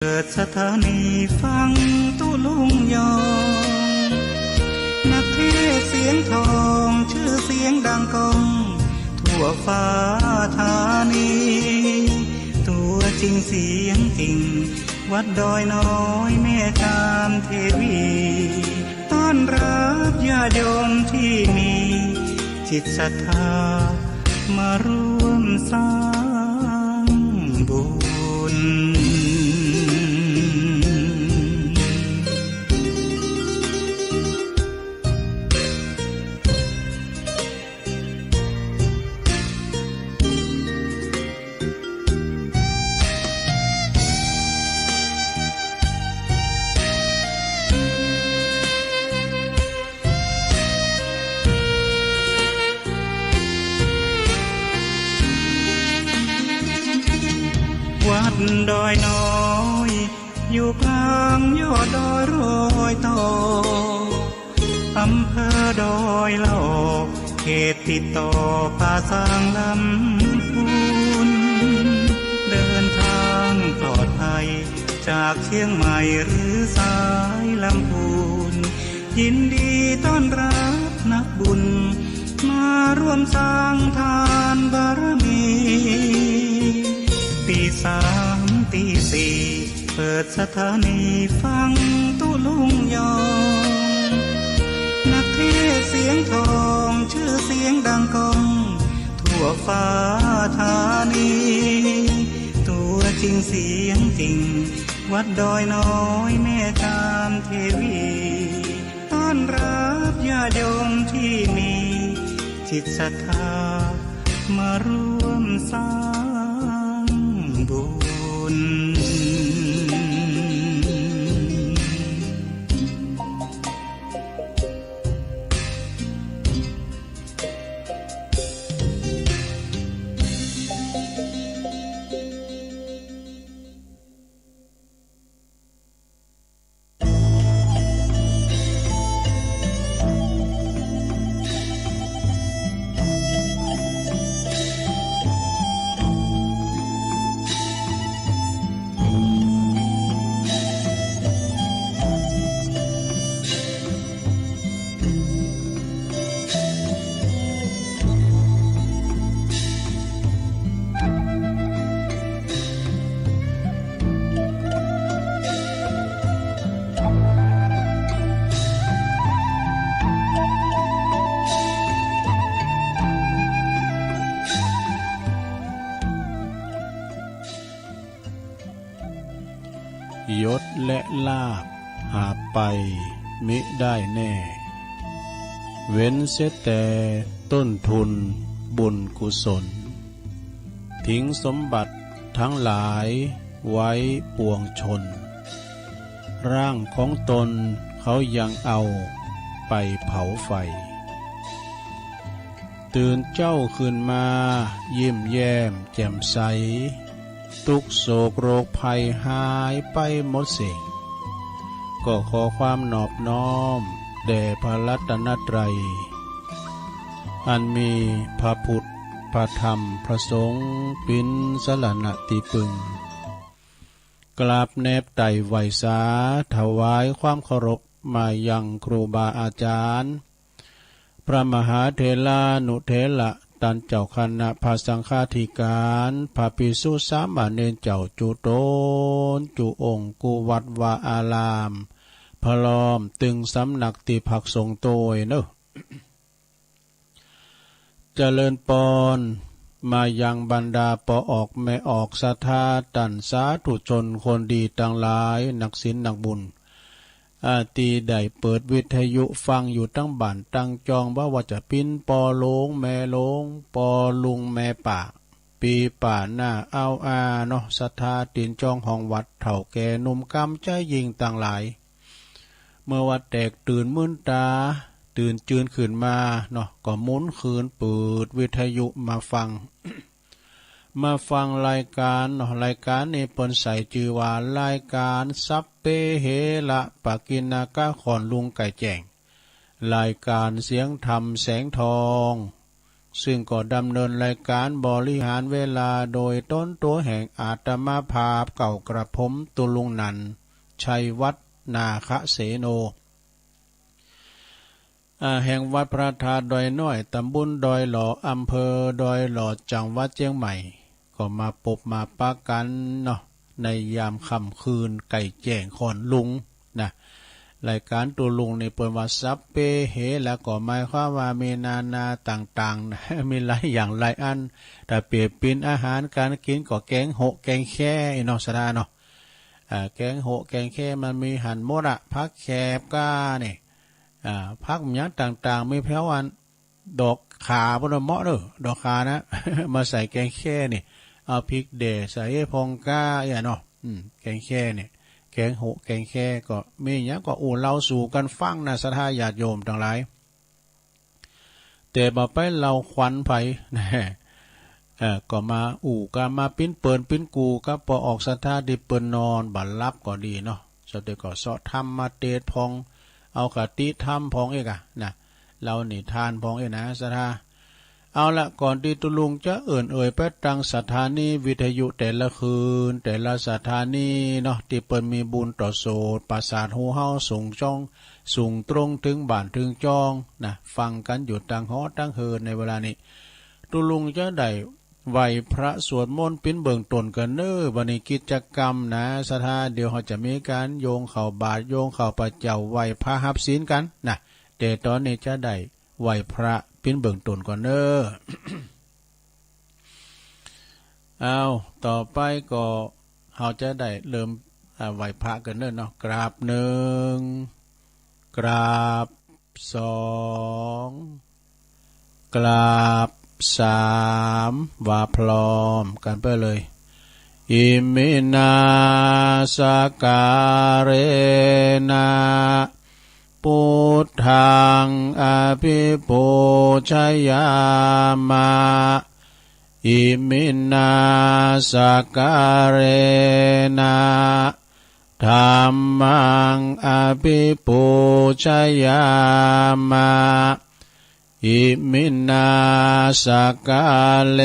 เปิดสถานีฟังตุลุงยองนักเทศเสียงทองชื่อเสียงดังก้องทั่วฟ้าธานีตัวจริงเสียงจริงวัดดอยน้อยแม่ตามเทวีต้อนรับญาติโยมที่มีจิตศรัทธามาร่วมสร้างบุญวัดดอยน้อยอยู่กลางยอดดอยโรยต่ออำเภอดอยหลอกเขตติดต่อป่าสางลำพูนเดินทางปลอดภัยจากเชียงใหม่หรือสายลำพูนยินดีต้อนรับนักบุญมาร่วมสร้างทานบารมีตีสามตีสี่เปิดสถานีฟังตุลุงยองนักเทศเสียงทองชื่อเสียงดังก้องทั่วฟ้าธานีตัวจริงเสียงจริงวัดดอยน้อยแม่ตามเทวีต้อนรับญาติโยมที่มีจิตศรัทธามาร่วมสร้างบุญยศและลาภหาไปมิได้แน่เว้นเสียแต่ต้นทุนบุญกุศลทิ้งสมบัติทั้งหลายไว้ปวงชนร่างของตนเขายังเอาไปเผาไฟตื่นเจ้าขึ้นมายิ้มแย้มแจ่มใสทุกโศกโรคภัยหายไปหมดสิ้นก็ขอความนอบน้อมแด่พระรัตนตรัยอันมีพระพุทธพระธรรมพระสงฆ์เป็นสรณะที่พึ่งกราบแนบไต่ไหวสาถวายความเคารพมายังครูบาอาจารย์พระมหาเถรานุเถระตันเจ้าคณะพระสังฆาธิการพระภิกษุสามเณรเจ้าจุโตนจุองค์กุวัดวาอารามพระล้อมตึงสำนักติภักสงฆ์โตยเนอะเจริญปอนมายังบรรดาปอออกแม่ออกศรัทธาตันสาธุชนคนดีทั้งหลายนักศีลนักบุญอาตีได้เปิดวิทยุฟังอยู่ตั้งบ้านตั้งจองว่าจะปิ้นปอโลงแม่โลงปอลุงแม่ป่าปีป่าหน้าเอาเนาะศรัทธาตีนจองห้องวัดเถ่าแก่หนุ่มกำใจยิงต่างหลายเมื่อวัดแตกตื่นมื่นตาตื่นจืนขึ้นมาเนาะก็หมุนคืนเปิดวิทยุมาฟัง มาฟังรายการรายการนี้เปิ้นใส่ชื่อว่ารายการซับเปเฮละปากินากะขอนลุงไก่แจ้งรายการเสียงธรรมแสงทอง ซึ่งก็ดำเนินรายการบริหารเวลาโดยต้นตัวแห่งอาตมาภาพเก่ากระผมตุลุงนันชัยวัฒนาคเสโนแห่งวัดพระธาตุดอยน้อยตำบลดอยหล่ออำเภอดอยหล่อจังหวัดเชียงใหม่ก็มาปบมาปะกันเนาะในยามค่ำคืนไก่แจ้งคอนลุงนะรายการตัวลุงในเปิดว่าซับเปเฮแล้วก็หมายความว่ามีนาต่างๆนะมีหลายอย่างหลายอันแต่เปรียบเป็นอาหารการกินก็แกงโหแกงแค่เนาะสดาเนาะแกงโหแกงแค่มันมีหั่นหมดผักแคบก้าเนี่ยผักหยังต่างๆมีแพ้วันดอกขาบนเหมาะเด้อดอกขานะ มาใส่แกงแค่นี่เอาพริกเดใส่พองก้าอย่างเนาะแกงแค่เนี่ยแกงโหแกงแค่ก็มีอย่างก็เล่าสู่กันฟังนะศรัทธาญาติโยมทั้งหลายแต่บ่ไปเราควันไผนะก็มาก็มาปิ้นเปินปิ้นกูก็พอออกศรัทธาดิเปินนอนบัดรับก็ดีเนาะสเตก็เสาะทำมาเตดพองเอากะติทำพองเอกนะเรานี่ทานพองเอกนะศรัทธาเอาละก่อนที่ตุลุงจะเไปตั้งสถานีวิทยุแต่ละคืนแต่ละสถานีเนาะที่เปิ้นมีบุญต่อโสดประสาทหูเฮาส่งจ้องส่งตรงถึงบ้านถึงจองนะฟังกันอยู่ตั้งหอตั้งเฮินในเวลานี้ตุลุงจะได้ไหวพระสวดมนต์ปิ้นเบิ่งตนกันเน้อวันนี้กิจกรรมนะศรัทธาเดี๋ยวเขาจะมีการโยงเข่าบาทโยงเข่าพระเจ้าไหวพระหับศีลกันนะแต่ตอนนี้จะได้ไหวพระปิ้นเบิ่งตนก่อนเน้อ เอาต่อไปก็เขาจะได้เริ่มไหวพระกันเน้อเนาะกราบหนึ่งกราบสองกราบสามว่าพร้อมกันไปเลยอิมินาสการเรนะพุทธังอภิปูชยามะอิมินาสการเรนะธัมมังอภิปูชยามะอิมินาสการเล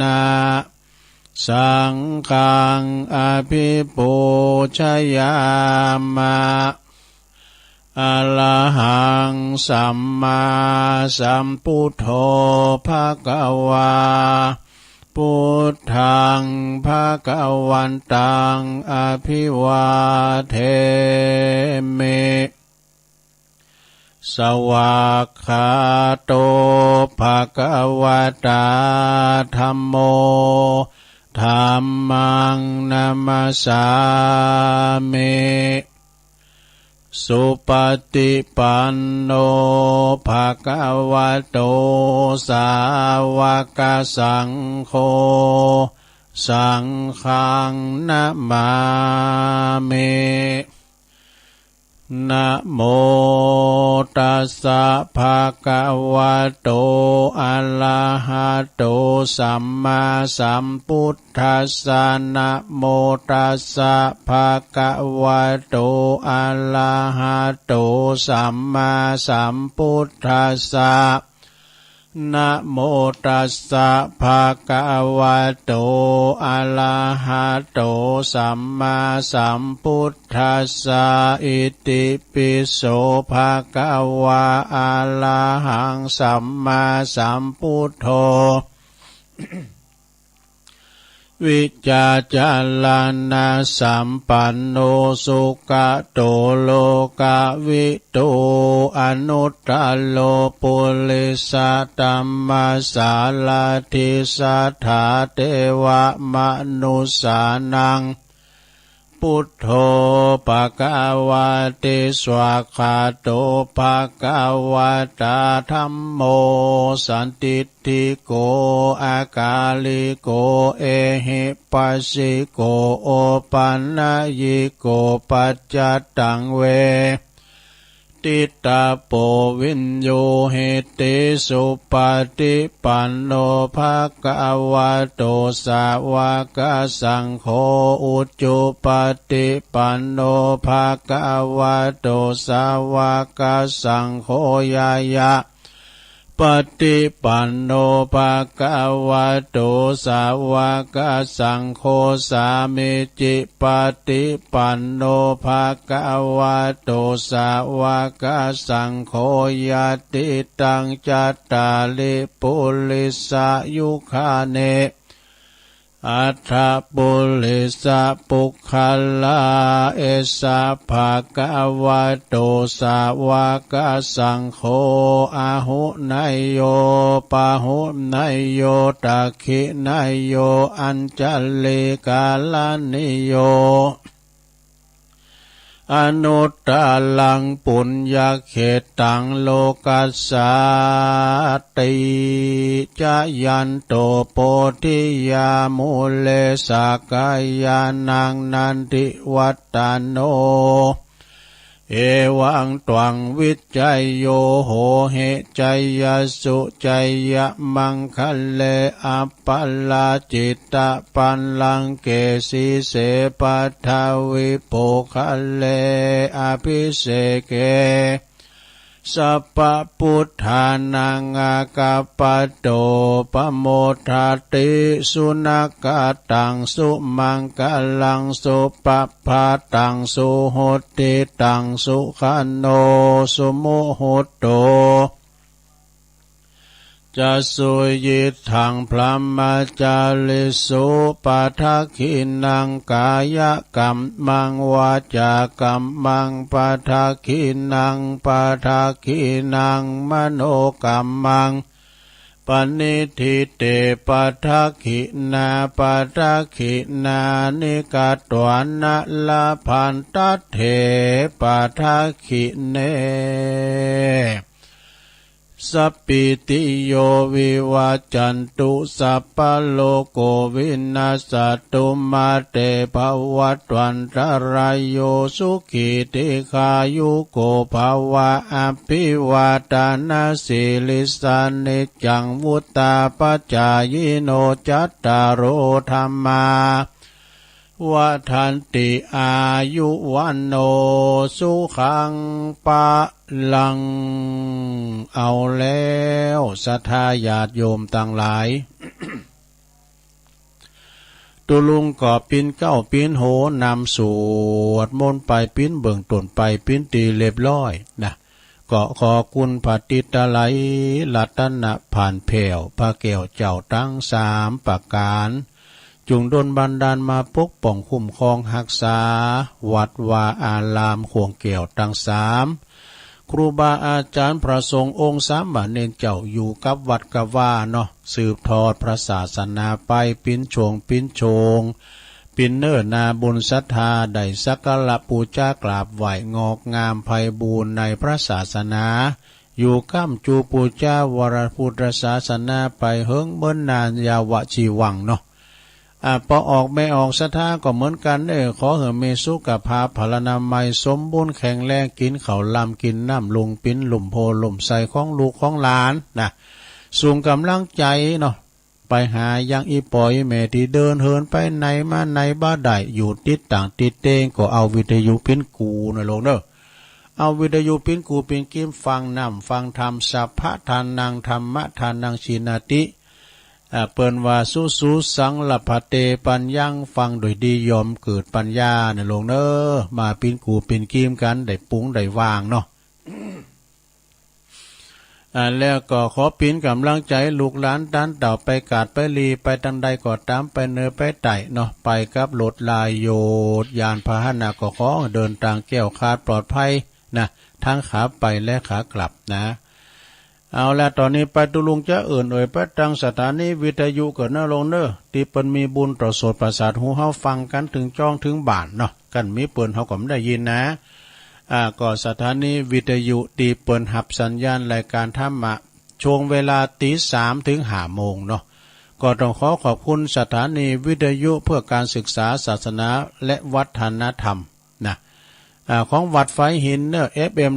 นะสังฆังอภิปูชยามะอะระหังสัมมาสัมพุทโธภะคะวาพุทธังภะคะวันตังอภิวาเทมิสวากขาโตภะคะวะตาธัมโมธัมมังนัมมัสสามิสุปฏิปันโนภะคะวะโตสาวกสังโฆสังฆังนะมามินะโมตัสสะภะคะวะโตอะระหะโตสัมมาสัมพุทธัสสะนะโมตัสสะภะคะวะโตอะระหะโตสัมมาสัมพุทธัสสะนะโมตัสสะภะคะวะโตอะระหะโตสัมมาสัมพุทธัสสะอิติปิโสภะคะวะอะระหังสัมมาสัมพุทโธ วิจาจาลานาสัมปันโนสุขโตโลกวิโตอนุตตโลปุริสตัมมาสาลาทิสัทธาเทวมนุสานังพุทโธภะคะวะเตสวากขาโตภะคะวะตาธัมโมสันติติโกอากาลิโกเอหิปัสสิโกโอปันนายิโกปัจจตังเวติตาโปวินโยเหติสุปฏิปันโนภะคะวะโตสาวกสังโฆอุจจุปฏิปันโนภะคะวะโตสาวกสังโฆยายะป ปฏิปันโนภะคะวะโตสาวกสังโฆสามิจิปฏิปันโนภะคะวะโตสาวกสังโฆยติตังจัตตาลิปุริสายุคาเนอัฏฐปุริสปุคคลาเอสะภะคะวะโตสาวกสังโฆอาหุนายโยปะหุนายโยตักขินายโยอัญจัลลิกาลานิโยอนุตตลังปุญญเขตังโลกัสสาติจายันโตโพธิยามุเลสกายานังนันติวัตตโนเอวังตวังวิจัยโยโหเหจัยยสุจัยยมังคะเลอัปปลาจิตตปันลังเกสีเสปัทาวิโภคะเลอภิเสเกสัพพพุทธานังอากัปปะโตปโมทาติสุนักตังสุมังกลังสุปปาตังสุโหติตังสุขันโนสุโมโหโตจะสุยิทังพระมจาริสุปัฏขินังกายกัมมังวาจากัมมังปัฏขินังปัฏขินังมโนกัมมังปณิทิเตปัฏขินาปัฏขินานิกาตวานะลาพันตเถปัฏขิเนสัพพิติโยวิวัจจันตุสัพพะโลกโควินาศตุมาเตภวัตวันตรายโยสุขิติขายุโกภวะอภิวาทานาสิลิสานิจังวุตตาปัจจายโนจัตตารโอธัมมาวัฏันติอายุวันโนสุขังปะลังเอาแล้วศรัทธาญาติโยมต่างหลาย ตุลุงก็ปินเก้าปินโหนำสวดมนต์ไปปินเบื้องต้นไปปินตีเรียบร้อยนะก็ขอคุณพระติตไลรัตนะผ่านแผ่วพระแก้วเจ้าทั้งสามประการจุงดลบันดาลมาปกป้องคุ้มครองรักษาวัดวาอารามข่วงแก้วทั้งสามครูบาอาจารย์พระสงฆ์องค์สามเณรเจ้าอยู่กับวัดกับว่าเนาะสืบทอดพระศาสนาไปปิ้นโฉงปินเนิ่นนาบุญศรัทธาได้สักการะปูชากราบไหวงอกงามไพบูรณ์ในพระศาสนาอยู่ก้ำจูปูชาวรพุทธศาสนาไปเฮิงเบิ้นนานยาวชีวังเนาะพอออกไม่ออกศรัทธาก็เหมือนกันขอเหอเมสุขภาพพลานามัยสมบูรณ์แข็งแรงกินข้าวลำกินน้ำลงปิ้นหลุ่มโพลุ่มใสของลูกของหลานนะสูงกำลังใจเนาะไปหายังอีปอยแม่ที่เดินเหินไปไหนมาไหนบ้าได้อยู่ติดต่างติดเตงก็เอาวิทยุปิ้นกูนะลงเด้อเอาวิทยุปิ้นกูปิ้นกิ้มฟังน้ำฟังธรรมสัพพะทานังธรรมะทานังชินาติเปิ้นว่าสู้สังละพะเตปัญญังฟังโดยดียอมเกิดปัญญาเนี่ยลงเนอมาปิ้นกูปิ้นกิ้มกันได้ปุ้งได้วางเนาะ แล้วก็ขอปิ้นกำลังใจลูกหลานด้านเต่าไปกาดไปลีไปทางใดก็ตามไปเนอไปไต่เนาะไปกับรถลายโยดยานพาหนะก็ขอเดินทางแก้วขาดปลอดภัยนะทั้งขาไปและขากลับนะเอาละตอนนี้ไปตุลุงจะไปตั้งสถานีวิทยุเกิดนะลงเนอที่เปิ้นมีบุญต่อโสดประสาทหูเฮาฟังกันถึงจ้องถึงบ้านเนาะกันมีเปิ้นเฮาก็ไม่ได้ยินนะก็สถานีวิทยุตีเปิดหับสัญญาณรายการธรรมะช่วงเวลาตี 3 ถึง 5 โมงเนาะก็ต้องขอบคุณสถานีวิทยุเพื่อการศึกษาศาสนาและวัฒนธรรมนะของวัดไฟหินเนอ FM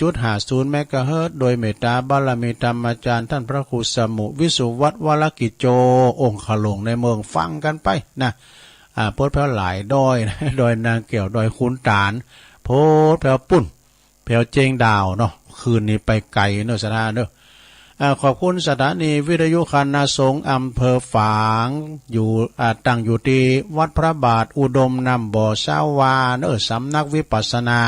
104.50 เมกะเฮิรตซ์โดยเมตตาบารมีธรรมอาจารย์ท่านพระครูสมุวิสุวัฒน์วรกิจโจองค์ขลงในเมืองฟังกันไปนะโพดแผ่วหลายดอยนะดอยนางแก้วดอยคุณตาลโพดแผ่วปุ่นแผ่วเจงดาวเนาะคืนนี้ไปไกลเนอะสถานเนอะ ขอบคุณสถานีวิทยุคณะสงฆ์อำเภอฝางอยู่ตั้งอยู่ที่วัดพระบาทอุดมนำบ่อชาวาสำนักวิปัสสนา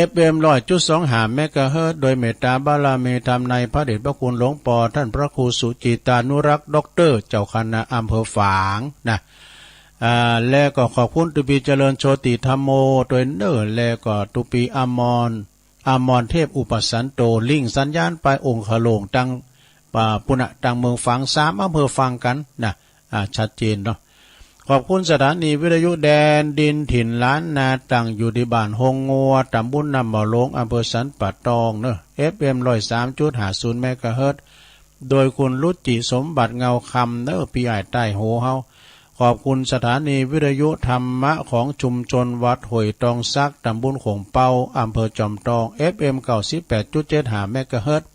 FM 100.25 เมกะเฮิรตซ์โดยเมตตาบารมีธรรมในพระเดชพระคุณหลวงปอท่านพระครูสุจิตานุรักษ์ด็อกเตอร์เจ้าคณะอำเภอฝางนะและก็ขอบคุณตุปีเจริญโชติธรรมโมโดยและก็ตุปีอมรเทพอุปสันโตลิงสัญญาณไปองค์ขโลงตังปุณะตังเมืองฝาง3อำเภอฝางกันนะชัดเจนเนาะขอบคุณสถานีวิทยุแดนดินถิ่นล้านนาตั้งอยู่ที่บ้านหงงัวตำบลนำบ่อหลงอำเภอสันป่าตองFM 103.50 เมกะเฮิรตซ์โดยคุณรุจิสมบัติเงาคำพี่ใหญ่ใต้โหเฮาขอบคุณสถานีวิทยุธรรมะของชุมชนวัดห้วยตองซักตำบลโขงเปาอำเภอจอมทอง FM 98.75 เมกะเฮิรตซ์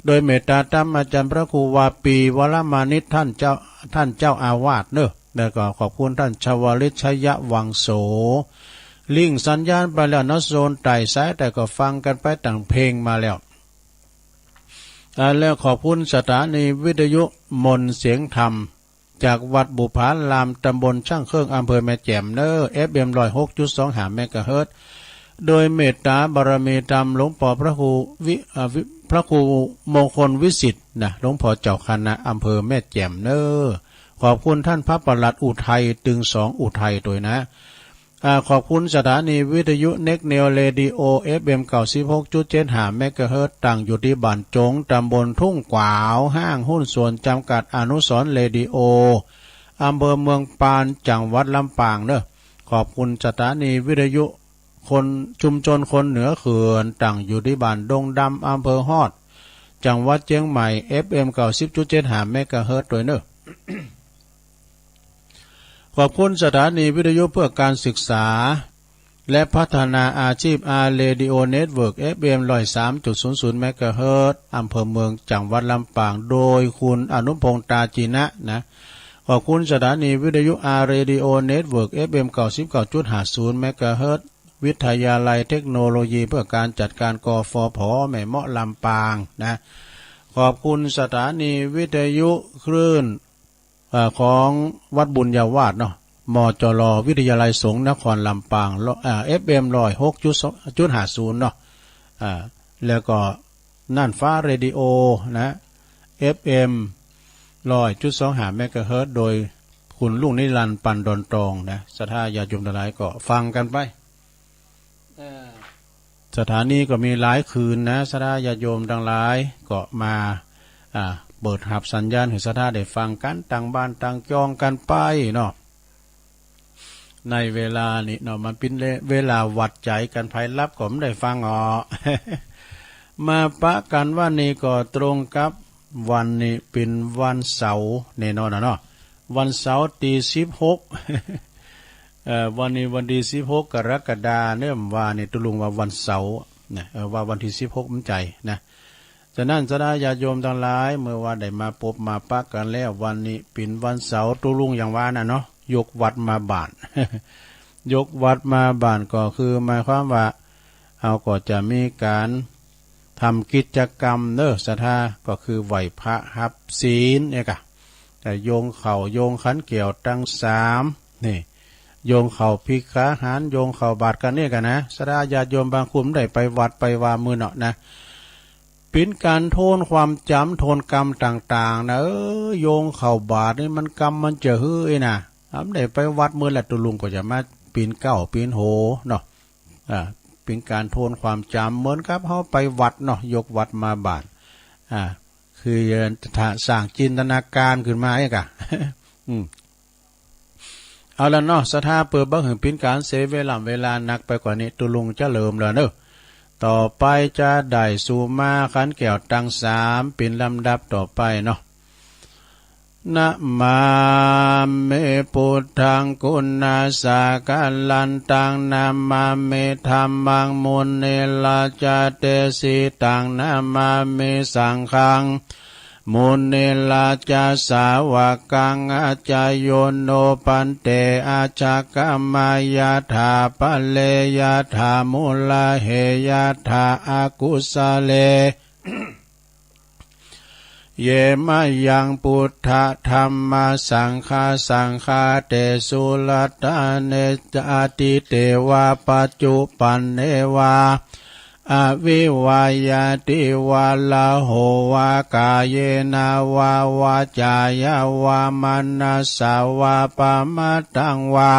โดยเมตตาธรรมอาจารย์พระครูวาปีวรมานิตท่านเจ้าอาวาสแล้วก็ขอบคุณท่านชวลิตชยวังโสลิงสัญญาณไปแล้วนโซนไต่สายแต่ก็ฟังกันไปต่างเพลงมาแล้วแล้วขอบคุณสถานีวิทยุมนเสียงธรรมจากวัดบุพารามตำบลช่างเครื่องอำเภอแม่แจ่มFM 106.25 เมกะเฮิรตซ์โดยเมตตาบารมีธรรมหลวงพ่อพระครูมงคลวิสิทธิ์หลวงพ่อเจ้าคณะอำเภอแม่แจ่มขอบคุณท่านพระปลัดอุทัยตึง2อุทัยด้วยนะขอบคุณสถานีวิทยุเน็กเนลเรดิโอ FM 96.75 เมกะเฮิรตซ์ตั้งอยู่ที่บ้านจงตำบลทุ่งกวาวห้างหุ้นส่วนจำกัดอนุสรณ์เรดิโออำเภอเมืองปานจังหวัดลำปางขอบคุณสถานีวิทยุคนชุมชนคนเหนือเขื่อนตั้งอยู่ที่บ้านดงดำอำเภอฮอดจังหวัดเชียงใหม่ FM 90.75 เมกะเฮิรตซ์ด้วยขอบคุณสถานีวิทยุเพื่อการศึกษาและพัฒนาอาชีพเรดิโอเน็ตเวิร์ก FM 103.00 เมกะเฮิรตซ์อำเภอเมืองจังหวัดลำปางโดยคุณอนุพงษ์ตาจีนะขอบคุณสถานีวิทยุเรดิโอเน็ตเวิร์ก FM 99.50 เมกะเฮิรตซ์วิทยาลัยเทคโนโลยีเพื่อการจัดการกฟผ.แม่เมาะลำปางขอบคุณสถานีวิทยุคลื่นของวัดบุญญาวาสมจร.วิทยาลัยสงฆ์นครลำปางFM 106.50แล้วก็น่านฟ้าเรดิโอFM 100.25 เมกะเฮิรตซ์โดยคุณลุงนิรันดร์ปันดอนตรองศรัทธาญาติโยมทั้งหลายก็ฟังกันไปสถานีก็มีหลายคืนศรัทธาญาติโยมทั้งหลายก็มาเปิดหับสัญญาณให้ศรัทธาได้ฟังกันต่างบ้านต่างจองกันไปในเวลานี้มันเป็นเวลาวัดใจกันภัยรับก็ไม่ได้ฟังมาปะกันว่านี่ก็ตรงกับวันนี้เป็นวันเสาร์แน่นอนวันเสาร์ที่16วันนี้วันที่16กรกฎาคมว่านี่ตุลุงว่าวันเสาร์ว่าวันที่16มันใจฉะนั้นสดาญาติโยมทั้งหลายเมื่อว่าได้มาพบมาปะกันแล้ววันนี้เป็นวันเสาร์ตุลุงอย่างว่านะยกวัดมาบ้าน ยกวัดมาบ้านก็คือหมายความว่าเอาก็จะมีการทำกิจกรรมศรัทธาก็คือไหวพระหับศีลแต่โยงเข่าโยงขันเกี่ยวตั้ง3นี่โยงเข่าพิกขาหารโยงเข่าบาดกันกันสดาญาติโยมบางคนได้ไปวัดไปว่ามือเป็นการโทนความจำโทนกรรมต่างๆโยงเข่าบาดนี่มันกรรมมันจะฮื้อได้ไปวัดมือละตุลุงก็จะมาปีนเก้าปีนโหเป็นการโทนความจำเหมือนกับเขาไปวัดยกวัดมาบาดคือสร้างจินตนาการขึ้นมาเอาละศรัทธาเปิดบังหึงเป็นการเสียเวลานักไปกว่านี้ตุลุงจะเริ่มแล้วต่อไปจะได้สู่มาขันแก้วตั้ง3เป็นลำดับต่อไปนะมาเมพุทธังคุณนาสากัลลันตังนามาเมธัมมังมุนเนลาจาเตสิตังนามาเมสังฆัง มุนิลาจาสาวกังอาจายโยโนปันเตอาชากมายาธาปะเลยาธามุลาเหยาธาอากุสเล เยมะยังพุทธธัมมาสังฆาสังฆาเตสุลตาเนจาติเตวาปัจจุปันเนวาอวิวายาติวาลาโหวากายเยนาวาวาจายาวามนัสสาวาปะมะตังวา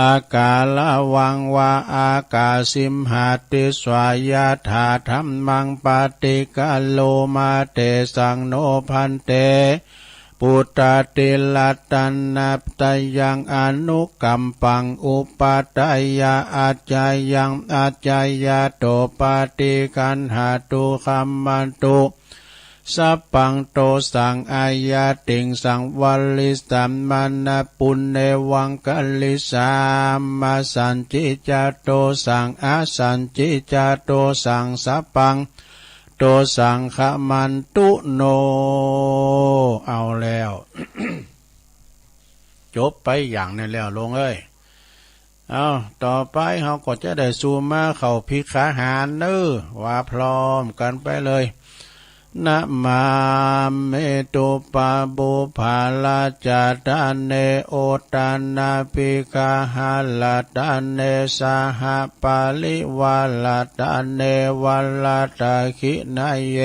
อากาลวังวาอากาสิมหาติสวายาธาธัมมังปฏิกัลโลมาเตสังโนพันเตปุตตติลัตตันนัปตยังอนุกัมปังอุปาตยาอาจายังอาจายาโตปฏิกันหาตุคัมมันตุสัพพังโตสังอายาติงสังวัลลิสัมมานะปุณเนวังกัลลิสามาสันจิจาโตสังอาสันจิจาโตสังสัพพังโตสังขมันตุโนเอาแล้ว จบไปอย่างนี้แล้วลงเอ้ยเอาต่อไปเขาก็จะได้ซูมาเข้าพิขาหารเนื้อว่าพร้อมกันไปเลยนะมาเมตุปาบุภาลาจาตาเนโอตานาปิกาหาลาตาเนสหปาลิวาลาตาเนวัลาตาคินาเย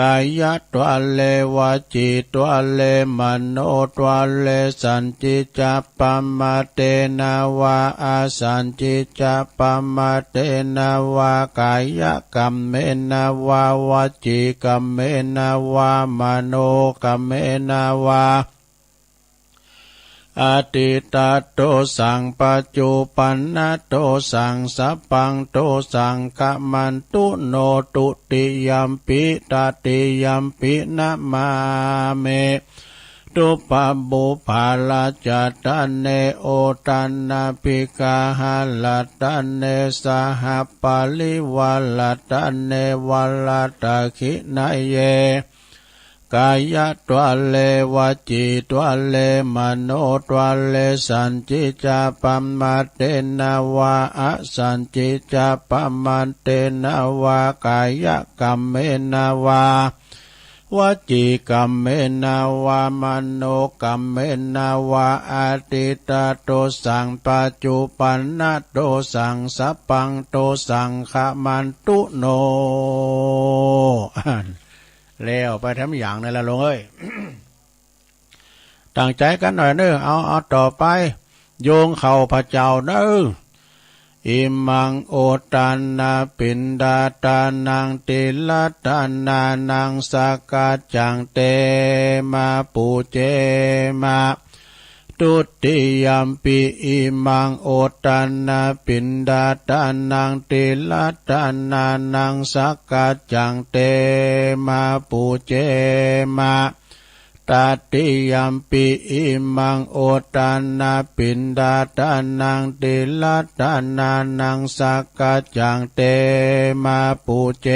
กายะตัวเลวจิตัวเลมโนตัวเลสันจิจัปปมาเตนาวาอาสันจิจัปปมาเตนาวากายะกัมเมนาวาวจิกัมเมนาวามโนกัมเมนาวาอติตาโตสังปัจจุปันนโตสังสัพพังโตสังกมันตุโนตุติยัมปิตติยัมปินะมาเมตุปะบุภาลาจัตตาเนโอตันนาปิกาหาลาตาเนสหปาลิวาลาตาเนวัลาตาคินาเยกายะตัวเลวจิตัวเลมโนตัวเลสันจิจาปัมมาเตนาวาอสันจิจาปัมมาเตนาวากายะกัมเมนาวาวจิกัมเมนาวามโนกัมเมนาวาอาติตาโตสังปัจจุปันนโตสังสัพพังโตสังขมันตุโนแล้วไปทำอย่างนั่นละลงเอ้ย ตั้งใจกันหน่อยเนอะเอาต่อไปโยงเข้าพระเจ้าเนอะอิมังโอตานาปินดาตานังติลตานานังสกาจังเตมาปูเจมาตุติยัมปิอิมังโอตานาปินดาตานังติลตานานังสกาจังเตมาปูเจมาตติยัมปิอิมังโอตานาปินดาตานังติลตานานังสกาจังเตมาปูเจ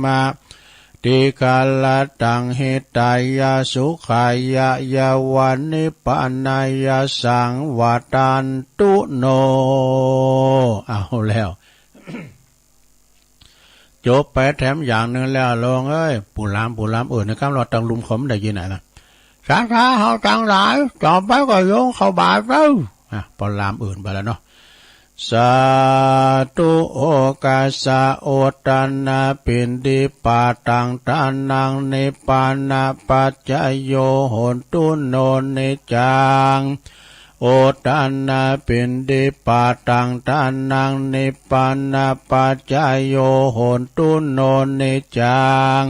มาติกาลตังหิตายาสุขายายาวันนิปานายาสังวัตันตุโนเอาแล้ว จบไปแถมอย่างหนึ่งแล้วลงเอ้ยปูลามนะครับเราตังลุมขมได้ยินไหนล่ะช้าเขาตังหลายต่อไปก็โยงเข้าบาทแล้วปลามอื่นไปแล้วเนาะสาธุโอกาสะโอตันนาปินดิปาตังทานังนิปานาปัจจโยโหนตุโนนิจังโอตันนาปินดิปาตังทานังนิปานาปัจจโยโหนตุโนนิจัง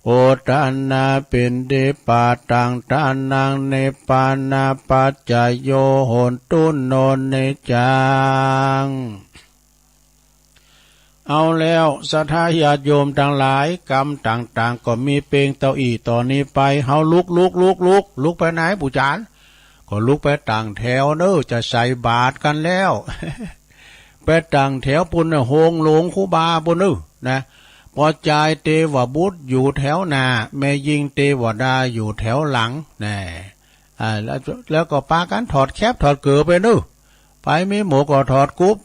โอตันนาปินดิปาตังทานังนิปานาปัจจโยโหนตุโนนิจังเอาแล้วสัทธาญาติโยมทั้งหลายกรรมต่างๆก็มีเปงเต้าอี้ต่อนนี้ไปเฮาลุกไปไหนปู่จานก็ลุกไปต่างแถวเน้อจะใส่บาตรกันแล้ว ไปต่างแถวปุ่นโฮงหลวงคูบาปุ่นนะไป ปอจายเทวบุตรอยู่แถวหน้าแม่ยิงเทวดาอยู่แถวหลังแน่แล้วก็ปากันถอดแคบถอดเกือไปนู่ไปมีหมูก็ถอดกุ๊บ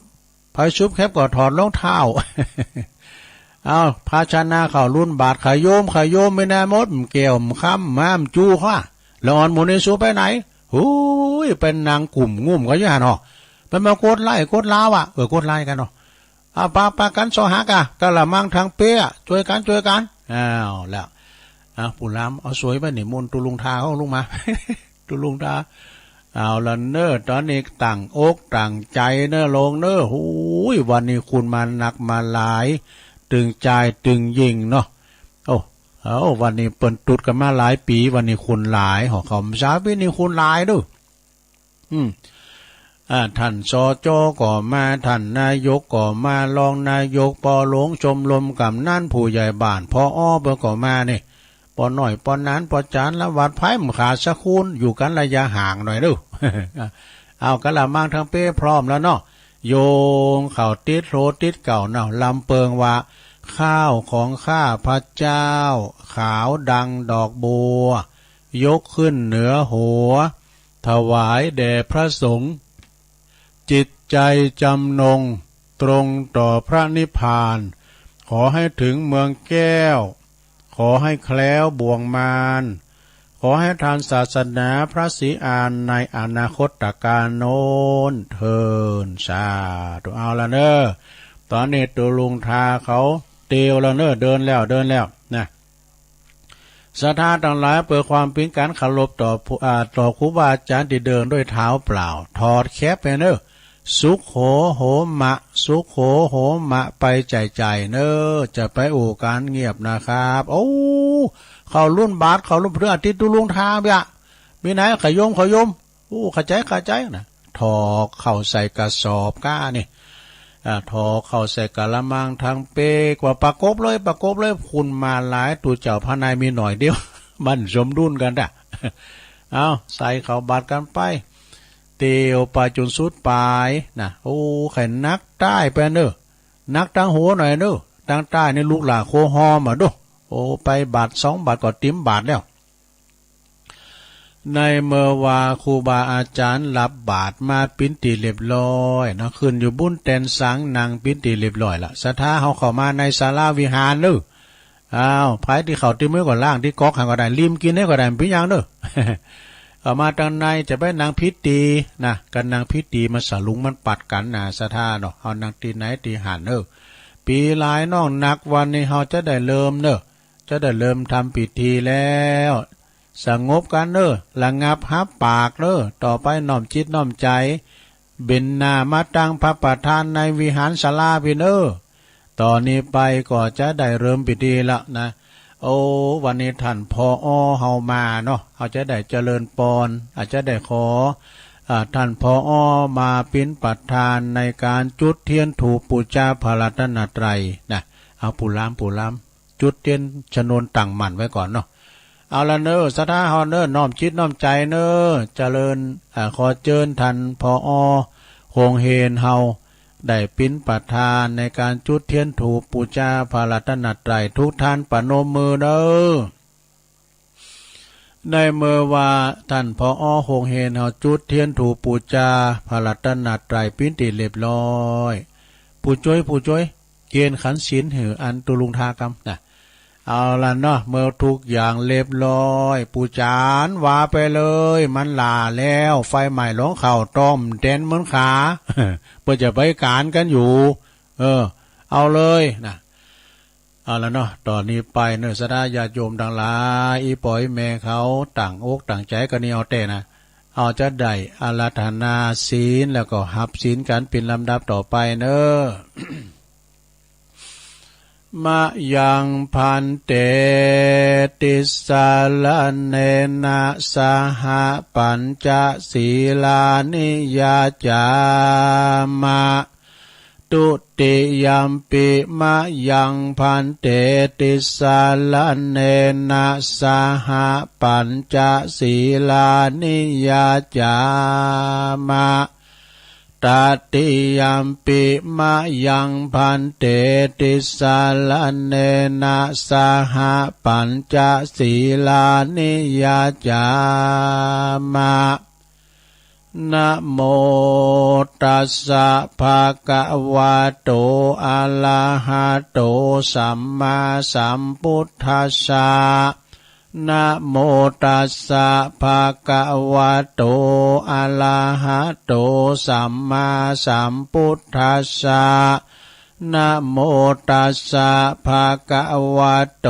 ไปชุบแคบก็ถอดรองเท้า เอาภาชนะข่าวรุ่นบาทขายโยมไม่แน่มดเกี่ยวค้ำม้ามจูข้าแล้วอ่อนหมูในสูไปไหนหูยเป็นนางกลุ่มงุ่มก็ยังหันหรอเป็นมาโกดไล่โกดลาวอ่ะโกดไล่กันเนาะปากันสอหากะกะละมังทางเปี้ยช่วยกันอ้าวแล้วปู่ล้ำเอาสวยไปหนิมนตุลุงทาเขาลุงมา ตุลุงทาเอาละเนอตอนนี้ต่างอกต่างใจเนอลงเนอหูยวันนี้คุณมาหนักมาหลายตึงใจตึงยิงเนาะเอาวันนี้เปิ่นตุดกันมาหลายปีวันนี้คุณหลายหอเขาช้าปีนี้คุณหลายด้วยท่านสจ.ก็มาท่านนายกก็มารองนายกปอหลวงชมรมกำนันผู้ใหญ่บ้านพอเบอร์ก็มาเนี่ยปอหน่อยปอนั้นปอจานละวัดไผ่มขาสะคูนอยู่กันระยะห่างหน่อยดู เอากันละมั่งทั้งเป้พร้อมแล้วเนาะโยงเข่าติดโรติดเก่าเนาะลำเปิงว่าข้าวของข้าพระเจ้าขาวดังดอกบัวยกขึ้นเหนือหัวถวายแด่พระสงฆ์จิตใจจำนงตรงต่อพระนิพพานขอให้ถึงเมืองแก้วขอให้แคล้วบ่วงมารขอให้ทานศาสนาพระศรีอานในอนาคตการโน้นเทินสาธุเอาละเนอตอนนี้ตัวลุงทาเขาเตียวละเนอเดินแล้วนะศรัทธาทั้งหลายเปิดความเป็นการเคารพต่อครูบาอาจารย์ที่เดินด้วยเท้าเปล่าถอดแคปไปเนอสุขโหมะสุขโหมะไปใจเนอจะไปอู่การเงียบนะครับโอ้เขารุ่นบาทเขารุ่นเพื่ออาทิตย์ตุลุงทาเบียมีไหนขยมโอ้ขใจนะถอเข้าใส่กระสอบก้านี่ถอเข้าใส่กะละมังทางเปกว่าประกบเลยคุณมาหลายตัวเจ้าพระนายมีหน่อยเดียว มันสมดุลกันด่ะ เอาใส่เข้าบาทกันไปเตียวไปจนสุดปลายนะโอ้ไข่นักใต้ไปเนอนักตั้งหัวหน่อยเนอตั้งใต้นี่ลูกหลาโคฮอมาดูโอ้ไปบาท2 บาทก็ติ้มบาทแล้วในเมื่อว่าครูบาอาจารย์รับบาทมาปิ้นตีเรียบร้อยนะขึ้นอยู่บุ้นแตนสังนางปิ้นตีเรียบร้อยละศรัทธาเฮาเข้ามาในศาลาวิหารเนออ้าวไผที่เขาที่มือก่อนล่างที่ก๊อกหันก็ได้ริมกินให้ก็ได้พี่ยังเนอ เอามาทางในจะไปนางพิธีนะกันนางพิธีมาสลุงมันปัดกันนะศรัทธาเนาะเอานางตีไหนตีหันเนอปีหลายน้องนักวันนี้เฮาจะได้เริ่มเนอจะได้เริ่มทำพิธีแล้วสงบกันเนอระงับหับปากเนอต่อไปน้อมจิตน้อมใจเบญนามาตั้งพระประธานในวิหารศาลาพี่เนอตอนนี้ไปก็จะได้เริ่มพิธีละนะโอ้วันนี้ท่านพอเฮามาเนาะเขาจะได้เจริญปอนอาจจะได้ขอท่านพอมาเป็นประธานในการจุดเทียนถูกปูชาพระรัตนตรัยนะเอาปู่ล้ำจุดเทียนชนวนตั้งมั่นไว้ก่อนเนาะเอาละเนอศรัทธาเฮาเนอน้อมจิตน้อมใจเนอเจริญขอเจิญท่านพอคงเฮนเฮาได้เป็นประธานในการจุดเทียนถูกปูชาพระรัตนตรัยทุกท่านปนมมือเนอในเมื่อว่าท่านพอคงเฮนเฮาจุดเทียนถูกปูชาพระรัตนตรัยปิ้นติเรียบร้อยผู้ช่วยเกณฑ์ขันศีลหืออันตุลุงทากรรมนะเอาล่ะเนาะเมื่อทุกอย่างเรียบร้อยปูจานว่าไปเลยมันลาแล้วไฟใหม่หลงเข่าต้มเต้นเหมือนขา เพื่อจะไปการกันอยู่เอาเลยนะเอาล่ะเนาะตอนนี้ไปเนอศรัทธาญาติโยมทั้งหลายอีปอยแม่เขาต่างอกต่างใจกันนี่เอาแต่นะเอาจะได้อาราธนาศีลแล้วก็หับศีลกันเป็นลำดับต่อไปเนอ มะยังพันเตติสาลเนนะสหปัญจศีลานิยาจามะตุติยัมปิมะยังพันเตติสาลเนนะสหปัญจศีลานิยาจามะ ตติยัมปิมะยังพันเตติสาลเนนะสหปัญจศีลานิยาจามะนะโมตัสสะภะคะวะโตอะระหะโตสัมมาสัมพุทธัสสะนะโมตัสสะภะคะวะโตอะระหะโตสัมมาสัมพุทธัสสะนะโมตัสสะภะคะวะโต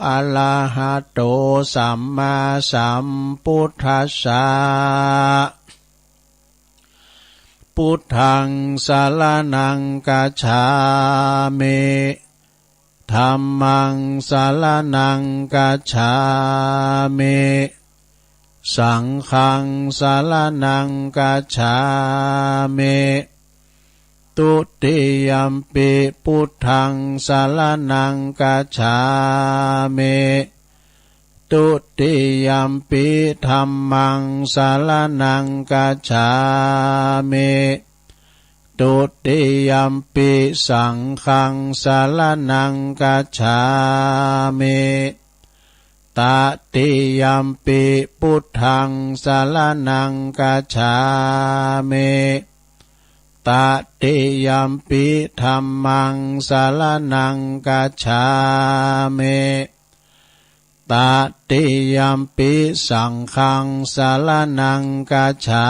อะระหะโตสัมมาสัมพุทธัสสะพุทธังสรณังกัจฉามิธัมมังสรณังกัจฉามิสังฆังสรณังกัจฉามิตุติยัมปิพุทธังสรณังกัจฉามิตุติยัมปิธัมมังสรณังกัจฉามิตุติยัมปิสังฆังสรณังกัจฉามิตติยัมปิพุทธังสรณังกัจฉามิตติยัมปิธัมมังสรณังกัจฉามิตติยัมปิสังฆังสรณังกัจฉา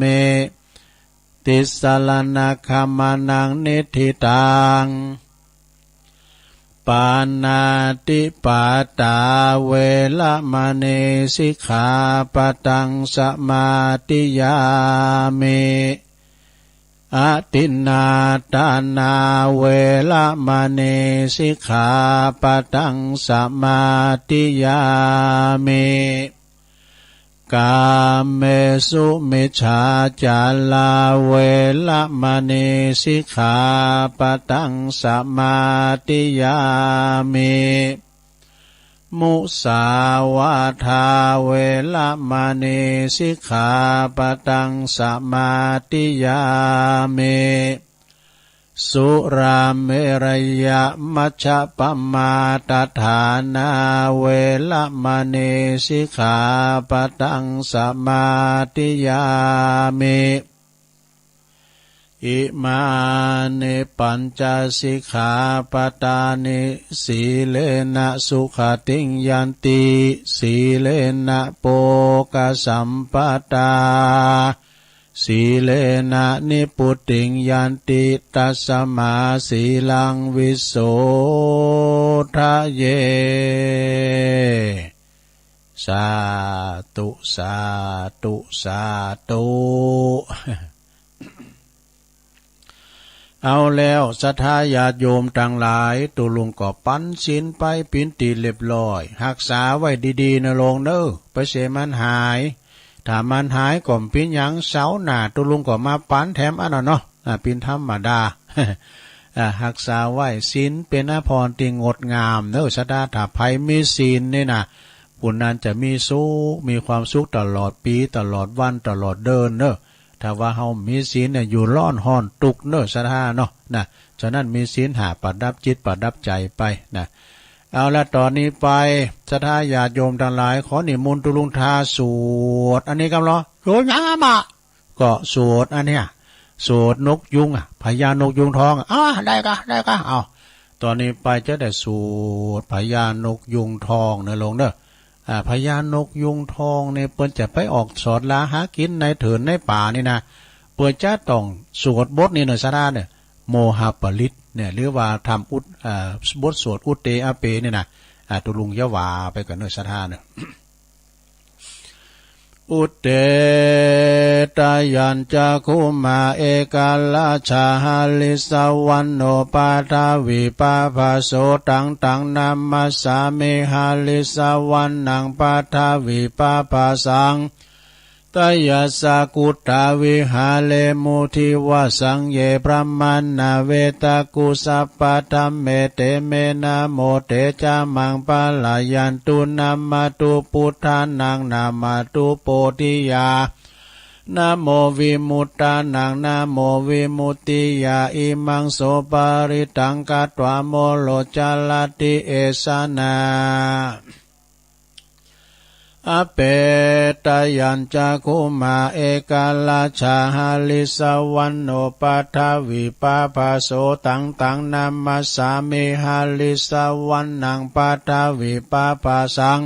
มิติสรณคัมมนังนิธิตังปานาติปาตาเวละมะเนสิกขาปะตังสมาธิยามิอะตินนาทานาเวละมะเนสิกขาปะตังสมาธิยามิกาเมสุมิจฉาจาลาเวละมะเนสิกขาปะตังสมาธิยามิมุสาวาทาเวละมะเนสิกขาปะตังสมาธิยามิสุราเมรยะมัชฌะปมาตฐานาเวละมะเนสิกขาปะตังสมาธิยามิอิมานิปัญจสิกขาปทานิสีเลนะสุขติงยันติสีเลนะโภคสัมปทาสีเลนะนิพุตติงยันติตัสมาสีลังวิโสทะเยสาธุสาธุสาธุเอาแล้วศรัทธาญาติโยมต่างหลายตุลุงก็ปันศีลไปปินตีเรียบร้อยรักษาไว้ดีๆนะลงเด้อไปเสมันหายถ้ามันหายก็ปินหยังเสาหน้าตุลุงก็มาปันแถมอันนั้นเนาะปินธรรมดารักษาไว้ศีลเป็นอภรณ์ที่งดงามเด้อศรัทธาถ้าไผมีศีลนี่นะผู้นั้นจะมีสุขมีความสุขตลอดปีตลอดวันตลอดเดินเด้อถ้าว่าเฮามีศีลเนี่ยอยู่ร้อนห้อนตุกเน้อศรัทธาเนาะนะฉะนั้นมีศีลหาประดับจิตประดับใจไปนะเอาละตอนนี้ไปศรัทธาญาติโยมทั้งหลายขอนิมนต์ตุลุงทาสวดอันนี้กำลังโยยามะก็สวดอันเนี้ยสวดนกยุงพญานกยุงทองได้กะเอาตอนนี้ไปจะได้สวดพญานกยุงทองนะลงเด้อพญานกยุงทองเนี่ยเปิ้นจะไปออกสอดลาหากินในเถินในป่านี่นะเปิ้นจะต้องสวดบทนี่หน่อยซะนะเนี่ยโมหะปริตเนี่ยหรือว่าทำบทสวดอุตเตอเปเนี่ยนะตุลุงยะวาไปกันหน่อยซะนะเนี่ยอุเตตายัญจคุมาเอกาลาชาหลิสวันโนปาทาวิปาภาโสตังนามัสสามิหาลิสวันนังปาทาวิปาภาสังตยัสสกุตตาวิหาเลมุทิวสังเยพระมัณนาเวตากุสัพพะธัมเมเตเมนะโมเตจามังปะลายันตุนามาตุพุทธานังนามาตุโพธิยา นะโมวิมุตตานังนะโมวิมุตติยาอิมังโสปาริตังกัตถาโมโลจาลติเอสนาอเปตยัญจคุมาเอกาลาชาหาลิสวันโนปัทวิปาภาโสตังตังนามัสสามิหาลิสวันนังปัทวิปาภาสัง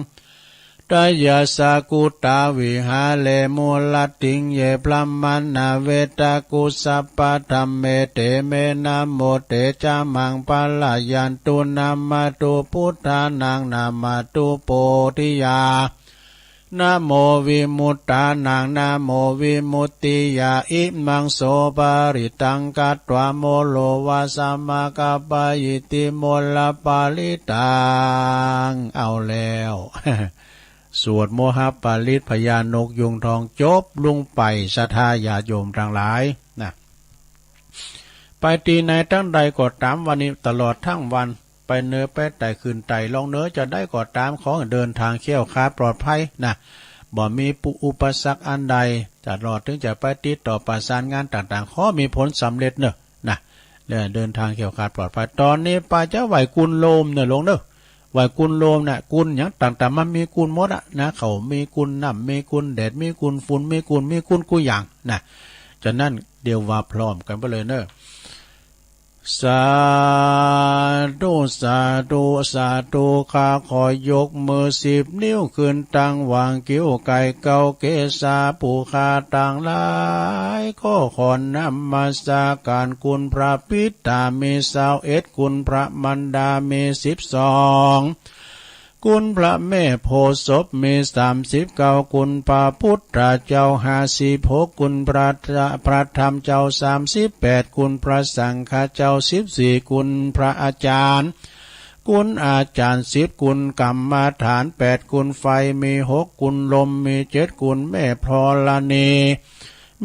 ตยาสกุตาวิหาเลมูลติงเยพลัมมันนาเวตากุสัพพะธัมเมเตเมนะโมเตจามังปัลลายันตุนามาตุพุทธานังนามาตุโพธิยานะโมวิมุตตานังนะโมวิมุตติยาอิมังโสปาริตังกัตถาโมโลวาสัมมากัปปะยิติโมลปาลิตังเอาแล้วสวดโมหปาลิตพญานกยุงทองจบลงไปศรัทธาญาโยมทั้งหลายนะไปตีในตั้งใดก็ตามวันนี้ตลอดทั้งวันไปเนื้อไปไต่คืนไต่ลองเนื้อจะได้ก็ตามขอเดินทางเขี้ยวคาดปลอดภัยนะบ่มีอุปสรรคอันใดจะรอดถึงจะไปติดต่อประสานงานต่างๆขอมีผลสำเร็จเนอะนะเดินทางเขี้ยวคาดปลอดภัยตอนนี้ไปจะไหวกุลโลมเนอะลงเนอะไหวกุลโลมนะกุลอย่างต่างๆมันมีกุลหมดอะนะเขามีกุลน้ำมีกุลแดดมีกุลฝุ่นมีกุลกูอย่างนะฉะนั้นเดี๋ยวว่าพร้อมกันไปเลยเนอะสาธุสาธุสาธุข้าขอยกมือ10 นิ้วขึ้นตั้งวางกิ้วไก่เกาเกษาปูคาต่างหลายข้อขอนำมาสาการคุณพระปิตามี21คุณพระมันดามี12คุณพระแม่โพธิ์ศพมี39คุณพระพุทธเจ้า56คุณพระธรรมเจ้า38คุณพระสังฆเจ้า14คุณพระอาจารย์คุณอาจารย์10คุณกรรมฐาน8คุณไฟมี6คุณลมมี7คุณแม่พรณี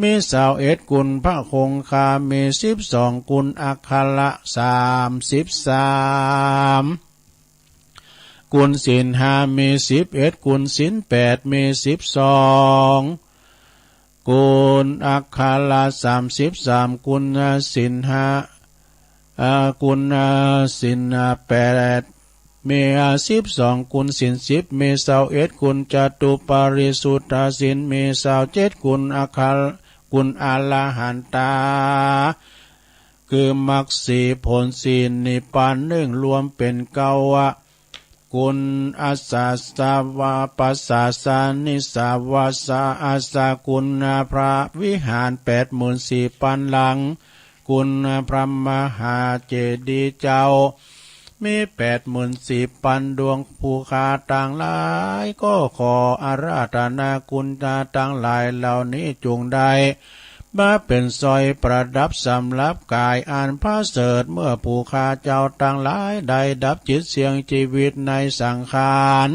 มี21คุณพระคงคามี12คุณอัคคละ33กุลศีล5มี11กุลศีล8มี12กุลอัคคละ33กุลศีล5กุลศีล8มี12กุลศีล10มี21กุลจตุปาริสุทธศีลมี27กุลอัคคกุลอรหันตาคือมรรค4ผล4นิพพาน1รวมเป็น9กุลอาสาสาวาปัสสาสานิสาวาสาอาสากุลพระวิหาร84,000 หลังกุลพระมหาเจดีย์เจ้ามี84,000 ดวงภูคาต่างหลายก็ขออาราธนาคุณต่างหลายเหล่านี้จงได้มาเป็นสร้อยประดับสำหรับกายอันพระเสริฐเมื่อผู้ข้าเจ้าต่างหลายได้ดับจิตเสียงชีวิตในสังขาร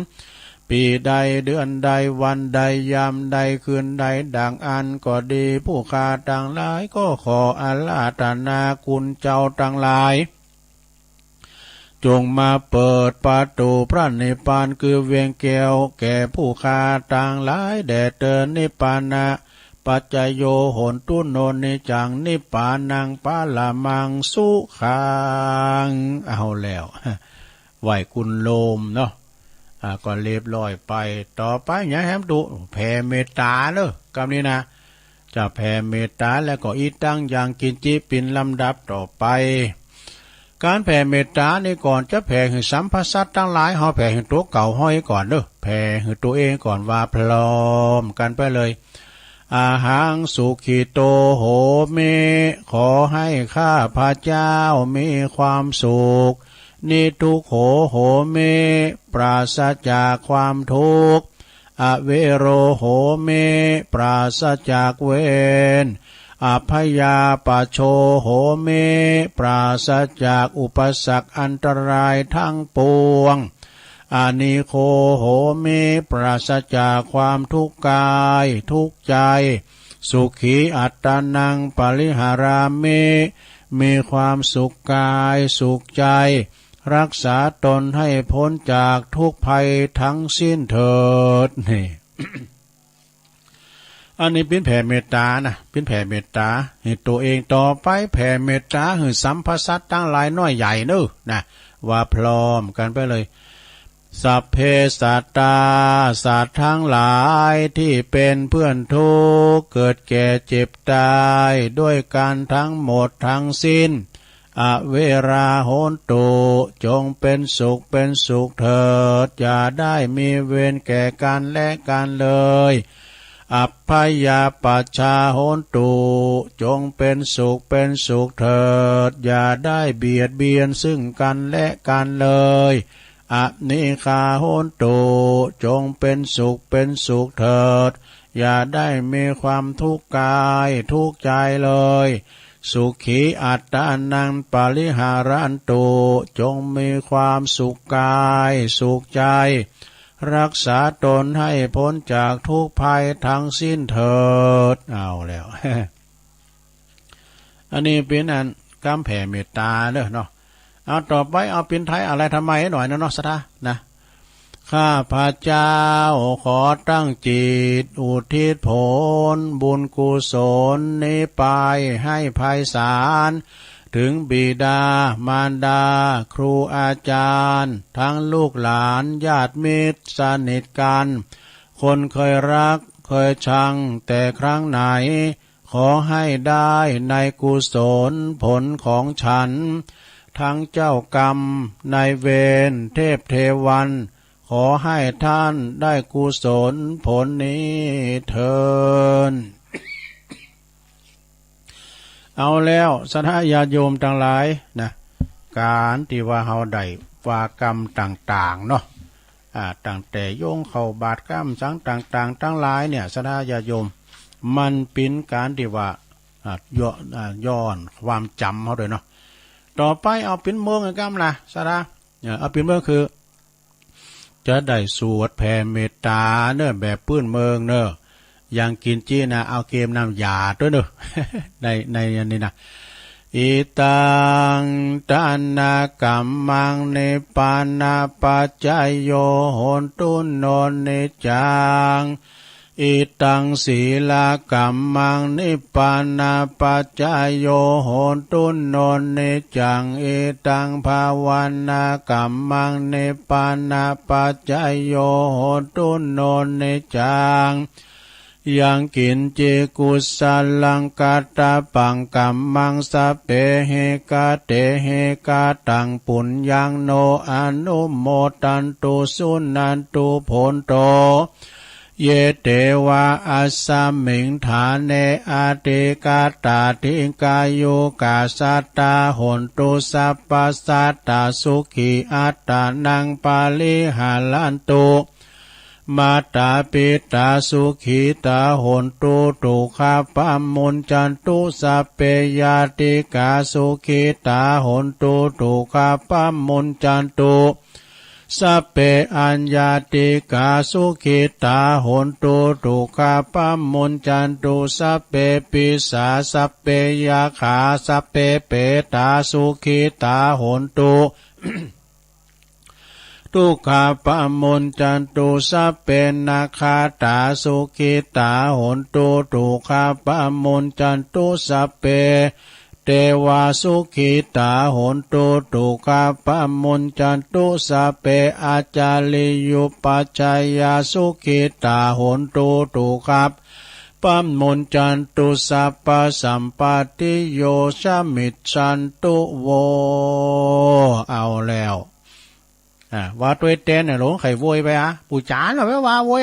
ปีใดเดือนใดวันใดยามใดคืนใดดังอันก็ดีผู้ข้าต่างหลายก็ขออาราธนาคุณเจ้าต่างหลายจงมาเปิดประตูพระนิพพานคือเวียงแก้วแก่ผู้ข้าต่างหลายแด่เตือนนิพพานะปัจจโยโหนตุโนนิจังนิพพานังปาลามังสุขังเอาแล้วไหวกุลโลมเนาะก็เรียบร้อยไปต่อไปอย่าแฮมดูแผ่เมตตาเนอะกำนี้นะจะแผ่เมตตาแล้วก็อีตั้งอย่างกินจิปินลำดับต่อไปการแผ่เมตตานี่ก่อนจะแผ่ให้สัมภสัตทั้งหลายเฮาแผ่ให้ตัวเก่าห้อยก่อนเนอะแผ่ให้ตัวเองก่อนว่าพร้อมกันไปเลยอาหังสุขิโตโหมิขอให้ข้าพระเจ้ามีความสุขนิทุกโขโหมิปราศจากความทุกข์อเวโรโหมิปราศจากเวรอภยาปโชโหมิปราศจากอุปสรรคอันตรายทั้งปวงอานิโคโหมิปราศจากความทุกข์กายทุกข์ใจสุขีอัตตานังปริหารามิมีความสุขกายสุขใจรักษาตนให้พ้นจากทุกภัยทั้งสิ้นเถิดนี่ อันนี้เป็นแผ่เมตตานะเป็นแผ่เมตตาให้ตัวเองต่อไปแผ่เมตตาให้สัมภสัตตั้งหลายน้อยใหญ่เนอะนะว่าพร้อมกันไปเลยสัพเพสัตตาสัตว์ทั้งหลายที่เป็นเพื่อนทุกข์เกิดแก่เจ็บตายด้วยกันทั้งหมดทั้งสิ้นอเวราโหนตุจงเป็นสุขเป็นสุขเถิดอย่าได้มีเวรแก่กันและกันเลยอัพพยาปัชชาโหนตุจงเป็นสุขเป็นสุขเถิดอย่าได้เบียดเบียนซึ่งกันและกันเลยอนิคาโหนตุจงเป็นสุขเป็นสุขเถิดอย่าได้มีความทุกข์กายทุกข์ใจเลยสุขีอัตตานังปริหารันตุจงมีความสุขกายสุขใจรักษาตนให้พ้นจากทุกภัยทั้งสิ้นเถิดเอาแล้ว อันนี้เป็นอันกำแผ่เมตตาเด้อเนาะเอาต่อไปเอาเป็นไทยอะไรทำไมหน่อยนะเนาะสตานะข้าพระเจ้าขอตั้งจิตอุทิศผลบุญกุศลนี้ไปให้ไพศาลถึงบิดามารดาครูอาจารย์ทั้งลูกหลานญาติมิตรสนิทกันคนเคยรักเคยชังแต่ครั้งไหนขอให้ได้ในกุศลผลของฉันทั้งเจ้ากรรมนายเวรเทพเทวันขอให้ท่านได้กุศลผลนี้เถิด เอาแล้วสถาญาติโยมทั้งหลายนะการที่ว่าเฮาได้ว่ากรรมต่างๆเนาะตั้งแต่โยงเข้าบาตรกรรมสังต่างๆทั้งหลายเนี่ยสถาญาติโยมมันเป็นการที่ว่าย้อนความจำเฮาด้วยเนาะต่อไปเอาเป็นเมืองกรรมล่ะสถาเอาเป็นเมืองคือจะได้สวดแผ่เมตตาเนอะแบบปื้นเมืองเนอะอย่างกินจี้นะเอาเกมน้ำยาด้วยเนอะ ในอันนี้นะอิตังทานากัมมังเนปานาปัจจายโยโหนตุโนเนจังอิตังศีลากัมมังนิปานาปัจจายโยโหนตุโนเนจังอิตังภาวนากัมมังนิปานาปัจจายโยโหนตุโนเนจังยังกินเจกุสลังกาตาปังกัมมังสะเปเหกาเตเหกาตังปุญญังโนอนุโมตันตุสุนันตุโพนโตเยเตวะอัสสมิงฐานเนอาติกาตาทิกายุกาสัตตาหนตุสัพพสัตตาสุขีอัตตานังปาลิหาลันตุมาตาปิตาสุขีตาหนตุตุขะปัมมุญจันตุสัพเพยาติกาสุขีตาหนตุตุขะปัมมุญจันตุสัพเพอัญญาติกาสุขิตาโหนตุตุขะปัมมุญจันตุสัพเพปิสาสัพเพยาขาสัพเพเปตาสุขิตาโหนตุ ทุกขะปัมมุญจันตุสัพเพนาคาตาสุขิตาโหนตุทุกขะปัมมุญจันตุสัพเพเทวาสุขิตาโหนตุตุขะปัมมุญจันตุสัพเพอาจาริยุปัจจายาสุขิตาโหนตุตุขะปัมมุญจันตุสัพพสัมปติโยชมิจฉันตุโวเอาแล้วว่าตัวเต้นหลงไข่โวยไปปู่จ๋าเหรอไม่ว่าโวย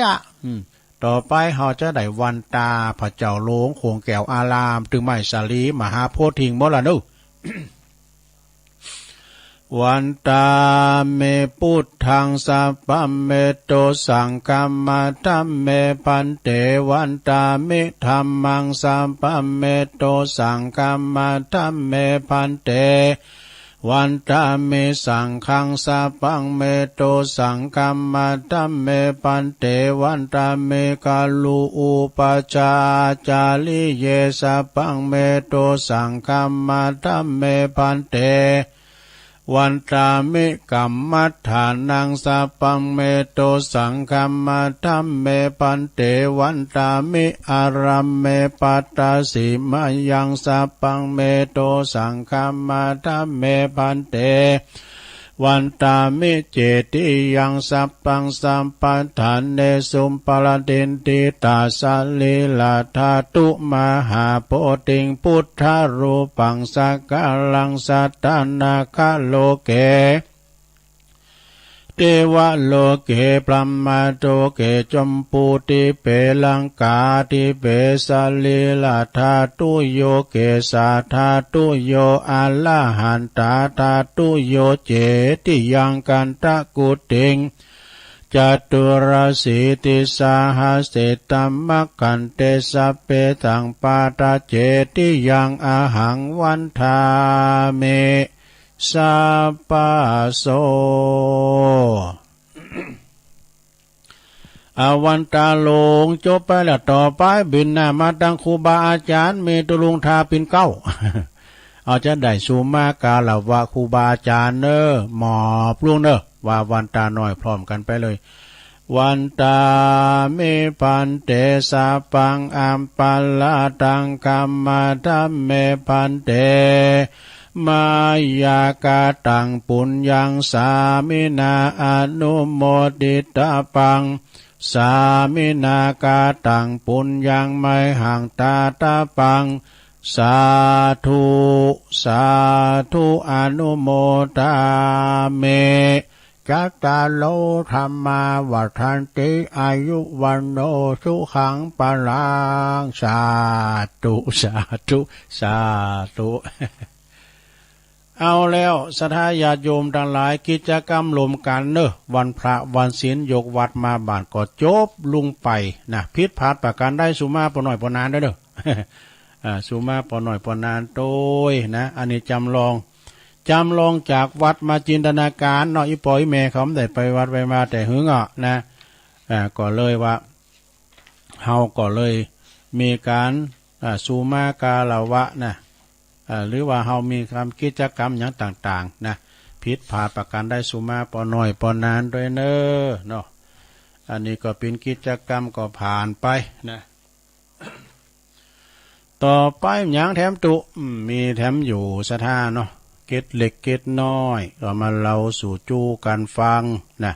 ต่อไปเขาจะได้วันตาพระเจ้าหลวงคงแก้วอารามถึงไม้สาลีมหาโพธิทิงบ่ล่ะนุ วันตาเมพุทธังสัพพเมโตสังกัมมะธัมเมพันเตวันตาเมธัมมังสัพพเมโตสังกัมมะธัมเมพันเตวันตาเมสังฆังสัพพังเมโตสังกัมมะธัมเมปันเตวันตาเมกาลูอุปจาจาริเยสัพพังเมโตสังกัมมะธัมเมปันเต วันตามิกัมมัฏฐานังสัพพังเมโตสังคัมมาธัมเมปันเตวันตามิอารัมเมปัตตาสิมายังสัพพังเมโตสังคัมมาธัมเมปันเตวันตามิเจติยังสัพพังสัมปัฏฐานเนสุมปลเดนติตาสัลลิลาธาตุมหาโพธิงพุทธรูปังสักกะลังสัตตนาคโลเกเทวโลเกปรัมมาโตเกจมปูติเปลังกาติเปสัลลิลาธาตุโยเกสาธาตุโยอะละหันตาธาตุโยเจติยังกันตะกุติงจตุรสีติสาหัสเตตัมมะกันเตสัพเพตังปาตาเจติยังอาหังวันทาเมสัพพโสอาวันตาลงจบไปแล้วต่อไปบินหน้ามาดังครูบาอาจารย์เมตุลุงทาปินเก้า เอาจะได้สูมากาลวะครูบาอาจารย์เนอหมอบลุงเนอว่าวันตาหน่อยพร้อมกันไปเลยวันตาเมปันเตสาปังอัมปัลลาตังคัมมาธัมเมปันเตมายากาตังปุญญังสามินาอนุโมดิตาปังสามินากาตังปุญญังไมหังตาตาปังสาธุสาธุอนุโมทาเมจัตตาโลธรรมาวัฏันติอายุวันโนสุขังปลังสาธุสาธุสาธุเอาแล้วศรัทธาญาติโยมทั้งหลายกิจกรรมรวมกันเนอะวันพระวันศีลยกวัดมาบ้านก็จบลุงไปนะพิษพลาดประการได้สุมาปนหน่อยปนานได้เด้อสุมาปนหน่อยปนานโตยนะอันนี้จำลองจากวัดมาจินตนาการเนาะอีปอยแม่เขาได้ไปวัดไปมาแต่หึงอ่ะนะก็เลยว่าเฮาก็เลยมีการสุมากาลวะนะหรือว่าเฮามีกิจกรรมอย่างต่างๆนะผิดพลาดประการได้สุมาปอน้อยปอนานด้วยเนอเนาะอันนี้ก็เป็นกิจกรรมก็ผ่านไปนะต่อไปอย่างแถมตุมีแถมอยู่ศรัทธาเนาะเกตเล็กเกตน้อยก็มาเราสู่จู้กันฟังนะ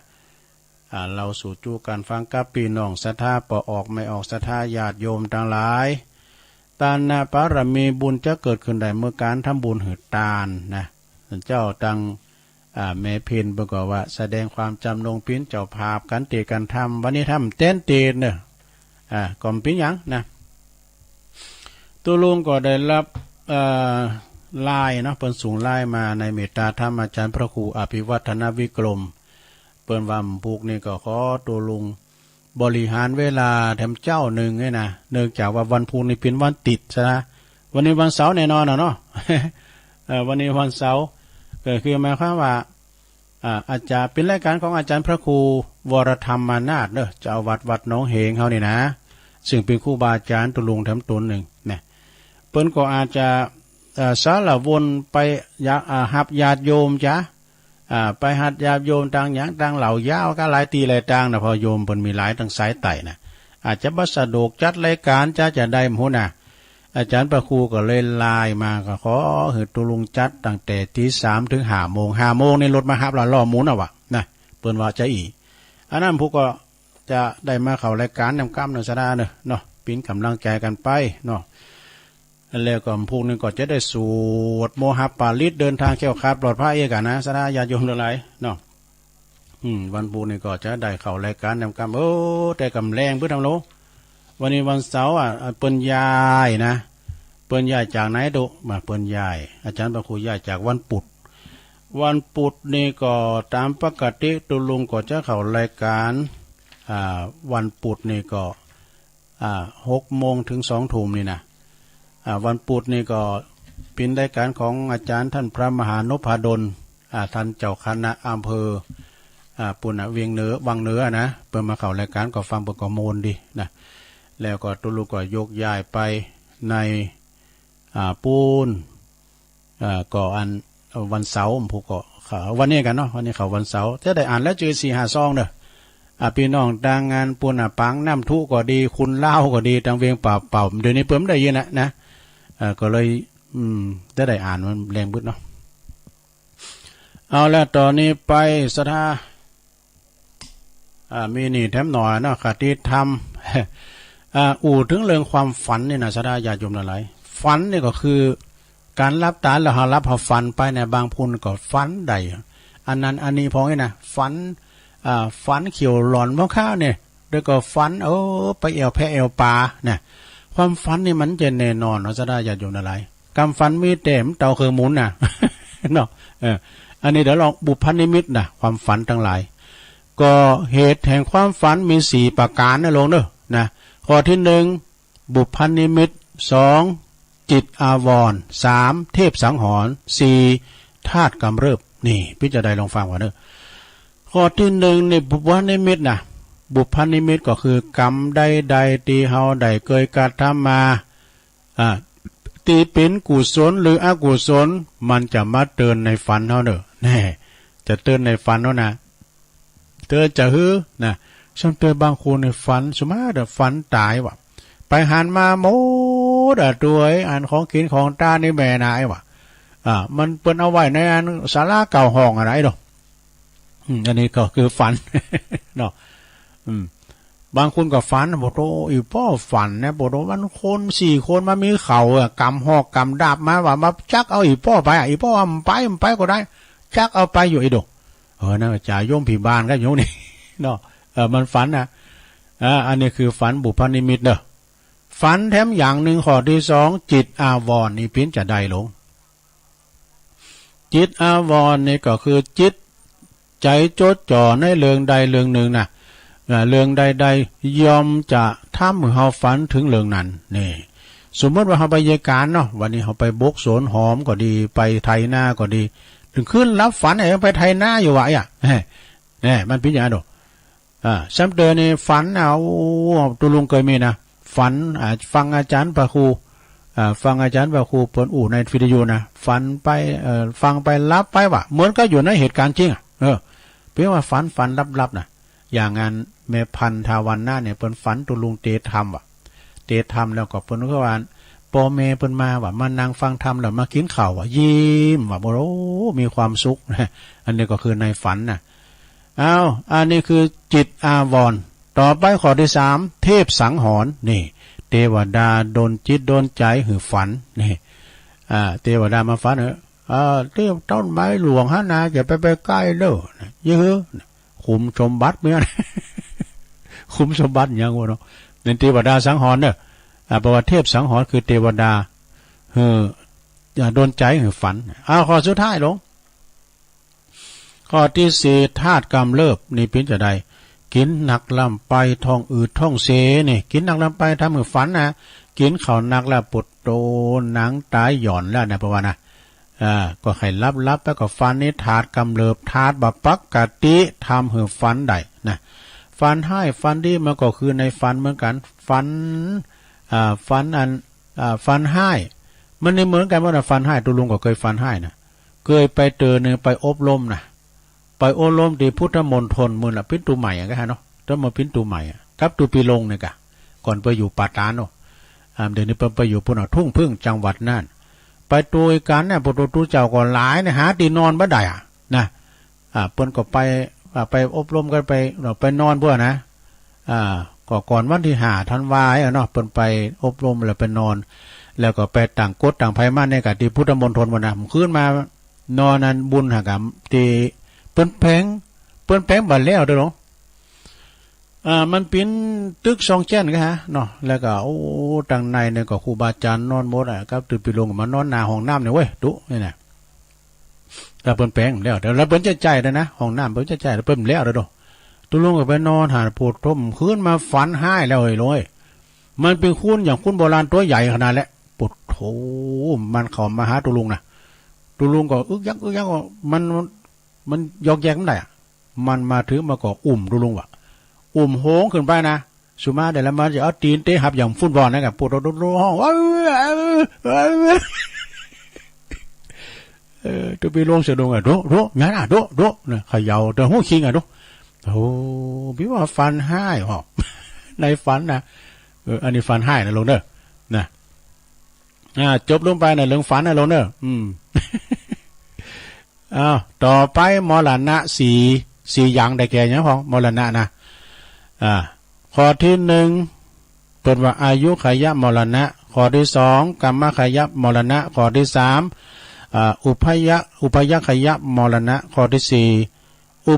เราสู่จู้กันฟังกับพี่น้องศรัทธาปอออกไม่ออกศรัทธาญาติโยมทั้งหลายตานาปารมีบุญจะเกิดขึ้นได้เมื่อการทำบุญหืดตาลนะเจ้าตังแม่เพนบอกว่าแสดงความจำลงพิ้นเจ้าภาพกันเตกันทำวันนี้ทำเต้นเตนเนอะก่อมพิ้นยังนะตัวลุงก็ได้รับไล่เนาะเปิ้นส่งไล่มาในเมตตาธรรมอาจารย์พระครูอภิวัฒนวิกรมเปิ้นว่าผูกนี่ก็ขอตัวลุงบริหารเวลาแถมเจ้าหนึ่งเนี่ยนะเนื่องจากว่าวันพุธนี่เป็นวันติดใช่ไหมวันนี้วันเสาร์แน่นอนเนาะ วันนี้วันเสาร์ก็คือหมายความว่าอาจารย์เป็นรายการของอาจารย์พระครูวรธรรมมานาถเนอะเจ้าวัดน้องเหงเขานี่นะซึ่งเป็นครูบาอาจารย์ตุลุงแถมตนหนึ่งเนี่ยเปิ้นก็อาจจะสารวนไปหับญาติโยมจ้ะไปหัดญาติโยมต่างอย่างต่างเหล่ายาวก็หลายตีหลายต่างนะพอโยมเพิ่นมีหลายตั้งสายไต่นะอาจจะบ่สะดวกจัดรายการจะได้หมู่น่ะอาจารย์พระครูก็เลยไลน์มาก็ขอให้ตุลุงจัดตั้งแต่ตี 3 ถึง 5 โมง 5 โมงนี่รถมาหับละล้อหมุนน่ะวะนะเปิ้นว่าจะอีอันนั้นผู้ก็จะได้มาเข้ารายการนำกำนำสดาเนาะปิ้นกำลังใจกันไปเนาะแล้วก็พวกนึงก็จะได้สวดโมหะปาลิตเดินทางแข็งขัดปลอดภัยกันนะสดาญาติโยมทั้งหลายเนาะวันพุธนี่ก็จะได้เข้ารายการนำกำแต่กำแรงเพื่อทำโลวันนี้วันเสาร์เปิ้นย้ายนะเปิ้นย้ายจากไหนดุมาเปิ้นย้ายอาจารย์พระครูย้ายจากวันพุธนี่ก็ตามปกติตุลุงก็จะเข้ารายการวันพุธนี่ก็6 โมงถึง 2 ทุ่มนี่นะวันพุธนี่ก็เป็นรายการของอาจารย์ท่านพระมหานพดลท่านเจ้าคณะอำเภอปุณณเวียงเหนือวังเหนือนะเปิดมาเข้ารายการก็ฟังเปิดก็โมนดีนะแล้วก็ตุลุก็ยกย้ายไปในปูนก็อัน วันเสาร์ผูกก็วันนี้กันเนาะวันนี้เขาวันเสาร์จะได้อ่านแล้วเจอ4-5 ซองเด้อพี่น้องต่างงานปุ่นปังน้ำทุก็ดีคุณเล่าก็ดีต่างเวียงเป่าเดี๋ยวนี้เพิ่มได้ยินนะก็เลยได้อ่านมันแรงบึ้ดเนาะเอาแล้วตอนนี้ไปสถามีนี่แถมหน่อยเนาะคติธรรมถึงเรื่องความฝันนี่นะสถาญาติโยมหลายฝันนี่ก็คือการรับตาแล้วหารับหาฝันไปในบางพูนก็ฝันใดอันนั้นอันนี้พอไงนะฝันเขียวหลอนมะข้าวเนี่ยแล้วก็ฝันไปเอวแพะเอวปลาเนี่ยความฝันนี่มันจะแน่นอนเนาะสถาญาติโยมหลายกำฝันมีเต็มเต่าคือหมุนน่ะ เนาะอันนี้เดี๋ยวลองบุพนิมิตนะความฝันทั้งหลายก็เหตุแห่งความฝันมี4 ประการนะลงเด้อนะข้อที่ 1บุพนิมิต2จิตอาวรณ์3เทพสังหรณ์4ธาตุกำเริบนี่พิจารณาลองฟังก่อนเด้อข้อที่1นี่บุพนิมิตนะบุพนิมิตก็คือกรรมใดๆที่เฮาได้เคยกระทำมาตีเป็นกุศลหรืออกุศลมันจะมาเตือนในฝันเฮาเด้อแน่จะเตือนในฝันเฮานะเตือนจะฮือนะฉันเตือนบางคนในฝันสมมาเด้อฝันตายว่ะไปหันมาโมดตัวอันของกินของตาในแม่นายว่ะมันเปิ้นเอาไว้ในอันศาลาเก่าห้องอะไรดอกอันนี้ก็คือฝันเนาะบางคนก็ฝันบอกโตอีพ่อฝันนะบอกว่ามันคน4 คนมามีเข่ากำหอกกำดาบมาว่ามาจักเอาอีพ่อไปอีพ่อมันไปก็ได้จักเอาไปอยู่ไอ้ดอกนั่นจ่าโยมผีบานก็โยมนี่เนาะมันฝันนะอันนี้คือฝันบุพนิมิตเด้อฝันแถมอย่างหนึ่งข้อที่2จิตอาวรณ์นี่พิ้นจะได้ลงจิตอาวรณ์นี่ก็คือจิตใจจดจ่อในเรื่องใดเรื่องหนึ่งนะเรื่องใดๆยอมจะทำให้เฮาฝันถึงเรื่องนั้นนี่สมมติว่าเฮาไปเยการเนาะวันนี้เฮาไปบกสวนหอมก็ดีไปไถนาก็ดีถึงขึ้นรับฝันไปไถนาอยู่วะเนี่ยมันเป็นอย่างนั้นซ้ำเตือนในฝันตุลุงเคยมีนะฝันฟังอาจารย์พระครูฟังอาจารย์พระครูเปิดในวิทยุนะฝันไปฟังไปรับไปว่ะเหมือนก็อยู่ในเหตุการณ์จริงเพียงว่าฝันลับๆนะอย่างงานแม่พันธาวันหน้าเนี่ยเปิ้นฝันตุลุงเตธรรมว่ะเตธรรมแล้วก็เปิ้นก็ว่าปอแม่เปิ้นมาว่ะมานั่งฟังธรรมแล้วมากินข้าวว่ะยิ้มว่ะโอ้มีความสุขนะอันนี้ก็คือในฝันนะอันนี้คือจิตอาวรณ์ต่อไปข้อที่3เทพสังหรณ์นี่เทวดาโดนจิตโดนใจหือฝันนี่เทวดามาฝันเที่ยวต้นไม้หลวงฮะนะอย่าไปใกล้เด้อยื้อคุมสมบัติเมื่อคุมสมบัติอย่างวะเนาะเป็นเทวดาสังหรณ์เด้อประวัติเทพสังหรณ์คือเทวดาโดนใจหือฝันข้อสุดท้ายลงข้อที่4ธาตุกำเริบนี่เป็นจะได้กินหนักลำไปท้องอืดท้องเสนี่กินหนักลำไปทำให้ฝันนะกินข้าวหนักแล้วปวดโตหนังตายหย่อนแล้วนะประมาณนะก็ให้รับแล้วก็ฝันนี่ธาตุกำเริบธาตุบปักกติทำให้ฝันได้นะฝันให้ฝันดีมันก็คือในฝันเหมือนกันฝันฝันให้มันไม่เหมือนกันว่าฝันให้ตุลุงก็เคยฝันให้นะเคยไปเจอหนึ่งไปอบรมนะไปโอลมที่พุทธมณฑลมือละพินตูใหม่ก็ฮะเนาะต้องมาพินตูใหม่ครับตูปีลงเนี่ยกะก่อนไปอยู่ปาตานเนาะเดี๋ยวนี้ไปอยู่พุ่นทุ่งพึ่งจังหวัดน่านไปตัวกันเนี่ยปุถุเจ้าก็หลายเนี่ยหาตีนอนบ่ได้นะเปิ้นก็ไปอบรมกันไปนอนเพื่อนะก็ก่อนวันที่5 ธันวาคมเนาะเปิ้นไปอบรมแล้วไปนอนแล้วก็ไปต่างกฎต่างไผมาในกะที่พุทธมณฑลบ่นะขึ้นมานอนนั้นบุญหากรรมที่เปิ้นแพงบัดแล้วเด้อเนาะมันเป็นตึก2 แจ้นก็ฮะเนาะแล้วก็ทางในเนี่ยก็ครูบาอาจารย์นอนหมดครับตื่นไปลงมานอนหน้าห้องน้ำเนี่ยเว้ยดุนี่น่ะแล้วเปิ้นแพงแล้วเดี๋ยวแล้วเปิ้นจะจ่ายได้นะห้องน้ำเปิ้นจะจ่ายแล้วเปิ้นแล้วเด้อเนาะตุลงก็ไปนอนหาปวดท้องคืนมาฝันให้แล้วเลยมันเป็นคุณอย่างคุณโบราณตัวใหญ่ขนาดแหละปวดโถมันเข้ามาหาตุลุงนะตุลุงก็อึกยักมันยอกแยกไม่ได้มันมาถึงมาก็ตุลุงว่ะโหงขึ้นไปนะสุมาเดี๋ยวมันจะเอาตีนเตะหับอย่างฟุตบอลนะครับปวดร้อง ตุปีลงเสดงอ่ะโดงั้นอ่ะโดนะเขย่าแต่หูคิงอ่ะโอ้พี่ว่าฟันให้หรอในฝันนะอันนี้ฟันให้นะลงเด้อนะจบลงไปนะเรื่องฝันนะลงเด้อต่อไปมรณะสี่อย่างได้แก่ยังของมรณะนะข้อที่หนึ่งเป็นว่าอายุขยะมรณะข้อที่สองกรรมขยะมรณะข้อที่สามอุปยขยะมรณะข้อที่สี่อุ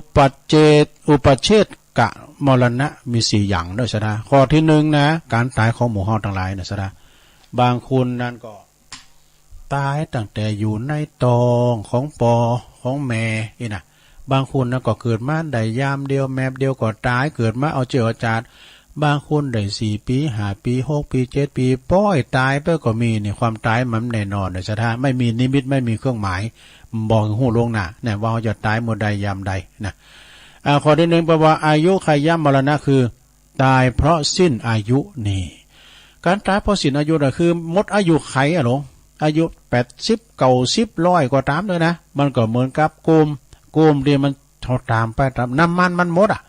ปเชษกะมรณะมีสี่อย่างด้วยสดาข้อที่หนึ่งนะการตายของหมู่ห้อทั้งหลายนะสดาบางคนนั่นก็ตายตั้งแต่อยู่ในตองของปอของแม่นี่นะบางคนนะก็เกิดมาได้ยามเดียวแมบเดียวก็ตายเกิดมาเอาเจือจาดบางคนได้4 ปี5 ปี6 ปี7 ปีป้อยตายไปก็มีเนี่ยความตายมันแน่นอนเลยสถานไม่มีนิมิตไม่มีเครื่องหมายบอกหูลวงหน้าเนี่ยว่าจะตายเมื่อใดยามใดนะข้อที่หนึ่งแปลว่าอายุขยะมรณะคือตายเพราะสิ้นอายุนี่การตายเพราะสิ้นอายุน่ะคือหมดอายุไขอะหลงอายุ80 90 100ก็ตามเลยนะมันก็เหมือนกับโกมเดียวมันตามไปตามน้ำมันหมดอ่ะ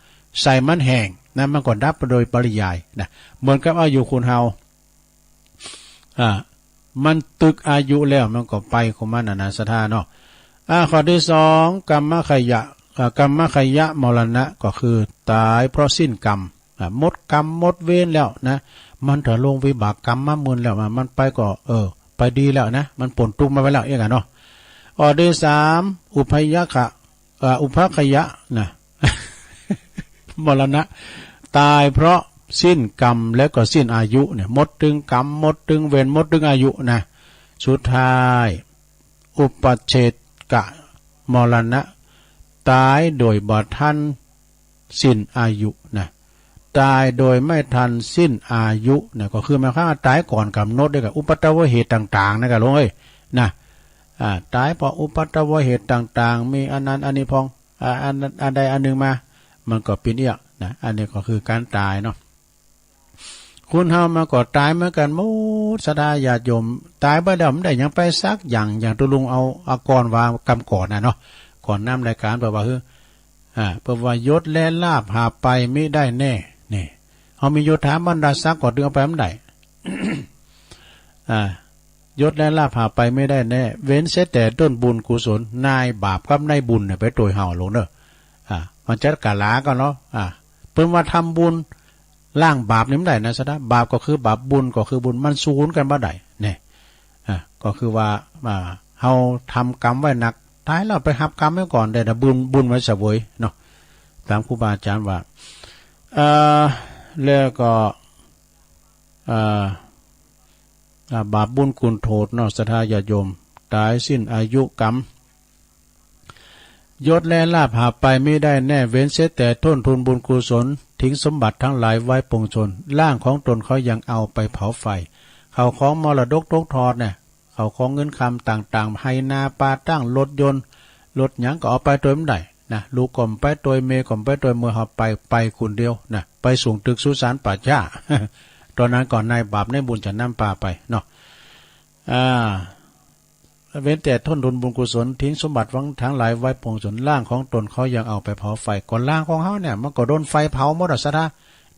ใส่มันแห้งนะมันก็ดับโดยปริยายนะเหมือนกับอายุคุณเฮามันตึกอายุแล้วมันก็ไปของมันนะสถานเนาะข้อที่สองกรรมขยะมรณะก็คือตายเพราะสิ้นกรรมหมดกรรมหมดเวรแล้วนะมันถ้าลงวิบากกรรมมามุนแล้วมันไปก็ไปดีแล้วนะมันผลตุกมาไว้แล้วเองเนาะข้อที่สามอุปขยะนะมรณะตายเพราะสิ้นกรรมแล้วก็สิ้นอายุเนี่ยหมดถึงกรรมหมดถึงเวรหมดถึงอายุนะสุดท้ายอุปเชษกะมรณะตายโดยบ่ทันสิ้นอายุนะตายโดยไม่ทันสิ้นอายุเนี่ยก็คือหมายความว่าตายก่อนกำหนดด้วยกับอุปัตตวเหตุต่างๆนะกันลงนะตายเพราะอุปัตตวเหตุต่างๆมีอันนั้นอันนี้พองอันใดอันหนึ่งมามันก็เป็นเอียนะอันนี้ก็คือการตายเนาะคุณเฮามาก็ตายเหมือนกันมูสดาญาติโยมตายบ่ได้มันได้ยังไปซักอย่างตุลุงเอาก่อนว่ากำก่อนนะเนาะก่อนนำรายการแปลว่าแปลว่ายศและลาภหาไปไม่ได้แน่นี่เฮามียศถาบรรดาศักดิ์ก็ดึงเอาไปมันได้ ยศและลาภหาไปไม่ได้แน่เว้นเสียแต่ต้นบุญกุศลนายบาปกับนายบุญเนี่ยไปโดยเฮาลงเด้อมันจะกะลาก็เนาะเพิ่นว่าทำบุญล่างบาปนี่มันได้นะสดาบาปก็คือบาปบุญก็คือบุญมันสูญกันบ่ได้เนี่ยก็คือว่าเฮาทำกรรมไว้หนักท้ายเราไปรับกรรมไว้ก่อนได้นะบุญไว้เสวยเนาะตามครูบาอาจารย์ว่าแล้วก็บาปบุญคุณโทษเนาะศรัทธาญาติโยมตายสิ้นอายุกรรมยศและลาภหาไปไม่ได้แน่เว้นเสียแต่ต้นทุนบุญกุศลทิ้งสมบัติทั้งหลายไว้ปวงชนร่างของตนเขายังเอาไปเผาไฟเขาของมรดกตกทอดเนี่ยเขาของเงินคำต่างๆให้นาปาตั้งรถยนต์รถหยังก็เอาไปตัวไม่ได้นะลูกก่อมไปตัวเมย์ก่อมไปตัวเมื่อเขาไปคนเดียวนะไปสูงตึกสุสานป่าช้า ตอนนั้นก่อนนายบาปในบุญจะนำปลาไปเนาะเว้นแต่ต้นทุนบุญกุศลทิ้งสมบัติวังทั้งหลายไว้ปวงชนร่างของตนเขายังเอาไปเผาไฟก่อนร่างของเขาเนี่ยมันก็โดนไฟเผาหมดซะนะ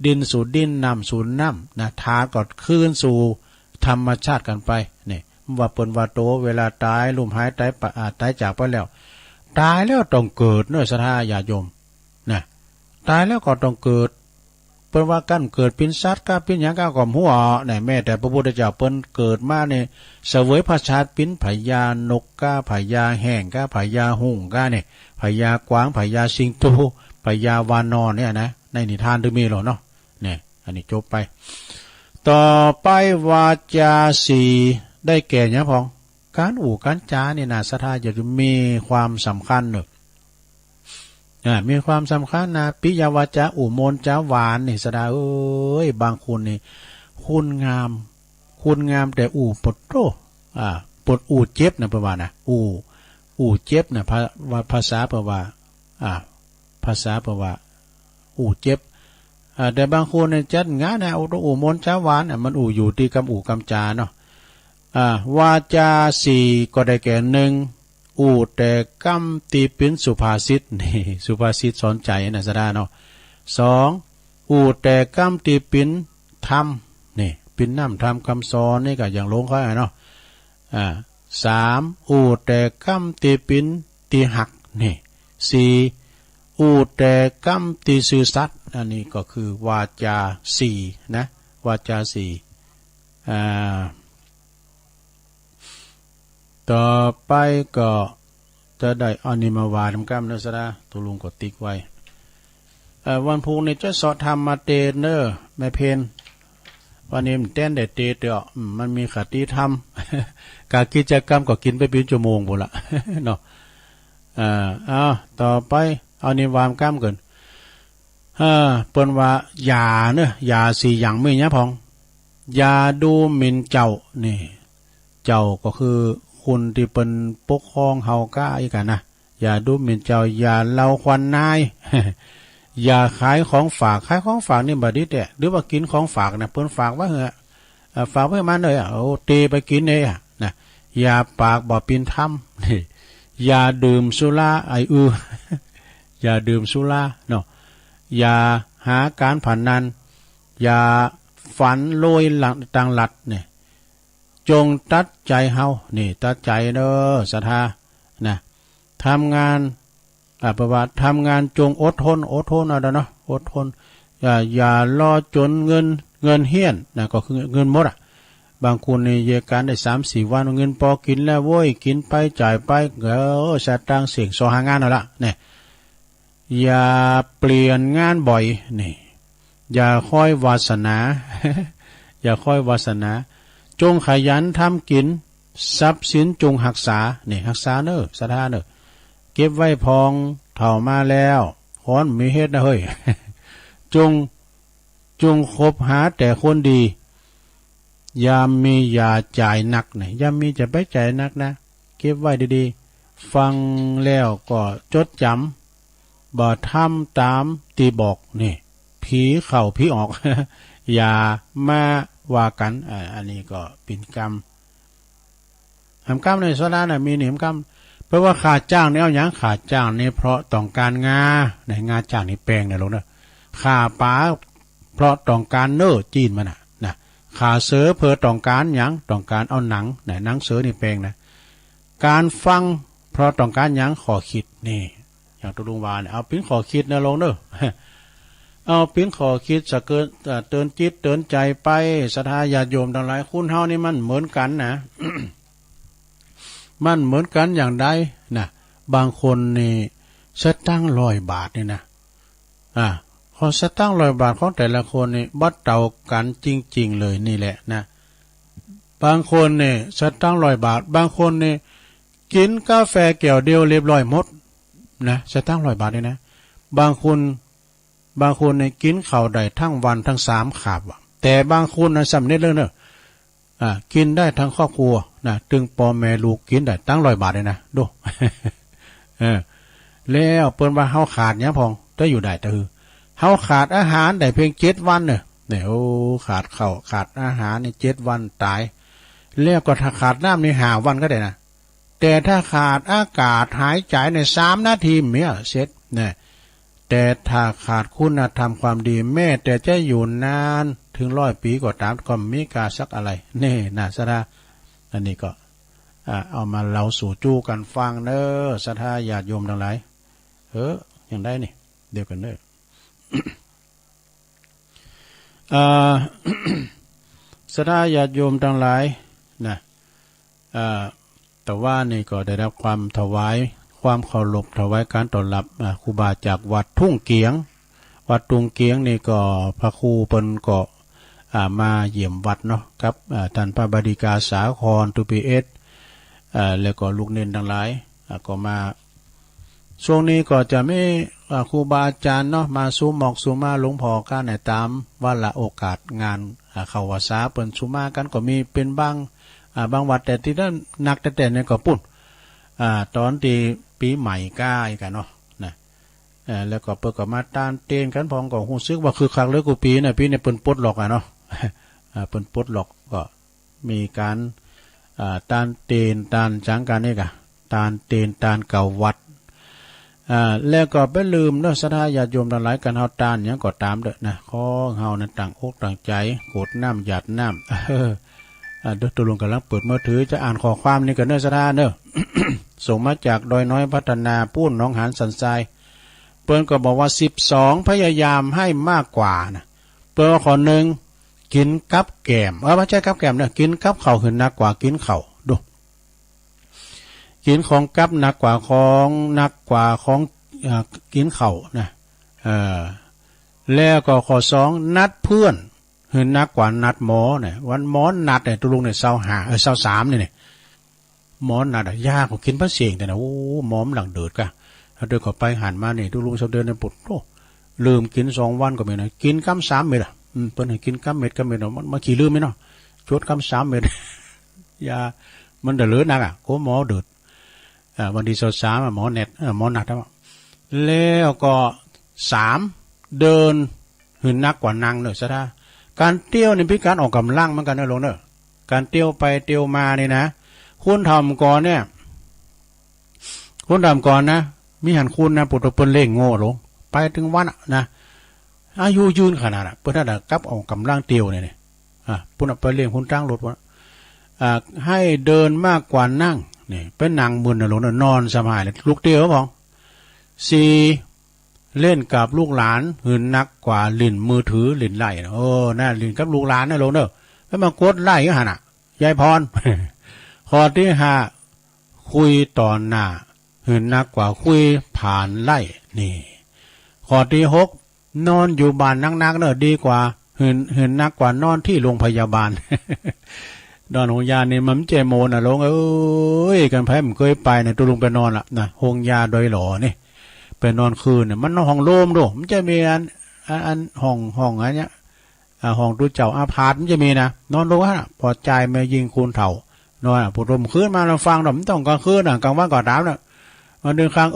ดินสู่ดินน้ำสู่น้ำนะทาก็คืนสู่ธรรมชาติกันไปนี่ว่าเปิ้นว่าโตเวลาตายลุ่มหายตายจากไปแล้วตายแล้วต้องเกิดเนื้อศรัทธาญาติโยมนะตายแล้วก็ต้องเกิดเปิ้นว่ากันเกิดเป็นสัตว์ก็เป็นหยังก็ก่อมหัวเนี่ยแม้แต่พระพุทธเจ้าเปิ้นเกิดมาเนี่ยเสวยพระชาติเป็นพญานกกาพญาแห้งกาพญาหุ่งกาเนี่ยพญากวางพญาสิงโตพญาวานอนเนี่ยนะในนิทานถึงมีหรอเนาะเนี่ยอันนี้จบไปต่อไปวาจาสี่ได้แก่เนี่ยพองการการจาเนี่ยนะศรัทธาจะมีความสำคัญเนอะมีความสำคัญนะปิยวาจามนจาหวานนี่สดาบางคนนี่คุณงามแต่ปดโตปดเจ็บนะประมาณนะเจ็บนะภาษาแปลว่าภาษาแปลว่าเจ็บแต่บางคนเนี่ยจัดงานนะมนจาหวานมันอยู่ที่กำจาเนาะวาจาสี่ก็ได้แก่หนึ่ง อูแต่กำตีเป็นสุภาษิตนี่สุภาษิตสอนใจนะสะดาเนาะสองอูแต่กำตีเป็นธรรมนี่เป็นน้ำธรรมคำสอนนี่ก็อย่างลงค่อยเนาะสามอูแต่กำตีเป็นตีหักนี่สี่อูแต่กำตีซื่อสัตย์อันนี้ก็คือวาจาสี่นะวาจาสี่ต่อไปก็จะได้อานิมาวาทำกรรมนะสดาตุลุงก็ติ๊กไว้วันพุธนี้จะสอทำมาเตเนอร์แม่เพนวันนี้มันเต้นแต่เตเดียวมันมีขัดที่ทำการกิจกรรมก็กินไปเป็นชั่วโมงหมดละเนาะต่อไปเอานิวามกรรมกันเปิ้นว่ายาเนอะยาสี่อย่างไม่เนี้ยพองยาดูหมิ่นเจ้านี่เจ้าก็คือคุณที่เป็นปกครองเฮาก้าอีกันนะอย่าดูหมิ่นเจ้าอย่าเล่าควันนาย อย่าขายของฝากนี่บัดนี้แต่หรือว่ากินของฝากนะเพิ่นฝากไว้เหอะฝากไว้มาเลยโอ้เตไปกินเลยนะอย่าปากบ่ปินถ้ำนี่อย่าดื่มสุราอย่าดื่มสุราเนาะอย่าหาการพนันอย่าฝันโรยหลังต่างหลัดเนี่ยจงตัดใจเฮานี่ตัดใจเด้อศรัทธานะทำงานประวัติทำงานจงอดทนเอาเนาะอดทนอย่ารอจนเงินเฮี้ยนนะก็คือเงินหมดบางคนนี่เยการได้3-4 วันเงินพอกินแล้วโว้ยกินไปจ่ายไปสตางค์เสี่ยงสอหางานเอาละเนี่ยอย่าเปลี่ยนงานบ่อยนี่อย่าค่อยวาสนา อย่าค่อยวาสนาจงขยันทำกินทรัพย์สินจงรักษานี่รักษาเนอะศรัทธาเนอะเก็บไว้พองเถ่ามาแล้วขอนมีเฮ็ดนะเฮ้ย จงคบหาแต่คนดียามมีอย่าจ่ายหนักนะยามมีจะไปจ่ายหนักนะเก็บไว้ดีๆฟังแล้วก็จดจำบ่ทำตามตีบอกนี่ผีเข้าผีออก อย่ามาว่ากันอันนี้ก็เป็นกรรมกรรมในโซดาน่ะมีหนิมกรรมเพราะว่าขาดจ้างเนี่ยเอาอย่างขาดจ้างนี่เพราะต้องการงาในงาจ้างนี่แปลงเนี่ยลงเนอะขาป๋าเพราะต้องการเนอจีนมันนะขาเสือเพื่อต้องการอย่างต้องการเอาหนังหนังเสือนี่แปลงนะการฟังเพราะต้องการอย่างขอคิดนี่อย่างตุลุงวาเนี่ยเอาปิ้นขอคิดนะลงเนอะเอาปิ้นขอคิดสะเกินเตือนจิตเตือนใจไปศรัทธาญาติโยมทั้งหลายคุณเฮานี่มันเหมือนกันนะ มันเหมือนกันอย่างใดนะบางคนนี่สตั้ง100 บาทนี่นะพอสตั้ง100 บาทของแต่ละคนนี่บัดเต่ากันจริงๆเลยนี่แหละนะบางคนนี่สตั้ง100 บาทบางคนนี่กินกาแฟแก้วเดียวเรียบร้อยหมดนะสตั้ง100 บาทนี่นะบางคนนี่กินข้าวได้ทั้งวันทั้ง3 คาบแต่บางคนนะสำเร็จเลยเนอะกินได้ทั้งครอบครัวนะตึงปอแม่ลูกกินได้ตั้ง100 บาทเลยนะดู แล้วเปิ้นว่าเฮาขาดเนี่ยพองจะอยู่ได้แต่คือเฮาขาดอาหารได้เพียง7 วันเนี่ยโอ้ขาดข้าวขาดอาหารนี่7 วันตายแล้วก็ถ้าขาดน้ำนี่5 วันก็ได้นะแต่ถ้าขาดอากาศหายใจใน3 นาทีเนี่ยเสร็จเนี่ยแต่ถ้าขาดคุณธรรมความดีแม้แต่จะอยู่นานถึง100 ปีก็ตามก็มีกาสักอะไรนี่นะศรัทธาอันนี้ก็เอามาเล่าสู่จู้กันฟังเด้อศรัทธาญาติโยมทั้งหลายอย่างได้นี่เดียวกันเด้อ ศรัทธาญาติโยมทั้งหลายนะแต่ว่านี่ก็ได้รับความถวายความเคารพถวายการต้อนรับครูบาจากวัดทุ่งเกียงวัดทุ่งเกียงนี่ก็พระครูเปิ้นก็มาเยี่ยมวัดเนาะครับท่านพระบดีกาสาครตุปีเอสแล้วก็ลูกเน้นทั้งหลายก็มาช่วงนี้ก็จะไม่ครูบาอาจารย์เนาะมาสู่หมอกสู่มาหลวงพ่อกันในตามวันละโอกาสงานเข้าพรรษาเปิ้นสู่มากันก็มีเป็นบางวัดแต่ที่นั้นหนักแต่เนี่ยก็ปุ่นตอนที่ปีใหม่ก้าอีกกันเนาะนะแล้วก็เปิดก็มาตานเต้นกันพองก็ฮู้สึกว่าคือคักเลยกูปีเนี่ยเปิ้นปลดล็อกเนาะ เปิ้นปลดล็อกก็มีการตานเต้นตานจังกันนี่กะ ตาลเตนตาลเก่าวัดแล้วก็ไปลืมเนาะศรัทธาญาติโยมทั้งหลายกันเฮาตานหยังก็ตามเด้อนะขอเฮานั้นตั้งอกตั้งใจกดน้ำหยาดน้ำเดี๋ยวตัวลุงกำลังเปิดมือถือจะอ่านข้อความนี้กันเด้อศรัทธาเด้อ ส่งมาจากดอยน้อยพัฒนาปุ้นหนองหานสันทรายเปิ้นก็บอกว่า12พยายามให้มากกว่านะเปิ้นข้อหนึ่งกินกับแกมไม่ใช่กับแกมเนี่ยกินกับข้าวขึ้นหนักกว่ากินข้าวดูกินของกับหนักกว่าของกินข้าวนะแล้วก็ข้อสองนัดเพื่อนขึ้นหนักกว่านัดหมอเนี่ยวันหมอนัดเนี่ยตุลุงเนี่ย23เนี่ยหมอนัดยากกว่ากินพระเสียงแต่นะโอ้หมอมหลังเดือดกะเดินเข้าไปหันมาเนี่ยตุลุงชาวเดินในปุดโอ้ลืมกิน2 วันก็ไม่นะกินกำ3 เม็ดเปิ้นให้กินกำเม็ดมันขี่ลืมไหมเนาะชดกำ3 เม็ดยามันเดือดนักก็หมอเดือดวันที่23หมอเน็ตหมอนัดแล้วก็3เดินหืนนักกว่านั่งเนอะซะท่าการเตี้ยวนี่พิการออกกำลังเหมือนกันนะลงเนอะการเตี้ยวไปเตี้ยวมานี่นะคุณทำก่อนเนี่ยคุณทำก่อนนะมีหันคุณนะปุตตะเปิ้นเล่งโง่ลงไปถึงวันนะอายุยืนขนาดเปิ้นน่ะกับออกกำลังเตี้ยวเนี่ยปุ่นไปเลี้ยงคุณตั้งรถวะให้เดินมากกว่านั่งนี่เป็นนั่งมึนนะลงนอนสบายเลยลูกเตี้ยวของ4เล่นกับลูกหลานหืนนักกว่าลิ่นมือถือลิ่นไหลน่าลิ่นกับลูกหลานนะลงเนอะแล้วมากดไล่ก็หันยายพร ข้อที่5คุยต่อหน้าหืนนักกว่าคุยผ่านไล่นี่ข้อที่6นอนอยู่บ้านนักเนอะดีกว่าหืนนักกว่านอนที่โรงพยาบาล นอนโรงยานี่มันเจโมนลงกันไพ่ผมเคยไปเนี่ยตัวลุงไปนอนละนะโรงยาโดยหล่อนี่ไปนอนคืนเนี่ยมันนอนห้องโล่มดูมันจะมีอันห้องอันเนี้ยห้องดูเจ้าอาพาธมันจะมีนะนอนรู้ว่าพอใจมายิงคูณเถ่านอนปวดลมคืนมาเราฟังมันต้องกลางคืนกลางวันก่อนน้ำน่ะมาเดินข้าง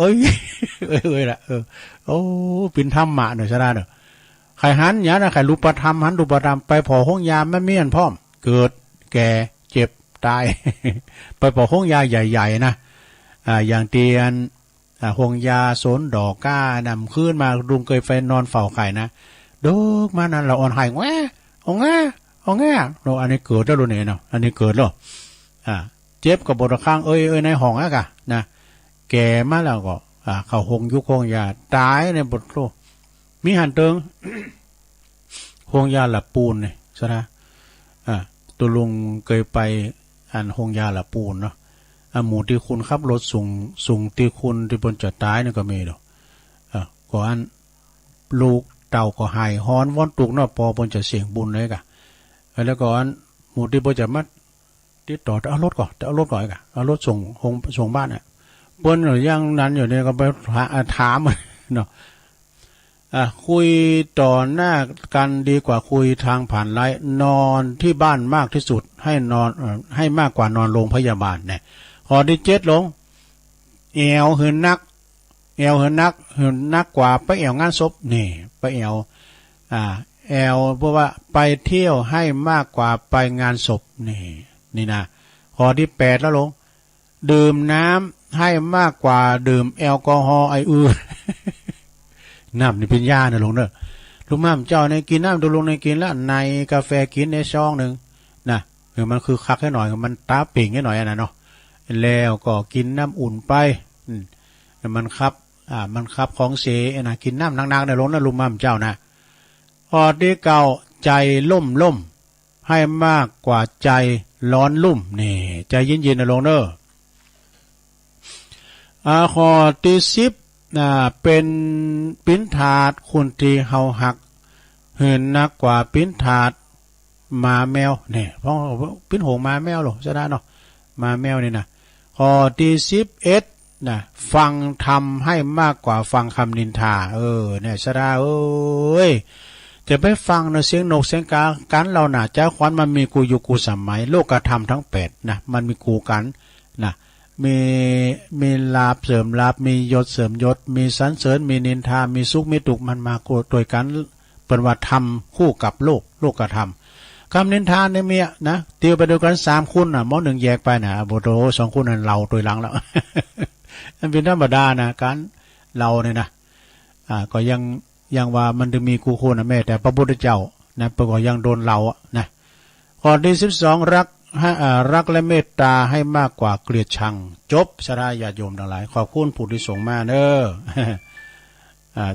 ละโอ้ปิ่นธรรมะหน่อยซะได้เนอะใครหันเนี้ยนะใครรูปธรรมหันรูปธรรมไปพอห้องยาไม่เมียนพร้อมเกิดแก่เจ็บตาย ไปพอห้องยาใหญ่ๆนะอย่างเตียนห้องยาสนดอกก้านำขึ้นมาลุงเคยไปนอนเฝ้าไข่นะดูมานั่นเราอ่อนหายแง่เราอันนี้เกิดแล้วรู้เนี่ยเนาะอันนี้เกิดแล้วเจ็บกับบทข้างในห้องกะนะแก่มาแล้วก็เขาหงยุคห้องยาตายในบทโลมีหันเติง ห้องยาหลับปูนเนี่ยใช่ไหมตัวลุงเคยไปอันห้องยาหลับปูนเนาะหมู่ที่คุณขับรถส่งที่คุณที่บนจะตายนี่ก็มีดอกก่อนลูกเต่าก็หายฮ้อนว่อนตุกเนาะพอบนจะเสียงบุญเลยกะแล้วก่อนหมู่ที่บนจะมัดติดต่อเอารถก่อนเอารถส่งบ้านบนหรือย่างนั้นอยู่เนี่ยก็ไปถามเนาะคุยต่อหน้ากันดีกว่าคุยทางผ่านไลน์นอนที่บ้านมากที่สุดให้มากกว่านอนโรงพยาบาลเนี่ยข้อที่7ลงแอวหืนนักกว่าไปแอวงานศพนี่ไปแอวเพราะว่าไปเที่ยวให้มากกว่าไปงานศพนี่นะข้อที่8แล้วลงดื่มน้ำให้มากกว่าดื่มแอลกอฮอล์น้ำนี่เป็นยานะลงเนอะลุงม่ามเจ้าในกินน้ำดูลงในกินแล้วในกาแฟกินในช่องหนึ่งนะมันคือคักให้หน่อยมันตาปิ่งให้หน่อยนะเนาะแล้วก็กินน้ำอุ่นไปมันครับของเสนะกินน้ำนักๆในลงนะลุงม่ามเจ้านะพอที่เก่าใจล่มให้มากกว่าใจร้อนลุ่มนี่ใจเย็นๆนะลงเนอะข้อที่10เป็นปิ้นถาดคุณที่เฮาหักเหินนักกว่าปิ้นถาดหมาแมวเนี่ยเพราะปิ้นหงหมาแมวหรอจะได้เนาะหมาแมวนี่นะข้อที่11ฟังธรรมให้มากกว่าฟังคำนินทาเนี่ยจะได้จะไปฟังเสียงนกเสียงกากันเราน่ะเจ้าควันมันมีกูอยู่กูสมัยโลกธรรมทั้ง8นะมันมีกูกันนะมีลาภเสริมลาภมียศเสริมยศมีสรรเสริญมีนินทามีสุขมีทุกข์มันมาโกตัวกันเป็นว่าธรรมคู่กับโลกธรรม คำนินทานเนี่ยเมียนะเตียวไปด้วยกัน3คนน่ะหมอ1แยกไปน่ะโบโต2คนนั้นเราตัวหลังแล้ว มันเป็นธรรมดานะการเราเนี่ยนะก็ยังว่ามันจะมีกูโคนะแม่แต่พระพุทธเจ้านะปรากฏยังโดนเรานะข้อที่12รักและเมตตาให้มากกว่าเกลียดชังจบสราญาติโยมทั้งหลายขอบคุณผู้ที่ส่งมาเด้อ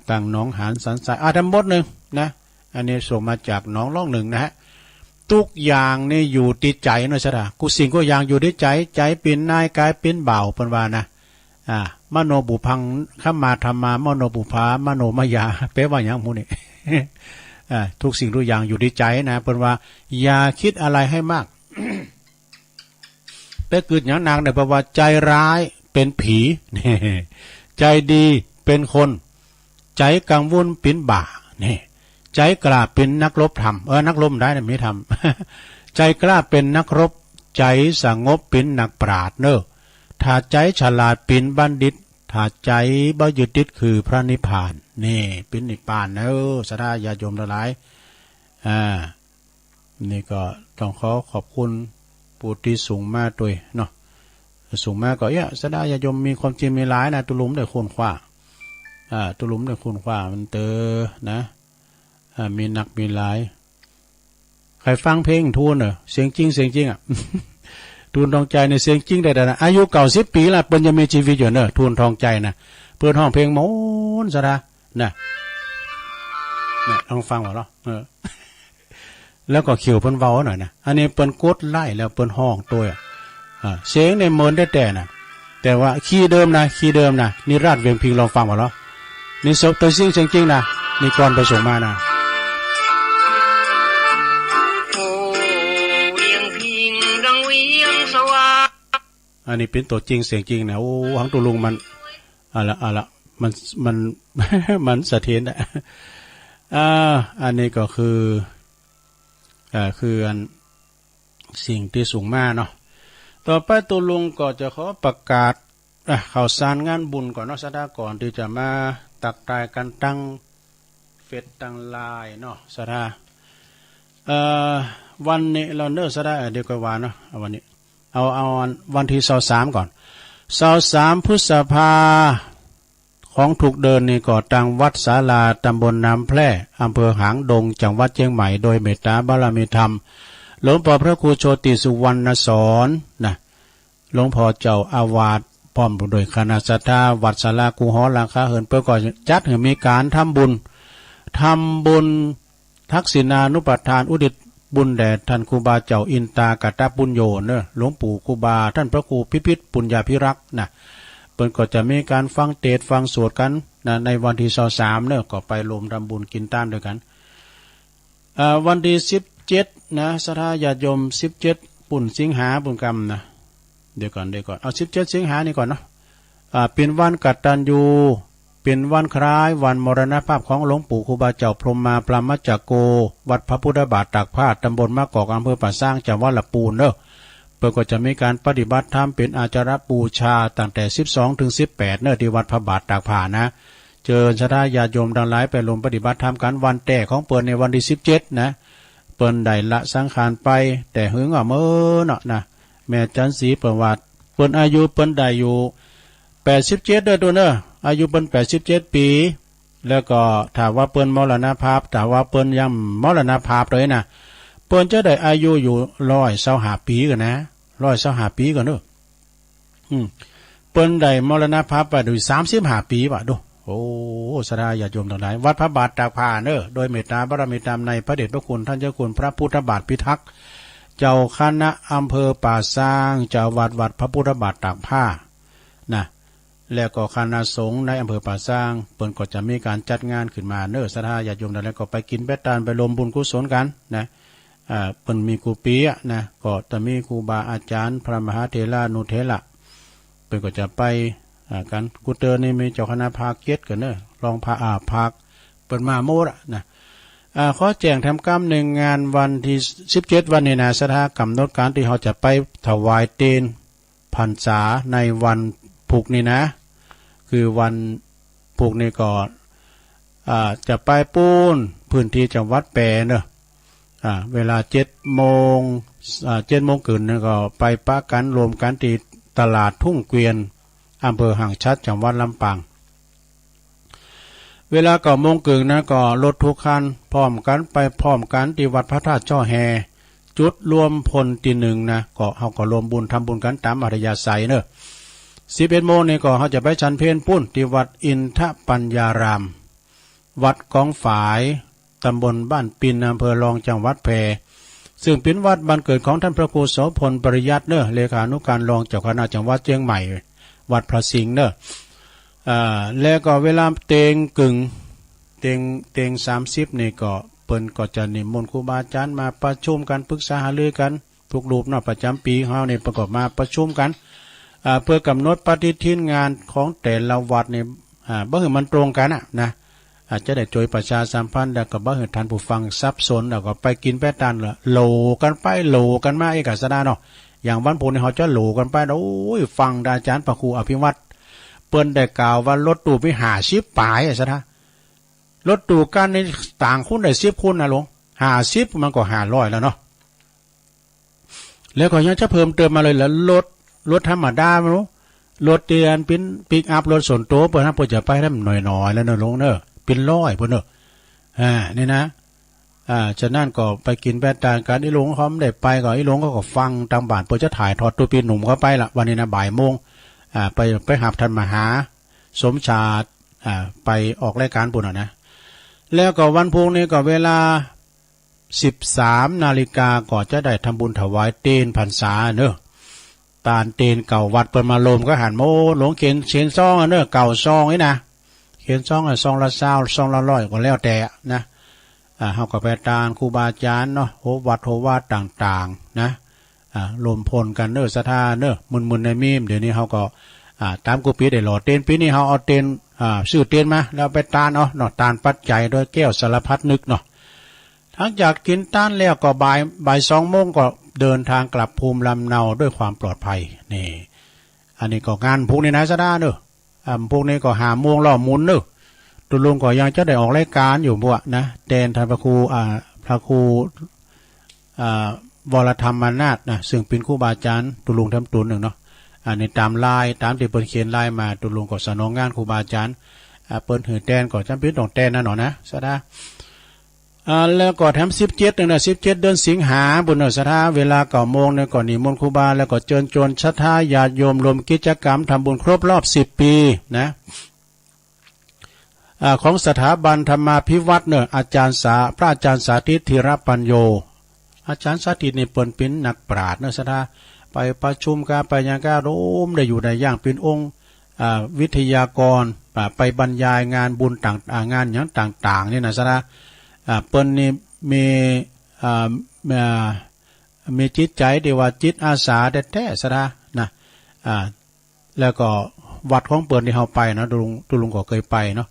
ตั้งน้องหานสันสายทั้งหมดนึงนะอันนี้ส่งมาจากน้องล่องหนึ่งนะฮะทุกอย่างนี่อยู่ติดใจนะสรากูสิ่งก็อย่างอยู่ที่ใจเป็นนายกายเป็นเบาเป็นว่านะมโนบุพังข้ามาธรรมามโนบุภามโนมายาแปลว่าอย่างพวกนี้ ทุกสิ่งทุกอย่างอยู่ที่ใจนะเป็นว่าอย่าคิดอะไรให้มาก แต่เกิดอย่างนางเนี่ยแปลว่าใจร้ายเป็นผีใจดีเป็นคนใจกังวลเป็นบ่านี่ใจกล้าเป็นนักรบธรรมนักรบได้นะไม่ทำใจกล้าเป็นนักรบใจสงบเป็นนักปราชญ์เนอะถ้าใจฉลาดเป็นบัณฑิตถ้าใจบ่ยึดติดคือพระนิพพานนี่เป็นนิพพานเนอะสดาญาติโยมทั้งหลายนี่ก็ต้องขอบคุณผู้ที่สูงมาด้วยเนาะสูงมาก็สดาญาติโยมมีความจริงมีหลายนะตุลุมได้คุณคว้าตุลุมได้คุณคว้ามันเตอนะมีหนักมีหลายใครฟังเพลงทูนเสียงจริงทูนทองใจในเสียงจริงได้นะอายุ90 ปีละเปิ้นยังมีชีวิตอยู่เนอะทูนทองใจนะเปิ้นห้องเพลงโมนสดานะเนี่ยลองฟังว่าเนาะแล้วก็เขียวเปิ้นเว้าหน่อยนะอันนี้เปิ้นกดไล่แล้วเปิ้นห้องตัวเสียงในเมินได้แต่นะแต่ว่าคีย์เดิมนะนี่ราชเวียงพิงลองฟังว่าเนาะนี่ศพตัวจริงจริงนะนี่ก่อนไปส่งมานะอันนี้เป็นตัวจริงเสียงจริงนะโอ้หังตุลุงมันละมันมันสะเทือนนะอันนี้ก็คืออันสิ่งที่สูงมากเนาะต่อไปตุลุงก็จะขอประกาศข่าวสารงานบุญก่อนเนาะสดาก่อนที่จะมาตักตายกันตั้งเฟซตั้งไลน์เนาะสดาวันนี้เราเนอะสดาเดี๋ยวก็ว่าเนาะวันนี้เอาวันที่23ก่อน23พฤษภาของถูกเดินนี่ก็ตังวัดศาลาตำบลน้ำแพร่อำเภอหางดงจังหวัดเชียงใหม่โดยเมตตาบารมีธรรมหลวงพ่อพระครูโชติสุวรรณสอนนะหลวงพ่อเจ้าอาวาสพร้อมโดยคณะสัตยาวัดศาลากูหอราคาเหินเพื่อก่อจัดให้มีการทำบุญทักษิณานุปทานอุทิศบุญแด่ท่านครูบาเจ้าอินตากตปุญโญเนอะหลวงปู่ครูบาท่านพระครูพิพิธปุญญาภิรักษ์นะเปิ้นก็จะมีการฟังเทศน์ฟังสวดกันนะในวันที่23เนอะก็ไปรวมทำบุญกินต้านด้วยกันวันที่17นะสถาญาติโยม17ปุ่นสิงหาบุญกรรมนะเดี๋ยวก่อนเอา17สิงหานี่ก่อนเนาะเป็นวันกตัญญูเป็นวันคล้ายวันมรณภาพของหลวงปู่ครูบาเจ้าพรหมมาปรามัจจโกวัดพระพุทธบาทตากผ้าตำบลมะกอกอำเภอป่าสร้างจังหวัดลำพูนเนอะเปิดก็จะมีการปฏิบัติธรรมเป็นอาจารย์บูชาตั้งแต่12ถึง18เนอะที่วัดพระบาทตากผ้านะเชิญสถาญาติโยมทั้งหลายไปรวมปฏิบัติธรรมกันวันแต่ของเปิดในวันที่17นะเปิ้นได้ละสังขารไปแต่หึงเมื่อเนาะนะแม่จันสีประวัติเปิ้นอายุเปิ้นได้อยู่87เด้อตัวเนอะอายุเปิ้น87 ปีแล้วก็ถ้าว่าเปิ้นมรณภาพถ้าว่าเปิ้นยังมรณภาพเลยนะเปิ้นจะได้อายุอยู่125 ปีกันนะ125 ปีกันเนอะเปิ้นได้มรณภาพไปดู35 ปีว่ะดูโอ้สดาญาติโยมทั้งหลายวัดพระบาทตากผ้าเนอะโดยเมตตาบารมีธรรมในพระเดชพระคุณท่านเจ้าคุณพระพุทธบาทพิทักษ์เจ้าคณะอำเภอป่าสร้างเจ้าวัดพระพุทธบาทตากผ้านะแล้วก็คณะสงฆ์ในอำเภอป่าสร้างเปิ้นก็จะมีการจัดงานขึ้นมาเนอะสดาญาติโยมทั้งหลายก็ไปกินแบตตานไปรวมบุญกุศลกันนะเปิ้นมีครูปีนะก็จะมีครูบาอาจารย์พระมหาเถระนุเถระเปิ้นก็จะไปกันกูเตอร์นี่มีเจ้าคณะภาค7กันเนอะรองภาคเปิ้นมาโมดนะขอแจ้งทำกรรมในงานวันที่17วันนี้นะสถากำหนดการที่เขาจะไปถวายเตนพรรษาในวันพุกนี่นะคือวันพุกนี่ก่อนจะไปปูนพื้นที่จังหวัดแปรเนอะ เวลา7 โมง7 โมงเกินนั่นก็ไปปะกันรวมกันที่ตลาดทุ่งเกวียนอำเภอหางชัดจังหวัดลำปางเวลา9 โมงเกินนะก็รถทุกคันพร้อมกันไปพร้อมกันที่วัดพระธาตุจ้อแฮจุดรวมพลที่1นะก็เฮาก็รวมบุญทำบุญกันตามอัธยาศัยเนอะ11 โมงนี่ก็เฮาจะไปฉันเพลปุ้นที่วัดอินทปัญญารามวัดกองฝายตำบลบ้านปินอำเภอรองจังหวัดแพร่ซึ่งเป็นวัดบ้านเกิดของท่านพระครูโสพลปริยัติเนอะเลขานุการรองเจ้าคณะจังหวัดเชียงใหม่วัดพระสิงห์เนอะแล้วก็เวลาเตงกึ่งเตง30นี่ก็เปิ้นก็จะนิมนต์ครูบาอาจารย์มาประชุมกันปรึกษาหารือกันทุกรูปเนาะประจำปีเฮานี่ประกอบมาประชุมกันเพื่อกำหนดปฏิทินงานของแต่ละวัดนี่บ่ให้มันตรงกันนะอาจจะได้ช่วยประชาสัมพันธ์แล้วก็บ่ให้ท่านผู้ฟังสับสนแล้วก็ไปกินไปตานละโหลกันไปโหลกันมาเอกสารเนาะอย่างวันพุธนี่เฮาจะโหลกันไปโอ้ยฟังอาจารย์พระครูอภิวัตรเปิ้นได้กล่าวว่ารถตู้ไป50ปลายซะนะรถตู้กันในต่างคุณได้10คุณนะหลวง50มันก็500แล้วเนาะแล้วก็ยังจะเพิ่มเติมมาเลยละรถธรรมดาไม่รู้รถเตียนเป็นปิกอัพรถส่วนตัวเพิ่นจะไปได้หน่อยๆแล้วเนาะหลวงเนาะเป็น100พุ่นเนาะนี่นะฉะนั้นก็ไปกินแปดตานกันอีหลวงเขาไม่ได้ไปก็อีหลวงก็ฟังตามบ้านเพิ่นจะถ่ายทอดตัวปีหนุ่มเข้าไปละวันนี้นะบ่ายโมงไปหาท่านมหาสมชาติไปออกรายการปุ่นนะแล้วก็วันพุ่งนี้ก็เวลา13 นาฬิกาก็จะได้ทำบุญถวายเตนพรรษาเนอะตานเตนเก่าวัดเปิดมาลมก็หันโมหลวงเขียนซองเนอะเก่าซองนี่นะเขียนซองซองละ20ซองละ100ก็แล้วแต่นะเฮาก็ไปตานครูบาอาจารย์เนาะโหวัดโหวาดต่างๆนะรวมพลกันเนอะศรัทธาเนอะมุนในมีมเดี๋ยวนี้เฮาก็ตามกูปีได้หล่อเตนปีนี้เฮาเอาเตนซื้อเตนมาแล้วไปตานเนาะตานปัจจัยโดยแก้วสารพัดนึกเนาะทั้งจากกินตานแล้วก็บ่าย2 โมงก็เดินทางกลับภูมิลำเนาด้วยความปลอดภัยนี่อันนี้ก็งานพวกนี้นะซะด้าเนอะพวกนี้ก็5 โมงล้อหมุนเนอะตุลุงก็ยังจะได้ออกรายการอยู่บ่นะแดนท่านพระครูพระครูวรธรรมนาถนะซึ่งเป็นครูบาอาจารย์ตุลุงทำตุนหนึ่งเนาะในตามลายตามที่เปิ้นเขียนลายมาตุลุงก็สนองงานครูบาอาจารย์เปิ้นหือแดนก็จำเป็นต้องแดนนะเนาะนะซะด้าแล้วก็แถม17นึงนะ17 เดือนสิงหาบุญศรัทธาเวลา9 โมงเนี่ยก็นิมนต์ครูบาแล้วก็เชิญชวนศรัทธาญาติโยมรวมกิจกรรมทำบุญครบรอบ10 ปีนะของสถาบันธรรมาภิวัตรเนี่ยพระอาจารย์สาธิตธีรปัญโยอาจารย์สาธิตนี่เปิ้นเป็นนักปราชญ์เนอะศรัทธาไปประชุมกันไปยังการร่วมได้อยู่ในอย่างเป็นองค์วิทยากรไปบรรยายงานบุญต่างงานอย่างต่างๆนี่นะศรัทธาเปิ้นนี่มีจิตใจเดียวว่าจิตอาสาแท้ๆศรัทธานะแล้วก็วัดของเปิ้นที่เฮาไปเนาะตุลุงก็เคยไปเนาะ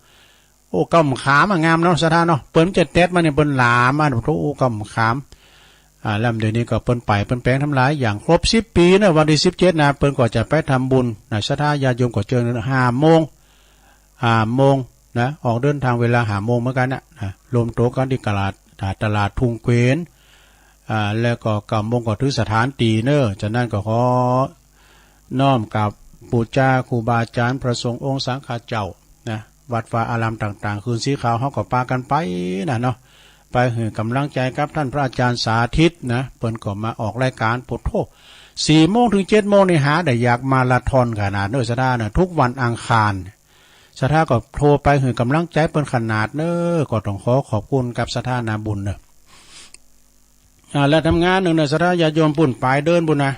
โอ้กำขามงามเนาะศรัทธาเนาะเปิ้นจะเต็ดมาเนี่ยเปิ้นหลามาโอ้กำขามแล้วเดี๋ยวนี้ก็เปิ้นไปเปิ้นแปลงทำลายอย่างครบ10 ปีนะวันที่17นะเปิ้นก็จะไปทำบุญนะศรัทธาญาติโยมก็เจอ5 โมงนะออกเดินทางเวลา5 โมงเหมือนกันนะรวมโต๊ะกันที่ตลาดทุ่งเกวียนแล้วก็9 โมงก็ถึงสถานตีเนอะจากนั้นก็ขอน้อมกับปูชาครูบาอาจารย์พระสงฆ์องค์สังฆเจ้านะวัดวาอารามต่างๆคืนสีขาวเฮาก็พากันไปนะเนาะไปให้กำลังใจกับท่านพระอาจารย์สาธิตนะเปิ้นก็มาออกรายการพุทโธ4 โมงถึง7 โมงนี่หาได้อยากมาราธอนขนาดเนอะซะด้านะทุกวันอังคารสถาก็โทรไปให้กำลังใจเปิ้นขนาดเนอะก็ต้องขอบคุณกับสถานาบุญเนอะแล้วทำงานหนึ่งเนอะสถาญาติโยมปุ่นปลายเดินบุญนะ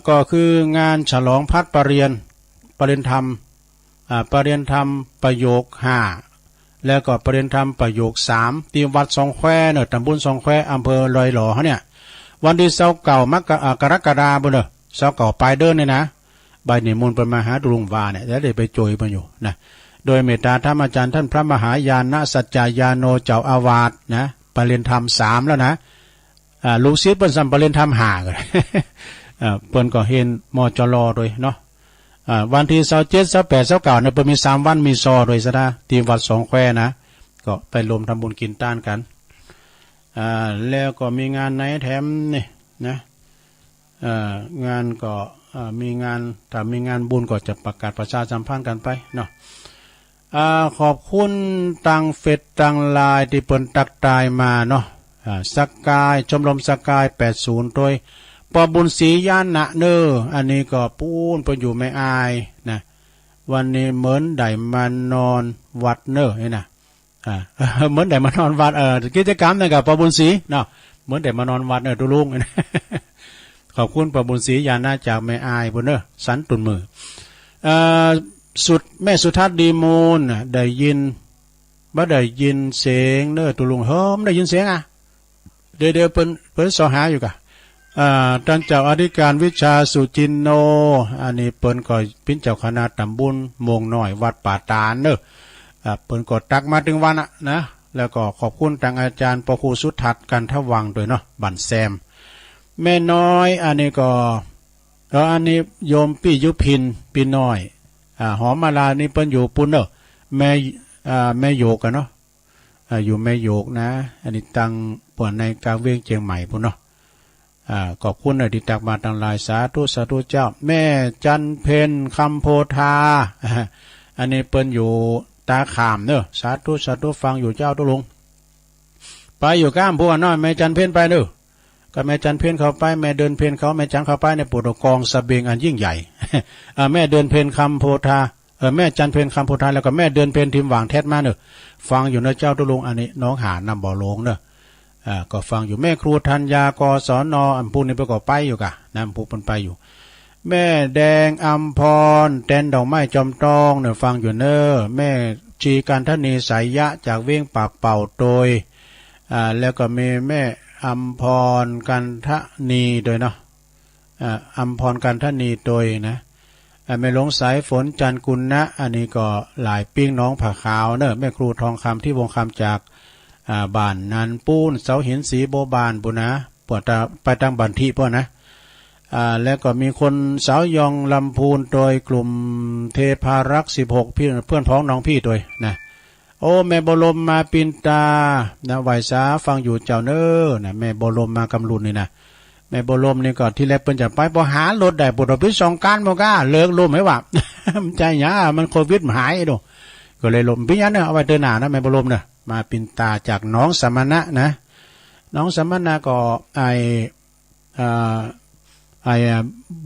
ก็คืองานฉลองพัดปริญญาธรรมประโยค5แล้วก็ปริญญาธรรมประโยค3ที่วัดสองแควเนอะตำบลสองแควอำเภอลอยหล่อเนี่ยวันที่29 กรกฎาคมบุญเนอะ29ปลายเดินเนี่ยนะใบนิมนต์เป็นมหาตุลุงวาเนี่ยแล้วได้ไปโจยมาอยู่นะโดยเมตตาธรรมอาจารย์ท่านพระมหายาณสัจจายาโนเจ้าอาวาสนะปริญญาธรรม3แล้วนะลูกศิษย์เปิ้นสัมปริญญาธรรม5กันเปิ้นก็เห็นมจรโดยเนาะวันที่27 28 29เนี่ยเปิ้นมี3 วันมีซอโดยซะนะที่วัดสองแควนะก็ไปรวมทำบุญกินต้านกัน แล้วก็มีงานไหนแถมนี่นะงานก็มีงานถ้ามีงานบุญก็จะประกาศประชาสัมพันธ์กันไปเนาะขอบคุณตังเฟซตังไลน์ที่เปิ้นตักตายมาเนาะสกายชมรมสกาย80โดยปอบุญศรีย่านนะเนออันนี้ก็ปูนเปิ้นอยู่ไม่อายนะวันนี้เหมือนได้มานอนวัดเนอนี่นะเหมือนได้มานอนวัดกิจกรรมนั่นกับปอบุญศรีเนาะเหมือนได้มานอนวัดตุลุงขอบคุณปอบุญศรีย่านนะจากไม่อายพุ่นเนอสันตุนมือสุดแม่สุทัศน์ดีมูลได้ยินบ่ได้ยินเสียงเนอตุลุงเฮ้มได้ยินเสียงเดี๋ยวเปิ้นสอหาอยู่กะท่านเจ้าอธิการวิชาสุจินโนอันนี้เปิ้นก็เป็นเจ้าคณะตำบลมงน้อยวัดป่าตาลเนอเปิ้นก็ตักมาถึงวันนะแล้วก็ขอบคุณทางอาจารย์ปครูสุทัศน์กันทวังด้วยเนาะบันแซมแม่น้อยอันนี้ก็อันนี้โยมพี่ยุพินพี่น้อยหอมมาลานี่เปิ้นอยู่ปุ่นเนอะแม่โยกกันเนาะอยู่แม่โยกนะอันนี้ตังป่วนในกลางเวียงเชียงใหม่ปุ่นเนาะขอบคุณที่ตักมาทางลายสาธุสาธุเจ้าแม่จันเพนคำโพธาอันนี้เปิ้นอยู่ตาขามเนอะสาธุสาธุฟังอยู่เจ้าตุลุงไปอยู่ก้ามพวกน้อยแม่จันเพนไปเนอะก็แม่จันเพนเข้าไปแม่เดินเพนเขาแม่จันเข้าไปในปุตกองสเบงอันยิ่งใหญ่แม่เดินเพนคำโพธาแม่จันเพนคำโพธาแล้วก็แม่เดินเพนทิมหว่างแทดมาเนอะฟังอยู่นะเจ้าตุลุงอันนี้น้องหานำบ่อลงเนอะก็ฟังอยู่แม่ครูธัญญากศนอัมพูนี่ไปก็ไปอยู่กะน้ำพูมันไปอยู่แม่แดงอัมพรแตนดอกไม้จอมตองเนี่ยฟังอยู่เนอแม่ชีการทนีสายยะจากเวียงปากเป่าโดยแล้วก็มีแม่อัมพรกันทนีโดยเนาะอัมพรกันทนีโดยนะแม่หลงสายฝนจันกุลนะอันนี้ก็หลายปิ้งน้องผ่าขาวเนอะแม่ครูทองคำที่วงคำจากบ้านนันปูนเสาหินสีโบบานบุนะปวดไปตั้งบันทีป่ะนะแล้วก็มีคนสาวยองลำพูนโดยกลุ่มเทพารักษ์16พี่เพื่อนพ้องน้องพี่โดยนะโอ้แม่บรมมาปินตานะไหวสาฟังอยู่เจ้าเนอนะแม่บรมมากำลุนนี่นะแม่บรมนี่ก็ที่แรกเปิ้นจะไปบ่หารถได้ปวดพิษ2การบ่กล้าเลิกลมไหมวะ ใจหยามันโควิดหายดูก็เลยลมพี่ยันเนี่ยเอาไว้เดินหน้านะแม่บรมเนี่ยมาปินตาจากน้องสมณะนะน้องสมณะก็ไอ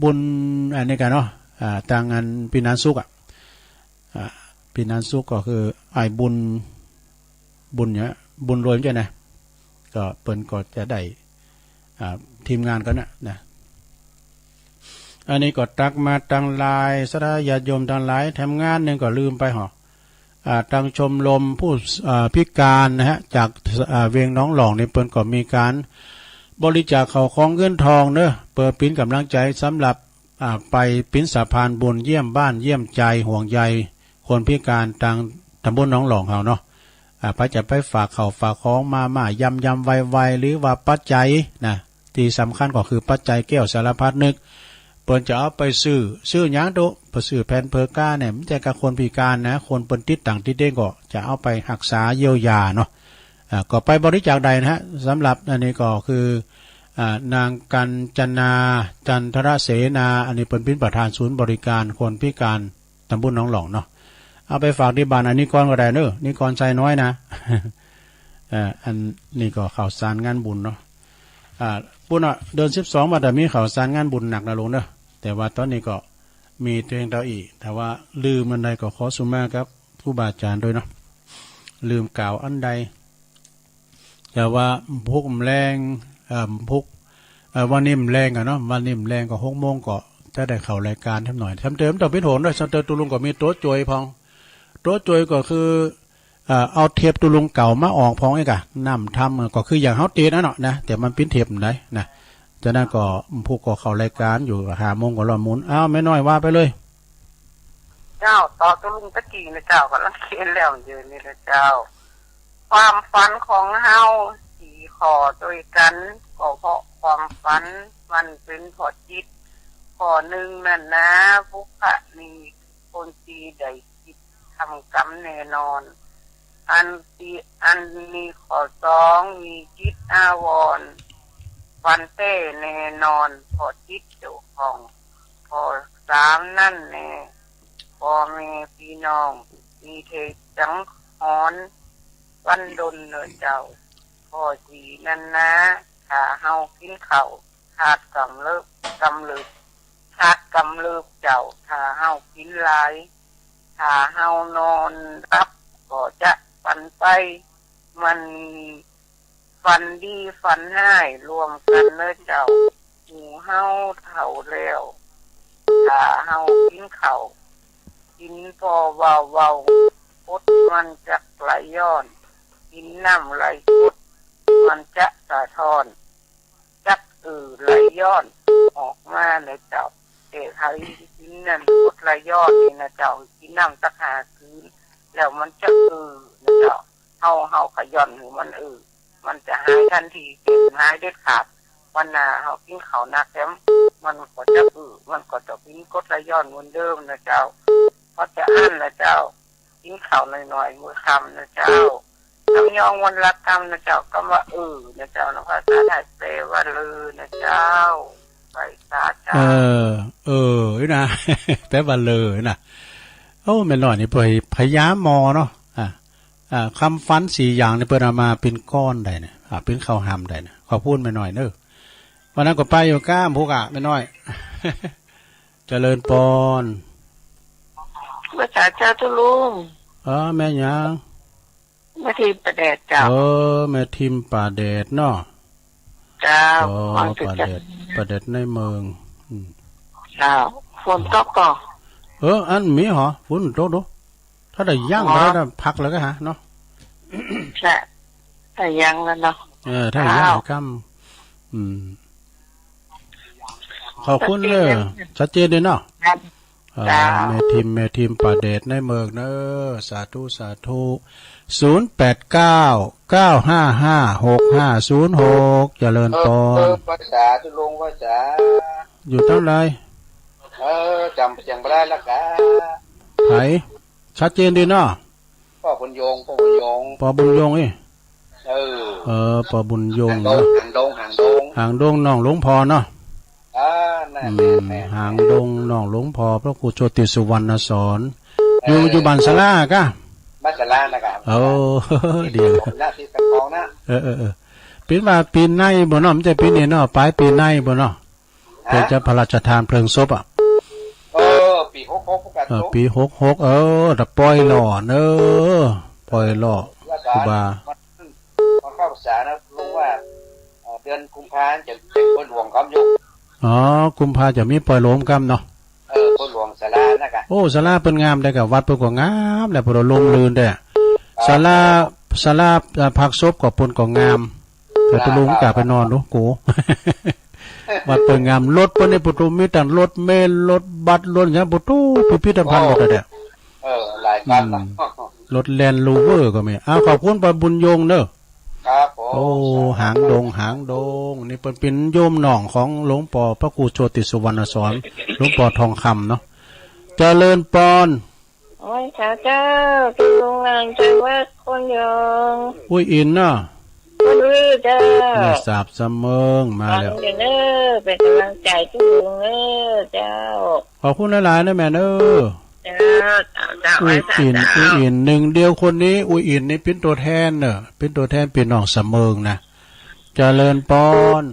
บุญอันนี้กันเนาะทางงานปีนันสุกปีนันสุกก็คือไอบุญเนี่ยบุญรวยใช่ไหมก็เปิ้นก็จะได้ทีมงานกันนะอันนี้ก็ตักมาตังลายสระญาติโยมตังหลายทำงานนึงก็ลืมไปหรอตังชมรมผู้พิการนะฮะจากเวียงน้องหลองในเปิ้นก็มีการบริจาคข้าวของเงินทองเนอะเปิดปิ้นกำลังใจสำหรับไปปิ้นสะพานบุญเยี่ยมบ้านเยี่ยมใจห่วงใยคนพิการทางตำบลน้องหลองเขาเนาะพระจะไปฝากเขาฝากของมายำไวหรือว่าปัจจัยนะที่สำคัญก็คือปัจจัยแก้วสารพัดนึกเปิ้นจะเอาไปซื้อหยังโตไปซื้อแผ่นเพอร์ก้าเนี่ยมันจะกับคนพิการนะคนเปิ้นติดต่างที่เด้งก็จะเอาไปรักษาเยียวยาเนาะก็ไปบริจาคใดนะฮะสำหรับอันนี้ก็คือนางกัญจนาจันทรเสนาอันนี้เป็นประธานศูนย์บริการคนพิการตำบลหนองหลองเนาะเอาไปฝากที่บ้านอันนี้ก่อนก็ได้เนอะนี่ก่อนใจน้อยนะอันนี้ก็ข่าวสารงานบุญเนาะบุญเดิน12วันแต่มีข่าวสารงานบุญหนักนะลงเนอะแต่ว่าตอนนี้ก็มีตัวเองเราอีกแต่ว่าลืมอันใดก็ขอสุมาครับผู้บาอาจารย์ด้วยเนาะลืมกล่าวอันใดแต่ว่าพุกแรงพุกวันนี้แรงอะเนาะวันนี้แรงก็6 โมงก็จะได้เข้ารายการทำหน่อยทำเติมต่อพิโถนด้วยเติมตุลุงก็มีโต๊ะจวยพองโต๊ะจวยก็คือเอาเทปตุลุงเก่ามาออกพองไอ้กะนำทำก็คืออย่างเฮาตีนะเนาะนะแต่มันเป็นเทปไหนนะจะนั่นก็ผู้ก็เข้ารายการอยู่5 โมงก็รอหมุนอ้าวไม่น้อยว่าไปเลยเจ้าต่อตุลุงตะกี้นะเจ้าก็ลังเขียนแล้วเยอะนี่แหละเจ้าความฝันของเฮา4 ข้อด้วยกันก็เพราะความฝันมันเป็นพอจิตข้อหนึ่งนั่นนะบุคคลนี้คนตีได้คิดทำกรรมแน่นอน อันที่อันนี้ข้อสองมีจิตอาวรณ์ฟันเต้แน่นอนพอจิตเจ้าของพอสามนั่นแน่พ่อแม่พี่น้องมีเทจังหอนวันดนเนอเจ้าพ่อสีนั่นนะถ้าเฮากินข้าวขาดกำเริบขาดกำเริบเจ้าถ้าเฮากินหลายถ้าเฮานอนรับก็จะฝันไปมันฝันดีฝันให้รวมกันเนอเจ้าหมู่เฮาเฒ่าแล้วถ้าเฮากินข้าวกินพอเว้าพดมันจะไหลย้อนกินน้ำไหลพดมันจะสะท้อนจักไหลย้อนออกมาเลยเจ้าเด็กไทยกินนั่นพดไหลย้อนนี่นะเจ้ากินน้ำตักหาคืนแล้วมันจะนะเจ้าเฮาขย่อนหรือมันมันจะหายทันทีเป็นหายเด็ดขาดวันหน้าเฮากินข้าวหนักแล้วมันก็จะมันก็จะกินกดไหลย้อนเหมือนเดิมนะเจ้าเพราะจะอั้นนะเจ้ากินข้าวหน่อยๆมื้อค่ำนะเจ้าทำยองวันละกรรมนะเจ้าก็ว่านะเจ้านะภาษาไทยแปลว่าลือนะเจ้าไปสาเจ้านะ แปลว่าเลยนะโอ้แม่น้อยนี่พยามอเนาะคำฟัน4อย่างนี่เพิ่นเอามาเป็นก้อนได้เนี่ยเป็นข้าวหำได้เนี่ยขอพูดแม่น้อยเด้อวันนั้นก็ไปอยู่ก้ามพวกแม่น้อย เจริญปอนภาษาเจ้าตุลุงแม่ยังแม่ทิมประเดชเจ้าแม่ทิมป่าแดดเนาะเจ้าป่าแดดในเมืองเจ้าฝนตกก่ออันมีเหรอฝนตกดูถ้าได้ย่างแล้วพักแล้วก็ฮะเนาะใช่ถ้าย่างแล้วเนาะถ้าย่างค่ำขอบคุณเลยชัดเจนเลยเนาะแม่ทิมป่าแดดในเมืองเนอะสาธุ0899555656เจริญปอนภาษาตุลงภาษาอยู่เท่าไรจำเสียงไม่ได้ละกะไหนชัดเจนดีเนาะพ่อบุญยงปอบุญยงปอบุญยงหางดงน้องหลวงพ่อเนาะหางดงน้องหลวงพ่อพระครูโชติสุวรรณสอนอยู่บ้านศาลากะบ้านศาลานะครับดีหน้าที่สังทองนะปีนว่าปีนในบ่เนาะมันจะปีนี้เนาะปลายปีในบ่เนาะเพื่อจะพระราชทานเพลิงศพปี66ปี66ตะปล่อยหล่อปล่อยหล่อครูบาเข้าภาษานะรู้ว่าเดือนกุมภาพันธ์จะปล่อยหลวงกำอยู่กุมภาจะมีปล่อยหลวงกำเนาะปล่อยหลวงศาลานะครับศาลาเปิ้นงามได้กับวัดเปิ้นก็งามแล้วพอลมลื่นได้ศาลาพักศพก็เปิ้นก็งามแต่ตะลุงกะไปนอนดูกูวัดเปิ้นงามรถเปิ้นนี่ปุตุมีแต่รถเมล์รถบัสรถหยังปุตุพิพิธภัณฑ์หมดเด้หลายคันรถแลนด์โรเวอร์ก็มีขอบคุณปบุญยงเด้อครับผมหางดงนี่เป็นโยมหนองของหลวงปู่พระครูโชติสุวรรณสอนหลวงปู่ทองคำเนาะเจริญปอนโอ้ยข้าเจ้าตุลุงนางจังหวัดคนยองอินเนาะคนรื้อเจ้าแม่สาบเสมิงมาแล้วเป็นกำลังใจตุลุงเจ้าขอบคุณหลายๆนะแม่อุ้ยอินหนึ่งเดียวคนนี้อินนี่เป็นตัวแทนเป็นตัวแทนเป็นน้องเสมิงนะเจริญปอน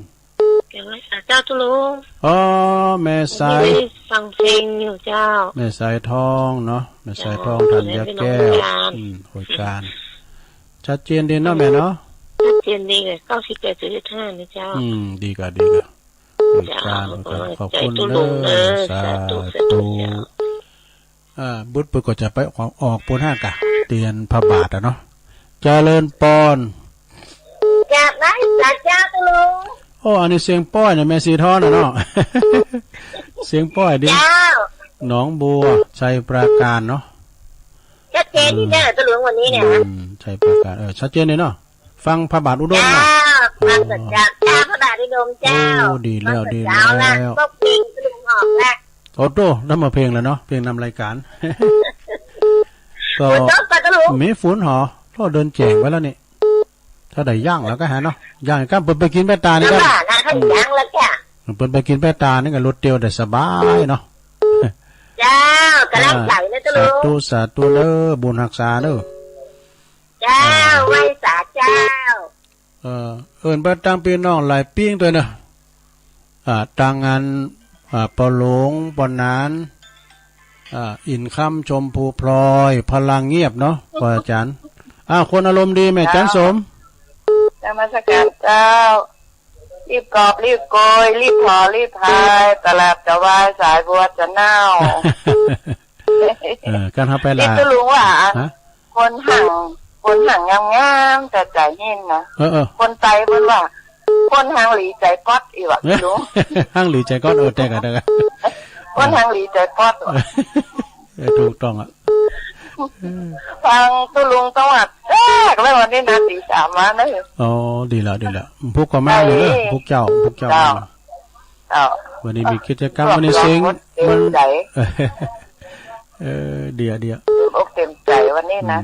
เจ้าตุลุงแม่สายฟังเพลงอยู่เจ้าแม่สายทองเนาะแม่สายทองธัญแก้วโอยการชัดเจนดีเนาะแม่เนาะชัดเจนดีเลย98.5นะเจ้าดีกว่าโอยการขอบคุณเด้อสาธุบุตรก็จะไปออกปูนห้ากะเตียนพระบาทเนาะเจริญปอนจากไหนจากเจ้าตุลุงอันนี้เสียงป้อยเนี่ยแม่สีทอนเนาะเสียงป้อยดิหนองบัวชัยปราการเนาะชัดเจนที่เนี่ยตุลุงวันนี้เนี่ยชัยปราการชัดเจนเลยเนาะฟังพระบาทอุดมเนาะฟังจากพระบาทอุดมเจ้าดีแล้วก็เพลงตุลุงออกแล้วโต้นำมาเพลงแล้วเนาะเพลงนำรายการก็มีฝนหรอ ก็เดินแจงไว้แล้วนี่ถ้าได้ย่างแล้วก็หาเนาะย่างก็เปิดไปกินแป้ตานี่ก็ น้ำหวานนะข้าวย่างแล้วจ้ะ เปิดไปกินแป้ตานี่ก็รถเดียวได้สบายเนาะ เจ้ากำลังใจนะเจ้าลุง สาธุเด้อบุญรักษาเด้อ เจ้าไหว้สาเจ้า เอิ้นไปตั้งพี่น้องหลายปิ้งตัวเนาะต่างงานปอหลงปอนานอินค่ำชมพูพลอยพลังเงียบเนาะว่าอาจารย์คนอารมณ์ดีแม่จันสม นมัสการเจ้ารีบกอบรีบโกยรีบถอรีบพายตลาดจะวายสายบัวจะเน่า การทำไป นี่ ละ จะรู้ว่าคนห่างงามๆแต่ใจเย็นนะคนใจเพิ่นว่าคนห่างหลีใจป๊อดอีกว่ะรู้ ห่างหลีใจก้อนแต่กัน คนห่างหลีใจป๊อดว่ะ ถูกต้องอ่ะ ฟังตุลุงต้องว่าแรกแล้ววันนี้นาตีสามมานะ อ๋อดีละพวกก็มาเลยนะพวกเจ้าวันนี้มีกิจกรรมวันนี้เซ็งมันเดียวอกเต็มใจวันนี้นะ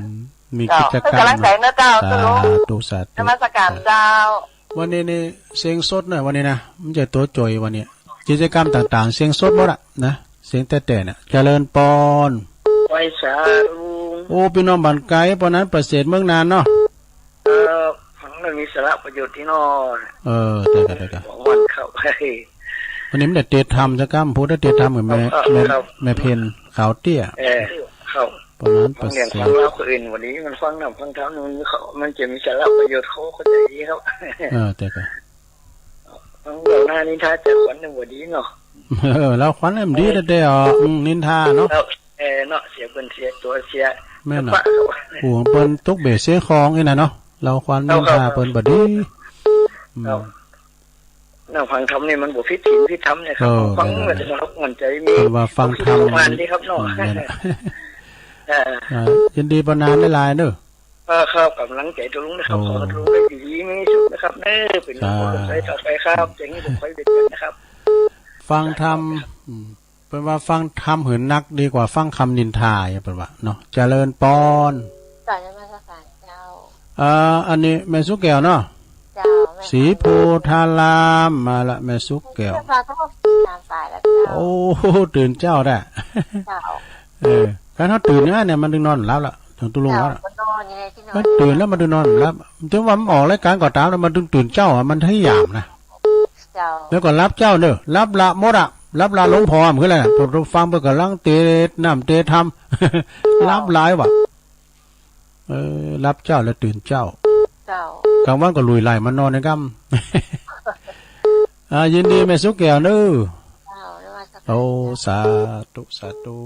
มีกิจกรรม กำลังใจนะเจ้าตุลุง สาธุ นมัสการเจ้าวันนี้นี่เสียงสดหน่อยวันนี้นะมันจะตัวจ่อยวันนี้กิจกรรมต่างๆเสียงสดหมดอะนะเสียงแต่ๆน่ะเจริญปอนไว้สาธุ โอ้พี่น้องบ้านไกลปอนนั้นประเสริฐเมืองนานเนาะฟังมันมีสาระประโยชน์ที่นอนแต่วันเข้าไปวันนี้มันได้เตะธรรมสักคำพูดได้เตะธรรมเหมือนแม่เพนขาวเตี้ยเข้าปอนนั้นประเสริฐฟังแล้วคนอื่นวันนี้มันฟังนำฟังเท้ามันจะมีสาระประโยชน์เขาใจดีครับแต่ก็ฟังเรื่องหน้านิทานจากขวัญในวันนี้เนาะแล้วขวัญมันดีได้นินทาเนาะเนาะเสียเป็นเสียตัวเสียแม่น่ะโอ้เปิ้นตุกเบสเสียคองนี่น่ะเนาะเราขวัญนินทาเปิ้นบ่ดีนั่งฟังธรรมนี่มันบ่ผิดศีลผิดธรรมเนี่ยครับฟังมันจะมันใจมีว่าฟังธรรมมันดีครับเนาะยินดีปนานหลายๆเด้อครับกำลังใจตัวลุงนะครับขอลุงได้ดีมีสุขนะครับเด้อเป็นคนใจต่อไปครับอย่างนี้ผมค่อยเด็ดนะครับฟังธรรมเป็นว่าฟังธรรมหืนนักดีกว่าฟังคำนินทาอย่างเป็นว่าเนาะเจริญปอนต่อจะมาสักการเจ้าอันนี้แม่สุกแก้วเนาะสีโพธารามมาละแม่สุกแก้วโอ้ตื่นเจ้าได้การเขาตื่นเนี่ยมันดึงนอนแล้วล่ะถึงตุลุงแล้วมันตื่นแล้วมันดึงนอนแล้วถึงว่ามันออกรายการก่อตามแล้วมันดึงตื่นเจ้ามันให้หยามนะแล้วก็รับเจ้าเนอะรับละหมดอะรับลาหลวงพ่อเหมือนอะไรนะผมฟังไปกับลังเตะน้ำเตะทำรับหลายวะรับเจ้าแล้วตื่นเจ้ากลางวันก็ลุยไล่มันนอนในกัมยินดีแม่สุกแก้วเนอะโอ้สาธุ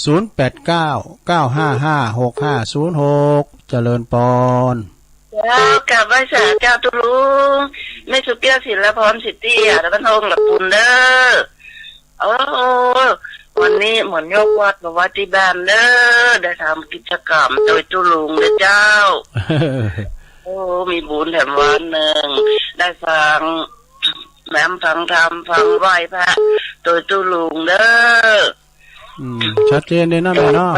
0899555656เจริญปอนเจ้ากลับไหว้สาเจ้าตุลุงแม่สุเกียวศิลพรสิทธิ์ตะบันทงหลับปุนเด้อวันนี้เหมือนยกวัดมาวัดที่บ้านเด้อได้ทำกิจกรรมโดยตุลุงเด้อเจ้ามีบุญแถมวันหนึ่งได้ฟังแม่ฟังธรรมฟังไหว้พระโดยตุลุงเด้อชัดเจนเลยนะแม่เนาะ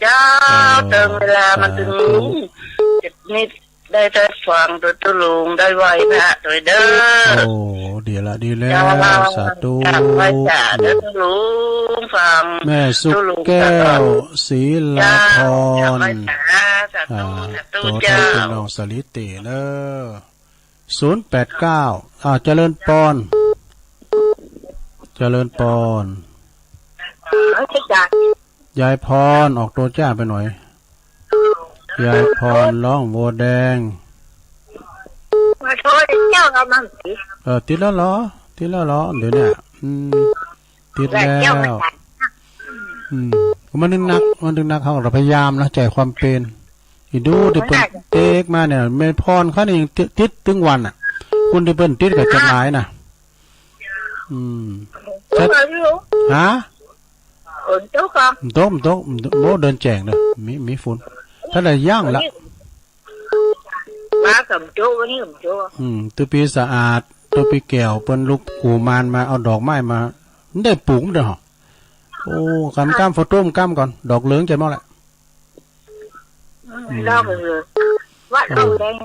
เจ้าเติมเวลามันถึงนิดได้ฟังตัวตุลุงได้ไหวพระโดยเด้อโอ้ดีแล้วสาธุไหวพระเด้อตุลุงฟังแม่สุกแก้วศรีลาพรตัวเจ้าเป็นน้องสลิติเด้อ089เจริญปอนยายพรออกตัวจ้าไปหน่อยยายพรร้องโวแดงมาโทษเจ้าเรามั่งสิติดแล้วเหรอเดี๋ยวเนี่ยติดแล้วมันดึงนักเขาเราพยายามนะใจความเป็นอีดูที่เปิ้นเตกมาเนี่ยแม่พรเขานี่ติดถึงวันอ่ะคุณที่เปิ้นติดกับจดหมายน่ะฮะตุ๊กครับตุ๊กโมเดินแจงเนอะมีฝุ่นถ้าได้ย่างละมากับโจ้วันนี้กับโจ้ตัวปีสะอาดตัวปีแก้วเปิ้นลูกกูมานมาเอาดอกไม้มาได้ปลูกเด้อโอ้กำก้ามโฟโต้มก้ามก่อนดอกเหลืองใจมากแหละ เล่าไปเลยว่าเราแดง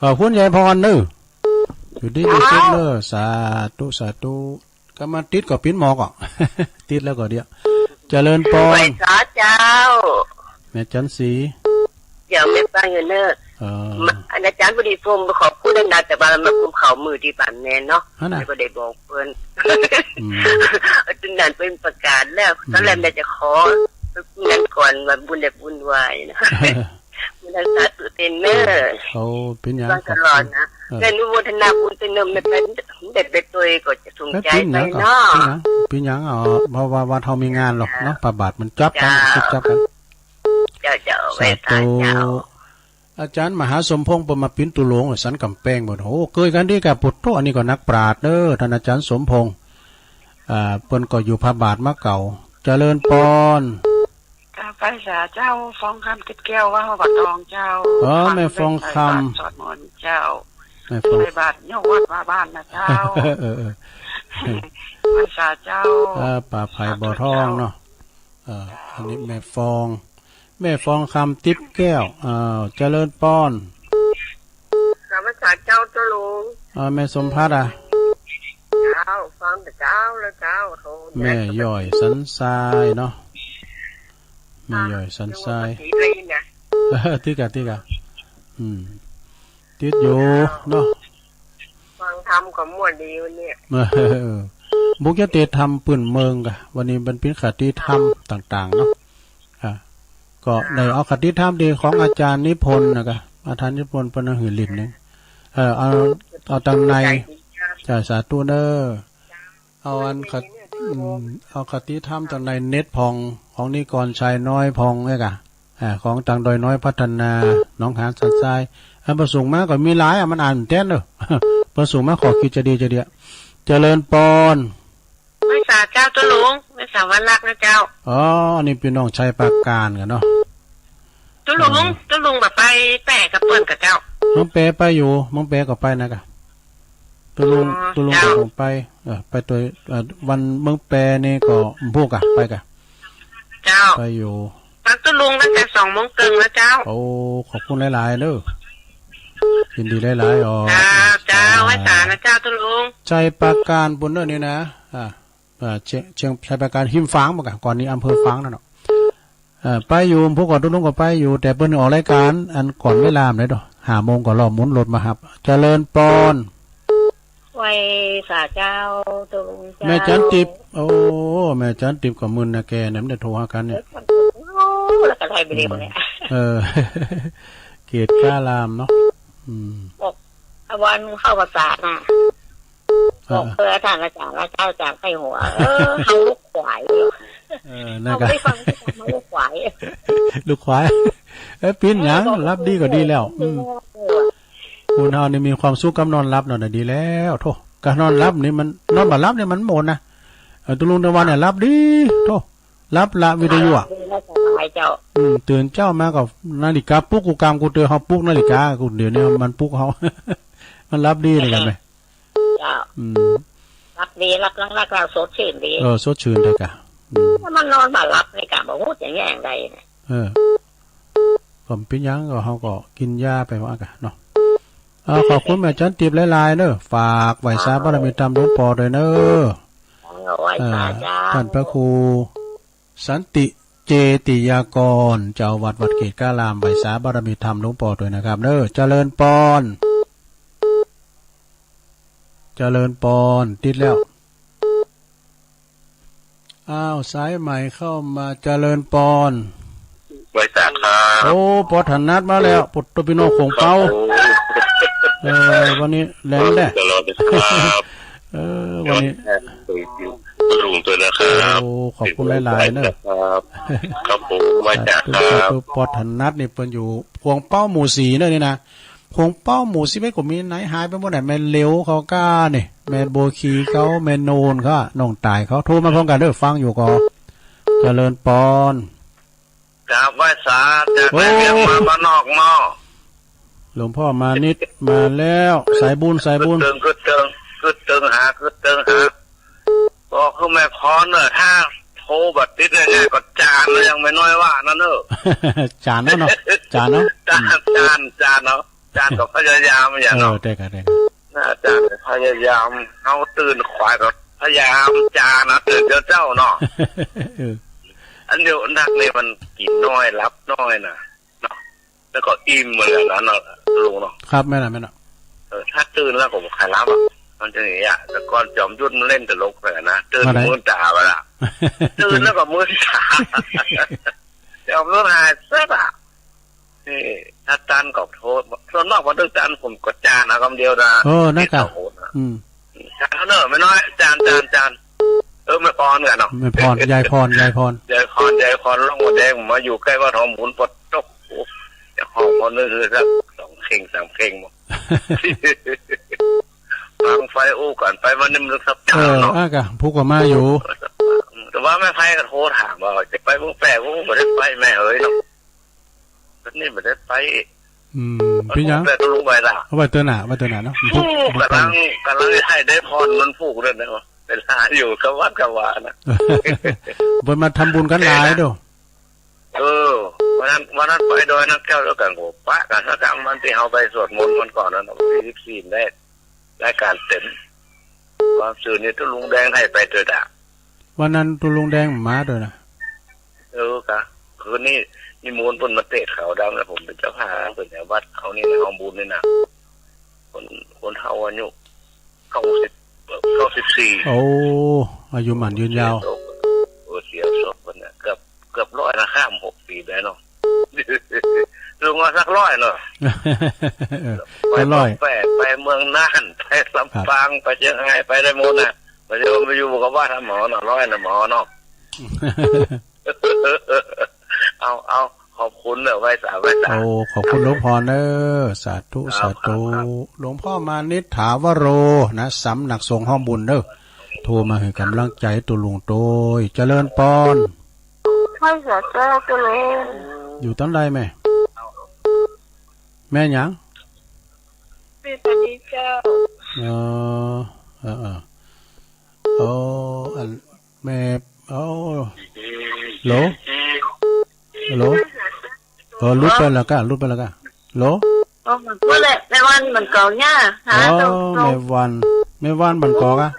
ขอบคุณยายพรเนอะอยู่ดีอยู่สุขเนอะสาธุสาธุก็มาติดก็ปิ้นหมอกอ่ะ ติดแล้วก็เดี๋ยวเจริญปอ ไหวน สาเจ้า แม่จันสี เดี๋ยวไม่ฟังเงินเนอะอาจารย์บดีพงศ์ขอบคุณดังๆแต่ว่ามาคุมเขามือที่บ้านแม่เนาะไม่ได้บอกเพิ่นจนนั้นเป็นประกาศแล้วตอนแรกแม่จะขอเงินก่อนว่าบุญเด็กบุญวายนะบุญรักษาตัวเต็นเนอร์เขาเป็นยังตลอดนะแต่นุโมทนาบุญเป็นเนิมในเป็นเด็ดเป็นตัวก็จะสงใจไปเนาะเป็นยังเพราะว่าเขามีงานหรอกเนาะประบาทมันจับกันจับกันเจ้าสาธุอาจารย์มหาสมพงษ์ประมาปิ้นตุหลวงสันกำแพงหมดโอ้เคยกันดีกับปุถุอันนี้ก็นักปราชญ์เด้อท่านอาจารย์สมพงษ์เปิ้นก็อยู่พระบาทมาเก่าเจริญปอนข้าพเจ้าเจ้าฟองคำติดแก้วว่าเขาบัดตองเจ้าแม่ฟองคำสอดมนต์เจ้าไปบาทโยกวัดมาบ้านนะเจ้าพระเจ้าป่าไผ่บ่อทองเนาะอันนี้แม่ฟองคำติ๊บแก้วเจริญป้อนข้าพเจ้าตะลุงแม่สมพัฒน์เจ้าฟังแต่เจ้าแล้วเจ้าโทแม่ย่อยสันทรายเนาะแม่ย่อยสันทรายที่กะติดอยู่เนาะฟังทำของมวดดีวันนี้บุกยะเตทำปืนเมืองกะวันนี้เป็นพิคติธรรมต่างๆเนาะก็ได้เอาคติธรรมดีของอาจารย์นิพนธ์นะครับอาจารย์นิพนธ์เป็นหือลิ่นนึงเอาตังในจ่ายสาธุเนอเอาเอาคติธรรมตังในเน็ตพองของนิกรชัยน้อยพองเนี่ยกะของตังดอยน้อยพัฒนาน้องหานสันทรายประสงค์มาก็มีหลายมันอ่านแท้นเนอะประสงค์มาขอคิดจะดีจะเดียเจริญปอนไม่สาเจ้าตะลุงไม่สาวันรักนะเจ้าอันนี้เป็นน้องชัยปากการกันเนาะตะลุงแบบไปแปะกับเปิ้นกับเจ้าน้องเปไปอยู่น้องเปก็ไปนะกะตะลุงก็ไปไปตัววันเมืองแปนี่ก็พวกอะไปกะเจ้าไปอยู่ปักตะลุงตั้งแต่2 โมงครึ่งแล้วเจ้าโอ้ขอบคุณหลายๆเด้อยินดีหลายๆเจ้าไว้สานะเจ้าตะลุงชัยปากการบนเด้อนี่นะเชียงชัยปากการหิมฟางบ่กะก่อนนี้อำเภอฟางนั่นเนาะไปอยู่พวกก่อนตุ้งก็ไปอยู่แต่เพิ่นออกรายการอันก่อนเวลาเลยดอก5 โมงก็รอหมุนรถมาครับเจริญปอนไว้สาเจ้าตรงแม่จันติบโอ้แม่จันติบกับมึนนะแกเนี่ยมันได้โทรหากันเนี่ยแล้วก็ไทยไปเดียวเนี่ยเกียรติกล้ารามเนาะวันเข้าภาษาบอกเพื่อท่านอาจารย์เจ้าจากไข้หัวเขาลูกขวายนั่นก็ไม่ฟังลูกขวายลูกขวายปิ้นหยังรับดีก็ดีแล้วคุณเฮานี่มีความสุขกับนอนรับเนาะดีแล้วโธ่การนอนรับนี่มันนอนบ่รับนี่มันหมดนะตุลุงตะวันเนี่ยรับดีโธ่รับละวิทยุอ่ะตื่นเจ้ามากับนาฬิกาปลุกกูกามกูเตือนเฮาปลุกนาฬิกากูเดี๋ยวนี้มันปลุกเฮามันรับดีเลยกันมั้ยรับดีรับรักสดชื่นดีสดชื่นได้กะถ้ามันนอนบ่รับในกะบ่ฮู้จะแย่งใดผมเป็นยังก็เฮาก็กินยาไปว่ากะเนาะขอบคุณแม่จันติบหลายๆเด้อฝากไหว้สาบารมีธรรมหลวงพ่อด้วยเด้อท่านพระครูสันติเจติยากรเจ้าวัดเกตการามไหว้สาบารมีธรรมหลวงพ่อด้วยนะครับเด้อเจริญปอนติดแล้วสายใหม่เข้ามาเจริญปอนไว้สาครับโอ้ปอถันนัดมาแล้วปุตตะปิโนของเป้าวันนี้แรงแน่วันนี้ลุงตัวนะครับ โอ้ขอบคุณหลายๆนะครับครับผมไว้สาครับปอถันนัดนี่เพิ่นอยู่พวงเป้าหมู่4นี่นะพวงเป้าหมู่10ไม่ก็มีไหนหายไปหมดไหนแม่เลี้ยวเขาก้านี่แม่โบคีเขาแม่โนนเขาน้องตายเขาโทรมาพร้อมกันเด้อฟังอยู่ก็เจริญปอนครับไหว้สาจากไหนเรียกมาบ้านนอกเนาะหลวงพ่อมานิดมาแล้วสายบุญกึดเติงหาบอกคือแม่พรเนอะถ้าโทรบัดติดง่ายๆก็จ้า านเรายังไม่น้อยว่านั่นเนอะ จานเนาะจานเนาะ จานเนาะจานก็พยายามอย่างเนาะได้กันจานพยายามเอาตื่นควายก็พยายามจานนะตื่นเจ้าเนาะอันเดียวนักนี่มันกินน้อยรับน้อยนะเนาะแล้วก็อิ่มเหมือนกันเนาะลุงเนาะครับแม่น่ะถ้าตื่นแล้วผมใครรับอ่ะมันจะอย่างเงี้ยแต่ก่อนจอมยุทธมันเล่นตลกเลยนะตื่นมือตาไปละตื่นแล้วก็มือตาจอมยุทธหายเสียอ่ะนี่ถ้าตันก็โทษส่วนนอกวันตึกตันผมก็จานนะคำเดียวนะโอ้นักการจานเนอะไม่น้อยจานไม่พรกันเนาะไม่พรยายพรล่องหัวแดงมาอยู่ใกล้ว่าทองหมุนปดตกจะห้องคนนึงคือสัก2 เข่ง 3 เข่งมั้งฟังไฟอู้ก่อนไปวันนี้มันสับเนาะกะพูกว่ามาอยู่แต่ว่าแม่ไฟก็โทรถามว่าจะไปพวกแปะพวกไม่ได้ไปแม่เอ้ยเนาะนี่ไม่ได้ไปพี่ยังแต่ตัวลุงไปละเอาไปเตือนหนาเนาะกำลังให้ได้พรมันฟูกเลยนะเป็นหาอยู่กับวัดกับวานะบนมาทำบุญกันหลายด้วยวันนั้นไปโดยนักแก้วแล้วกันโหปะกันสักครั้งมันที่เอาไปสวดมนต์มันก่อนนั้นที่14ได้การเต็มความสื่อนี่ตัวลุงแดงให้ไปเถิดอ่ะวันนั้นตัวลุงแดงมาด้วยนะค่ะคืนนี้มีมูลปนมาเตะเขาดำแล้วผมเป็นเจ้าพาเป็นแถววัดเขานี่ในห้องบุญนี่นะคนเท่าอายุ94โอ้อายุหมันยืนยาวเสียศพมันเนี่ยเกือบ100นะข้าม6 ปีได้เนาะลุงมาสัก100เนาะไปไปเมืองน่านไปลำปางไปเชียงรายไปได้หมดนะไปเดี๋ยวมาอยู่กับว่าทำหมอเนาะ100นะหมอเนาะเอาขอบคุณเนอะไว้สาโอ้ขอบคุณหลวงพ่อเนอะสาธุหลวงพ่อมานิษฐาวโรนะสำนักสงฆ์ห้องบุญเนอะโทรมาให้กำลังใจตัวลุงโตยเจริญปอนให้เสียเจ้าตัวเองอยู่ตั้งใดแม่หยังปีตาดีเจ้าอันแม่โหลรุดไปแล้วกันโหลก็เลยแม่วันมันก่อเนี่ยหาตรงแม่วันมันก่อกะ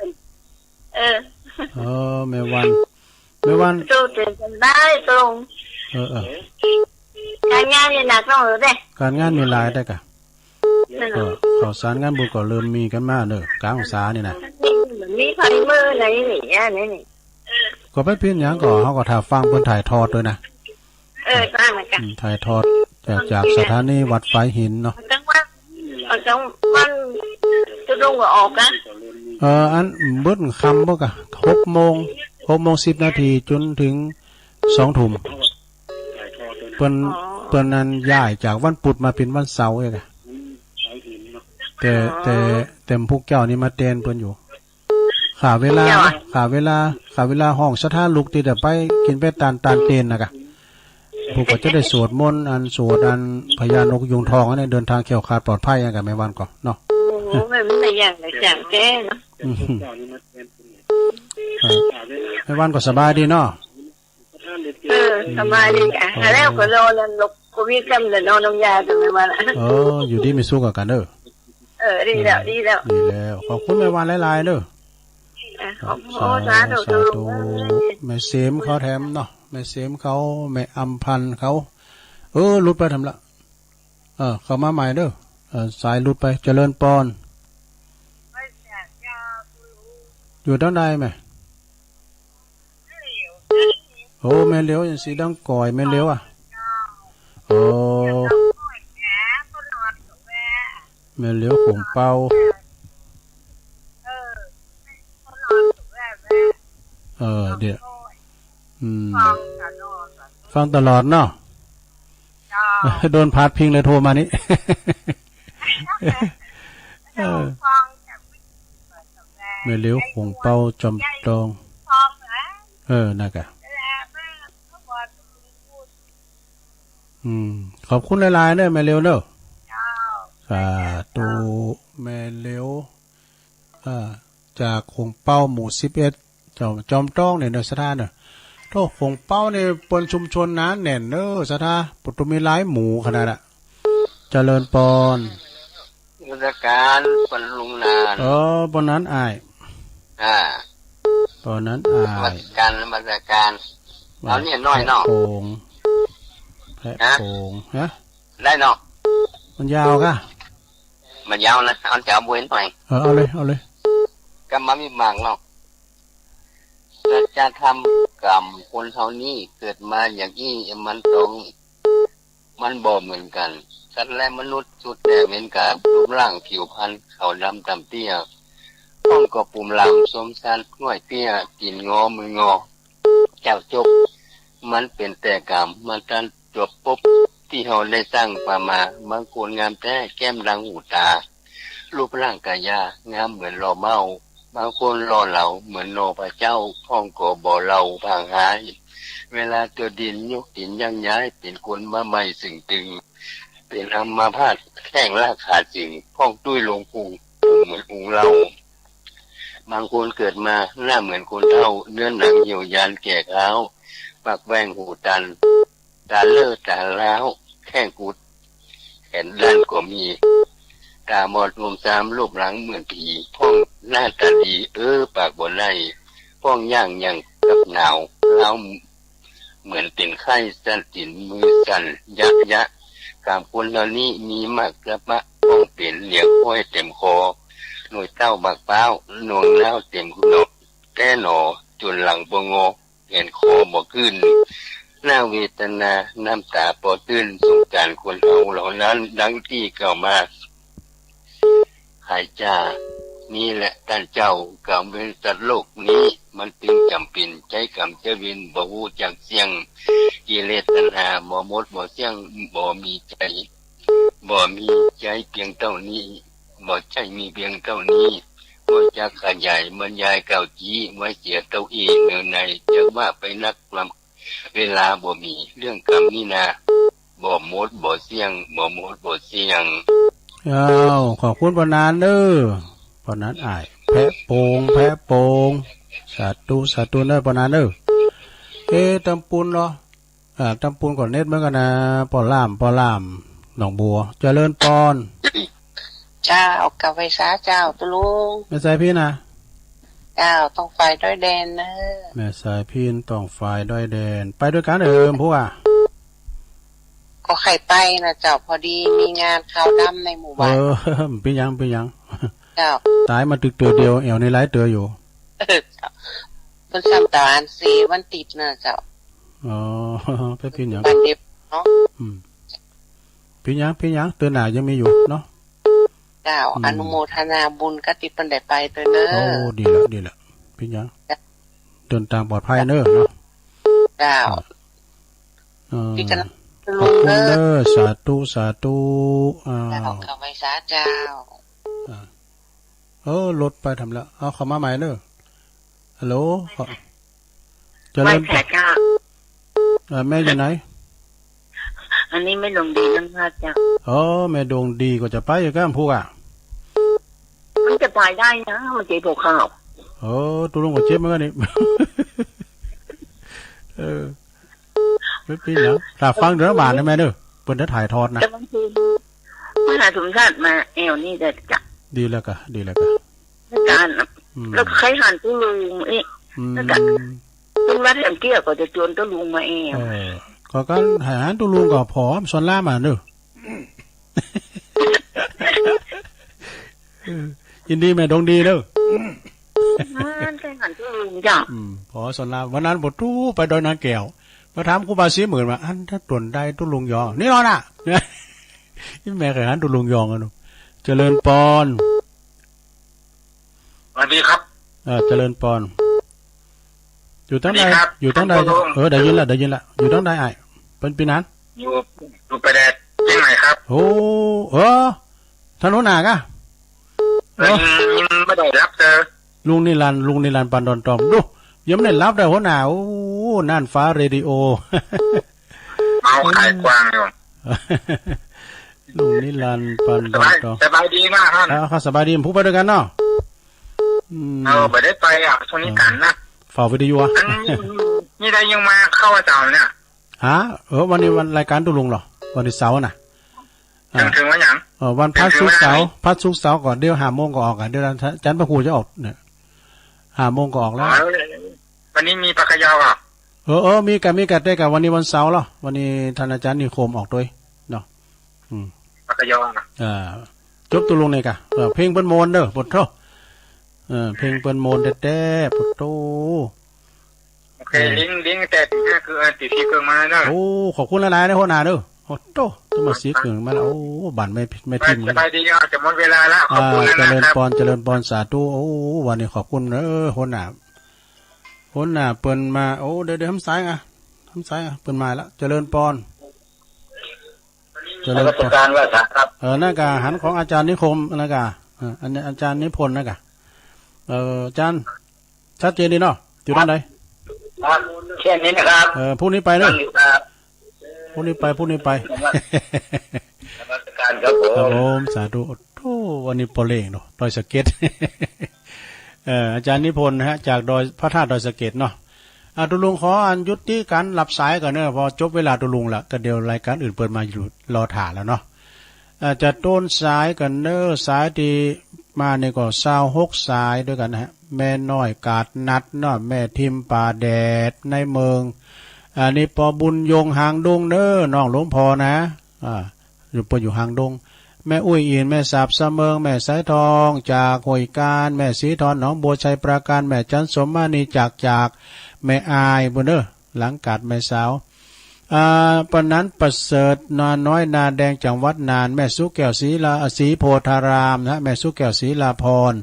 แม่วันจูเต็มได้ตรงการงานนี่หนักต้องหรือเด้การงานมีหลายได้กะข่าวสารงานบุญก็เริ่มมีกันมาเด้อกลางพรรษานี่นะมีไฟมือไหนนี่ก็ไปเพี้ยนหยังก็เขาก็ถ่ายฟังเพิ่นถ่ายทอดด้วยนะฟังเหมือนกันถ่ายทอดจากสถานีวัดไฟหินเนาะจังวันจะลงก็ออกนะอันเบิ้ลคำบ่กะ6 โมง10 นาทีจนถึง2 ทุ่มเปิ้นนั้นย้ายจากวันพุธมาเป็นวันเสาร์เองแต่เต็มพวกเจ้านี่มาเต้นเปิ้นอยู่ขาเวลาห้องสถานลูกติดไปกินไปตานเต้นนะกะพวกก็จะได้สวดมนต์สวดพญานกยุงทองอันนี้เดินทางแคล้วคลาดปลอดภัยกันแม่วันก่อนเนาะไม่อย่างไรจังแจ้เนาะแม่วันก็สบายดีเนาะสบายดีจ้ะแล้วก็รอแล้วลกก็มีกำเนิดนอนน้ำยาตัวแม่วันอยู่ดีไม่สู้กับกันเด้อดีแล้วขอบคุณแม่วันหลายๆเด้อสาธุแม่เสมเขาแถมเนาะแม่เสมเขาแม่อำพันเขาลุดไปทำละเข้ามาใหม่เด้อสายลุดไปเจริญปอนอยู่ด้านใดแม่แม่เลี้ยวอย่างสีดังก่อยแม่เลี้ยวแม่เลี้ยวขงเป้าเดี๋ยวฟังตลอดเนาะโดนพาดพิงเลยโทรมานี่แม่เลี้ยวขงเป้าจอมตองน่ะกะขอบคุณหลายๆเด้อแม่เลี้ยวเด้อสาธุแม่เลี้ยวจากขงเป้าหมู่11จอมต้องเนี่ยในสถานเนอะ โตคงเป้าในปนชุมชนนั้นแน่นเนอสะท่าปุตุมีหลายหมู่ขนาดอะเจริญปอนราชการปนลุงนานปนนั้นอายปนนั้นอายราชการเราเนี่ยน้อยเนาะโป่งแพะโป่งฮะได้เนาะมันยาวกะมันยาวนะเอาจะเอาบุญหน่อยเอาเลยกรรมมีบางเนาะจะทำกรรมคนเท่านี้เกิดมาอย่างนี้มันตรงมันบ่เหมือนกันสัตว์และมนุษย์สุดแต่เหมือนกับรูปร่างผิวพรรณเขาดำต่ำเตี้ยต้องก็ปุ่มลำสมสันง่อยเตี้ยกินงอมืองอเจ้าจบมันเป็นแต่กรรมมันตันจบปุ๊บที่เขาได้สร้างปามาบางคนงามแท้แก้มดังหูตารูปร่างกายางามเหมือนหล่อเมาบางคนหล่อเหลาเหมือนโนพระเจ้าพ้องก่อบ่อเหลาพางหายเวลาตัวดินยกดินย่างย้ายเป็นคนมาใหม่สึงตึงเป็นอัมพาตแข้งลากขาดจึงพ้องตุ้ยลงพุงเหมือนอุงเราบางคนเกิดมาหน้าเหมือนคนเฒ่าเนื้อหนังเหี่ยวยานแก่เท้าปากแหว่งหูตันตาเลิศตาล้าวแข้งกุดแขนด้านก็มีตาหมอดรวมสามรูปหลังเหมือนผีพ้องหน้าตาดีปากบนไหลพ้องย่างยังกับหนาวเล้าเหมือนเป็นไข้สั่นตินมือสั่นยะกามคนเหล่านี้มีมากกระปะพ้องเป็นเหลียกห้อยเต็มคอหน่วยเต้าบักเป้าหน่วงเล้าเต็มคุณนกแก้หนอจนหลังปงอเห็นคอบ่ขึ้นหน้าเวทนาน้ำตาปอตื้นสงสารคนเอาเหล่านั้นดังที่เก่ามาหายจ้านี่แหละท่านเจ้ากรรมเป็นสัตว์โลกนี้มันจึงจำเป็นใช้กรรมเจวินบ่ฮู้จักเสียงกิเลสตัณหาบ่หมดบ่เสียงบ่มีใจบ่มีใจเพียงเท่านี้บ่ใช่มีเพียงเท่านี้บ่จักขยายบรรยายเก่าจี้ไว้เสียเต้าอีเนื้อในจะว่าไปนักความเวลาบ่มีเรื่องกรรมนี่นะบ่หมดบ่เสียงบ่หมดบ่เสียงขอบคุณปนานเด้อปนานอายแพะโป่งสาธุเด้อปนานเด้อตำปูนเหรอตำปูนก่อนเน็ตเหมือนกันนะปอล่ามหนองบัวเจริญปอนเจ้ากับไวสาเจ้าตุลุงแม่สายพี่นะเจ้าต้องไฟด้วยแดนนะแม่สายพี่ต้องไฟด้วยแดนไปด้วยกันพวกก็ไข่ไปนะเจ้าพอดีมีงานข่าวดำในหมู่บ้านเป็นยังเจ้าตายมาตึกตัวเดียวแอวในหลายตัวอยู่เป็นซ้ำตาอันซีวันติดนะเจ้าไปเป็นยังบันเด็บเนาะเป็นยังตัวหนายังมีอยู่เนาะเจ้าอนุโมทนาบุญกติปันได้ไปตัวเนอะดีละเป็นยังเดินทางปลอดภัยเนอะเนาะเจ้าพี่กันขอบคุณเด้อสาธุขอไว้สาเจ้ารถไปทำแล้วเอาเข้ามาใหม่เด้อฮัลโหลจะเริ่มแม่อยู่ไหนอันนี้ไม่ลงดีนั่งพาจ้ะแม่ดวงดีก็จะไปอยู่กันพวกมันจะไปได้นะมันเจ็บหัวเข่าตัวลุงก็เจ็บเหมือนกันนี่ไม่ปีนแล้วถ้าฟังเรื่องบ้านได้ไหมเด้อเปิดได้ถ่ายทอดนะแต่บางทีมหาสมชาติมาแอวนี่จะจับดีแล้วกะแล้วการแล้วใครหันตัวลุงนี่แล้วกันคุณว่าแถมเกี่ยวก็จะจวนตัวลุงมาแอวก็การหันตัวลุงก็ผอมส่วนล่ามาเด้อยินดีแม่ดวงดีเด้อใครหันตัวลุงจ้ะพอส่วนล่าวันนั้นบททูไปดอยนางแก้วมาถามครูบาศรีหมื่นว่าอันถ้าตรวจได้ตุลุงยองนี่รอน่ะนี่แม่เคยหันตุลุงยองกันเจริญปอนสวัสดีครับเจริญปอนอยู่ตั้งใดได้ยินละอยู่ตั้งใดไอ้เป็นปีนั้นอยู่ไปแดดยังไงครับถนนหนากะไม่ได้รับเจอลุงนิรันดร์ปันดอนตอมดูยังไม่ได้รับได้หัวหน้าน่านฟ้าเรดิโอเอาขายกว้างอยู่ลุงนิรันดร์ปันดอนตอมสบายดีมากครับสบายดีพูดไปด้วยกันเนาะไปได้ไปช่วงนี้กันนะฝ่าวิดีโอ นี่ได้ยังมาเข้าเจ้าเนี่ยวันนี้วันรายการตุลุงเหรอวันที่เสาร์น่ะถึงวันยังวันพักศุกร์เสาร์ก่อนเดี๋ยว5 โมงก็ออกกันเดี๋ยวจันทร์พระครูจะออกเนี่ย5 โมงก็ออกแล้ววันนี้มีปากกายาวอ่ะมีกันได้กับวันนี้วันเสาร์เหรอวันนี้ท่านอาจารย์นิคมออกด้วยเนาะปากกายาวจบตุลุงนี่กะเพลงเปิ้นโมนเด้อปดโตเพลงเปิ้นโมนแต้ๆปดโตโอเคลิงแต่นี่คือติดที่เครื่องมาเด้อขอบคุณหลายๆนะหัวหน้าเด้อโอ้โตต้องมาสีเครื่องมาแล้วบั่นไม่ทิ่มกันไปดีจะหมดเวลาแล้วขอบคุณนะเจริญพรสาธุวันนี้ขอบคุณหัวหน้าเปิ้นมาเดี๋ยวทำสายเปิ้นมาแล้วเจริญพรราชการว่าครับนั่นกะหันของอาจารย์นิคมนั่นกะอันนี้อาจารย์นิพนธ์นั่นกะอาจารย์ชัดเจนดีเนาะอยู่ด้านใดแค่นี้นะครับพรุ่งนี้ไปเนาะพรุ่งนี้ไปราชการครับผมสาธุวันนี้ปอเล่งเนาะดอยสะเก็ดอาจารย์นิพนธ์นะฮะจากดอยพระธาตุดอยสะเก็ดเนาะตุลุงขออันยุติการหลับสายก่อนเนอะพอจบเวลาตุลุงละก็เดี๋ยวรายการอื่นเปิดมาอยู่รอถ่าแล้วเนาะจะต้นสายกันเนอะสายที่มาในก็26 สายด้วยกันนะฮะแม่น้อยกาดนัดเนาะแม่ทิมป่าแดดในเมืองอันนี้ปอบุญยงหางดงเนอะน้องหลวงพ่อนะอยู่หางดงแม่อุ้ยอินแม่สาบเสมิงแม่สายทองจากห้วยการแม่สีทอนหนองบัวชัยปราการแม่จันสมมานีจากแม่อายบุญเนอหลังกาดแม่สาวปนันประเสริฐนาน้อยนาแดงจังหวัดนานแม่สุแก้วศรีโพธารามนะแม่สุแก้วศรีลาพร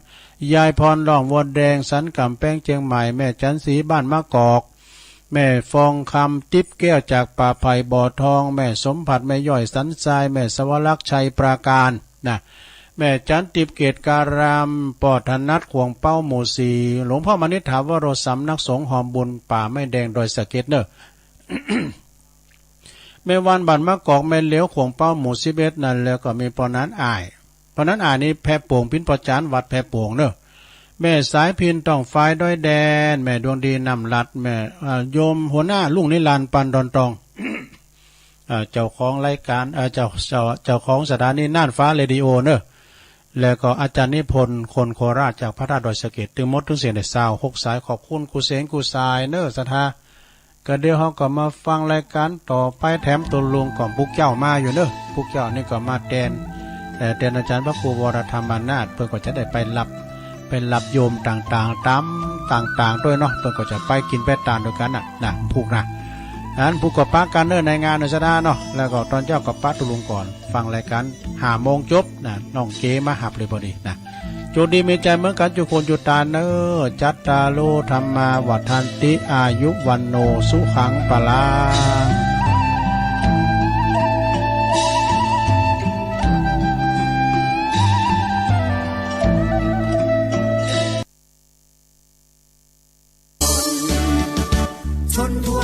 ยายพรล่องวัวแดงสันกำแป้งเชียงใหม่แม่จันศรีบ้านมะกอกแม่ฟองคำติ๊บแก้วจากป่าไผ่บ่อทองแม่สมผัดแม่ย่อยสันทรายแม่สวรักษ์ชัยปราการนะแม่จันติบเกตการามปอดธนัดขวงเป้าหมู่สีหลวงพ่อมณิษฐาวโรสำนักสงฆ์หอมบุญป่าไม่แดงดอยสะเก็ดเนอะ แม่วันบันมะกอกแม่เหลียวขวงเป้าหมู่11นั่นแล้วก็มีปอนั้นอายนี่แพ่ป่วงพินปอจานวัดแพ่ป่วงเนอะแม่สายพินต้องไฟด้อยแดนแม่ดวงดีนำลัดแม่โยมหัวหน้าลุงนิรันดร์ปันดอนตอง เจ้าของรายการเจ้าของสถานีน่านฟ้าเรดิโอเนอะแล้วก็อาจารย์นิพนธ์คนโคราชจากพระธาตุดอยสะเก็ดถึงมดถึงเสียงใน26 สายขอบคุณกูเสงกูสายเนอะสถาก็เดี๋ยวเขาก็มาฟังรายการต่อไปแถมตัวลุงก่อนพุกเจ้ามาอยู่เนอะพุกเจ้านี่ก็มาแดนอาจารย์พระครูวรธรรมนาถเพื่อก็จะได้ไปรับโยมต่างๆตามต่างๆด้วยเนาะเพื่อก็จะไปกินแปดตาลด้วยกันนะผูกนะนั้นผูกกับป้ากันเนอในงานในสถานเนาะแล้วก็ตอนเจ้ากับป้าตุลุงก่อนฟังรายการ5 โมงจบนะน้องเก๋มาหับเลยพอดีนะจุดดีมีใจเหมือนกันจุคนจุตาเนอจัตตาโลธรรมาวัฏันติอายุวันโนสุขังปะลาชนทั่ว